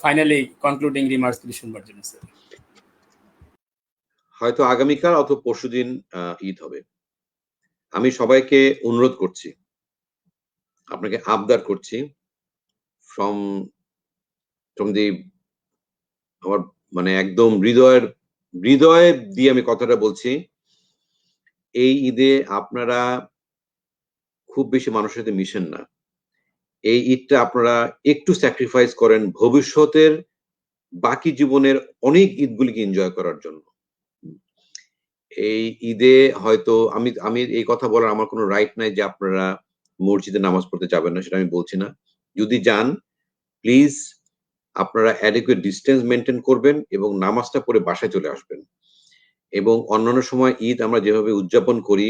ফাইনালি কনক্লুডিং রিমার্কস গুলি শুনবার জন্য স্যার। হয়তো আগামীকাল অথবা পরশুদিন ঈদ হবে। আমি সবাইকে অনুরোধ করছি, আপনাকে আবদার করছি, ফ্রম দি আমার মানে একদম হৃদয় দিয়ে আমি কথাটা বলছি, এই ঈদে আপনারা খুব বেশি মানুষের সাথে মিশেন না। এই ঈদটা আপনারা একটু স্যাক্রিফাইস করেন ভবিষ্যতের বাকি জীবনের অনেক ঈদগুলিকে এনজয় করার জন্য। এই ঈদে হয়তো আমি এই কথা বলার আমার কোনো রাইট নাই যে আপনারা মসজিদে নামাজ পড়তে যাবেন না, সেটা আমি বলছি না। যদি যান, প্লিজ আপনারা অ্যাডিকুয়েট ডিস্টেন্স মেনটেন করবেন এবং নামাজটা পড়ে বাসায় চলে আসবেন। এবং অন্যান্য সময় ঈদ আমরা যেভাবে উদযাপন করি,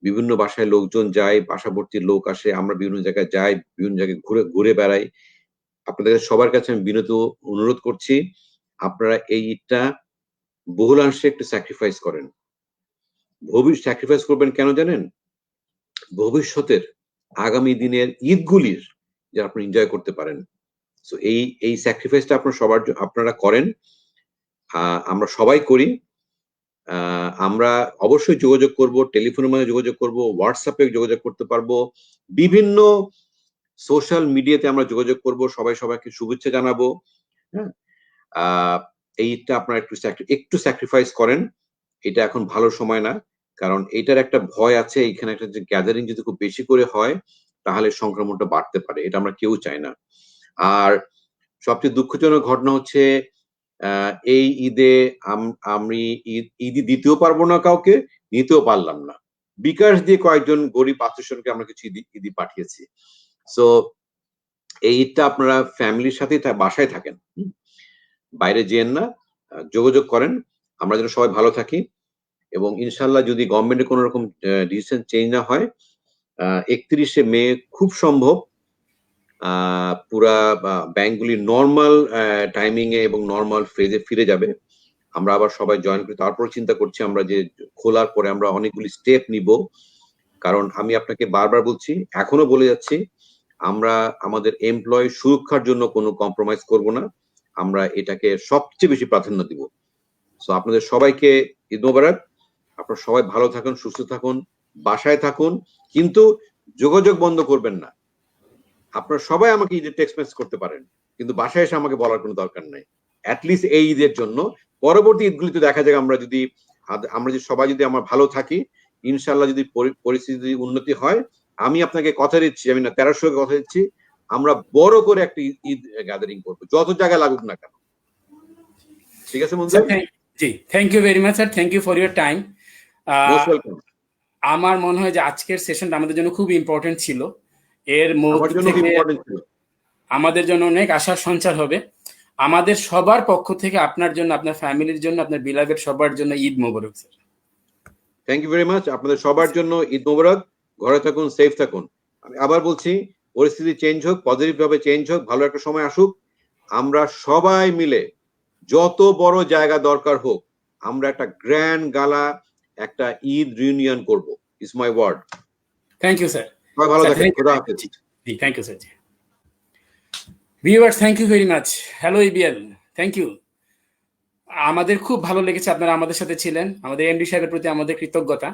বিভিন্ন বাসায় লোকজন যায়, বাসা ভর্তি লোক আসে, আমরা বিভিন্ন জায়গায় যাই, বিভিন্ন জায়গায় ঘুরে বেড়াই। আপনাদের সবার কাছে আমি বিনীত অনুরোধ করছি, আপনারা এই ঈদটা বহুলাংশে একটু স্যাক্রিফাইস করেন। স্যাক্রিফাইস করবেন কেন জানেন? ভবিষ্যতের আগামী দিনের ঈদগুলির যে আপনি এনজয় করতে পারেন। সো এই স্যাক্রিফাইসটা আপনারা করেন, আমরা সবাই করি। আমরা অবশ্যই যোগাযোগ করব, টেলিফোনের মাধ্যমে যোগাযোগ করব, হোয়াটসঅ্যাপে যোগাযোগ করতে পারবো, বিভিন্ন সোশ্যাল মিডিয়াতে আমরা যোগাযোগ করব, সবাইকে শুভেচ্ছা জানাবো। হ্যাঁ, এই ঈদটা আপনারা একটু স্যাক্রিফাইস করেন। এটা এখন ভালো সময় না, কারণ এটার একটা ভয় আছে, এখানে একটা যে গ্যাদারিং যদি খুব বেশি করে হয় তাহলে সংক্রমণটা বাড়তে পারে, এটা আমরা কেউ চাই না। আর সবচেয়ে দুঃখজনক ঘটনা হচ্ছে এই ঈদে আমি ঈদই দিতেও পারবো না, কাউকে নিতেও পারলাম না। বিকাশ দিয়ে কয়েকজন গরিব আত্মীয়স্বজনকে আমরা কিছু ঈদি পাঠিয়েছি। সো এই ঈদটা আপনারা ফ্যামিলির সাথেই বাসায় থাকেন, বাইরে যেন না, যোগাযোগ করেন, আমরা যেন সবাই ভালো থাকি। এবং ইনশাল্লাহ যদি গভর্নমেন্টের কোন রকম ডিসিশন চেঞ্জ না হয়, 31শে মে খুব সম্ভব পুরা ব্যাংকগুলি নর্মাল টাইমিং এ এবং নর্মাল ফেজে ফিরে যাবে। আমরা আবার সবাই জয়েন করি, তারপর চিন্তা করছি আমরা যে খোলার পরে আমরা অনেকগুলি স্টেপ নিব। কারণ আমি আপনাকে বারবার বলছি, এখনো বলে যাচ্ছি, আমরা আমাদের এমপ্লয়ি সুরক্ষার জন্য কোনো কম্প্রোমাইজ করব না, আমরা এটাকে সবচেয়ে বেশি প্রাধান্য দিব। সো আপনাদের সবাইকে ঈদ মোবারক। আপনারা সবাই ভালো থাকুন, সুস্থ থাকুন, বাসায় থাকুন, কিন্তু যোগাযোগ বন্ধ করবেন না। আপনারা সবাই আমাকে ঈদের টেক্সট মেসেজ করতে পারেন, কিন্তু বাসায় এসে আমাকে বলার কোনো দরকার নাই, অ্যাটলিস্ট এই ঈদের জন্য। পরবর্তী ঈদগুলিতে দেখা যাক, আমরা যদি সবাই যদি আমরা ভালো থাকি, ইনশাল্লাহ যদি পরিস্থিতি উন্নতি হয়, আমি আপনাকে কথা দিচ্ছি, আমি না 1300 কথা দিচ্ছি, আমরা বড় করে একটা ঈদ গ্যাদারিং করবো, যত জায়গায় লাগুক না কেন। ঠিক আছে মঞ্জুর? জি, thank you very much sir, thank you for your time. Most welcome. আমার মনে হয় যে আজকের সেশনটা আমাদের জন্য খুব ইম্পর্টেন্ট ছিল। এর মধ্যে থেকে আমাদের জন্য অনেক আশার সঞ্চার হবে। আমাদের সবার পক্ষ থেকে আপনার জন্য, আপনার ফ্যামিলির জন্য, আপনার বিলাভেড সবার জন্য Eid Mubarak sir. Thank you very much. আপনাদের সবার জন্য ঈদ মোবারক। ঘরে থাকুন, সেফ থাকুন। আমি আবার বলছি, পরিস্থিতি চেঞ্জ হোক, পজিটিভ ভাবে চেঞ্জ হোক, ভালো একটা সময় আসুক, আমরা সবাই মিলে যত বড় জায়গা দরকার হোক, আমরা একটা গ্র্যান্ড গালা, একটা ঈদ রিউনিয়ন করব। Is my word. Thank you sir. ভালো থাকেন। খোদা হাফেজ। জি, thank you sir. Viewers, thank you very much. Hello EBL, thank you. আমাদের খুব ভালো লেগেছে আপনারা আমাদের সাথে ছিলেন। আমাদের এমডি সাহেবের প্রতি আমাদের কৃতজ্ঞতা।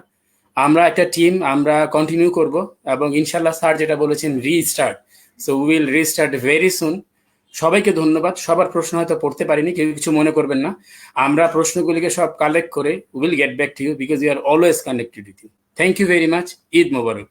আমরা একটা টিম, আমরা কন্টিনিউ করব এবং ইনশাল্লাহ স্যার যেটা বলেছেন, restart. So will restart very soon. সবাইকে ধন্যবাদ। সবার প্রশ্ন হয়তো পড়তে পারিনি, কেউ কিছু মনে করবেন না। আমরা প্রশ্নগুলিকে সব কালেক্ট করে will get back to you, because you are always connected with you. Thank you very much. Eid Mobarak.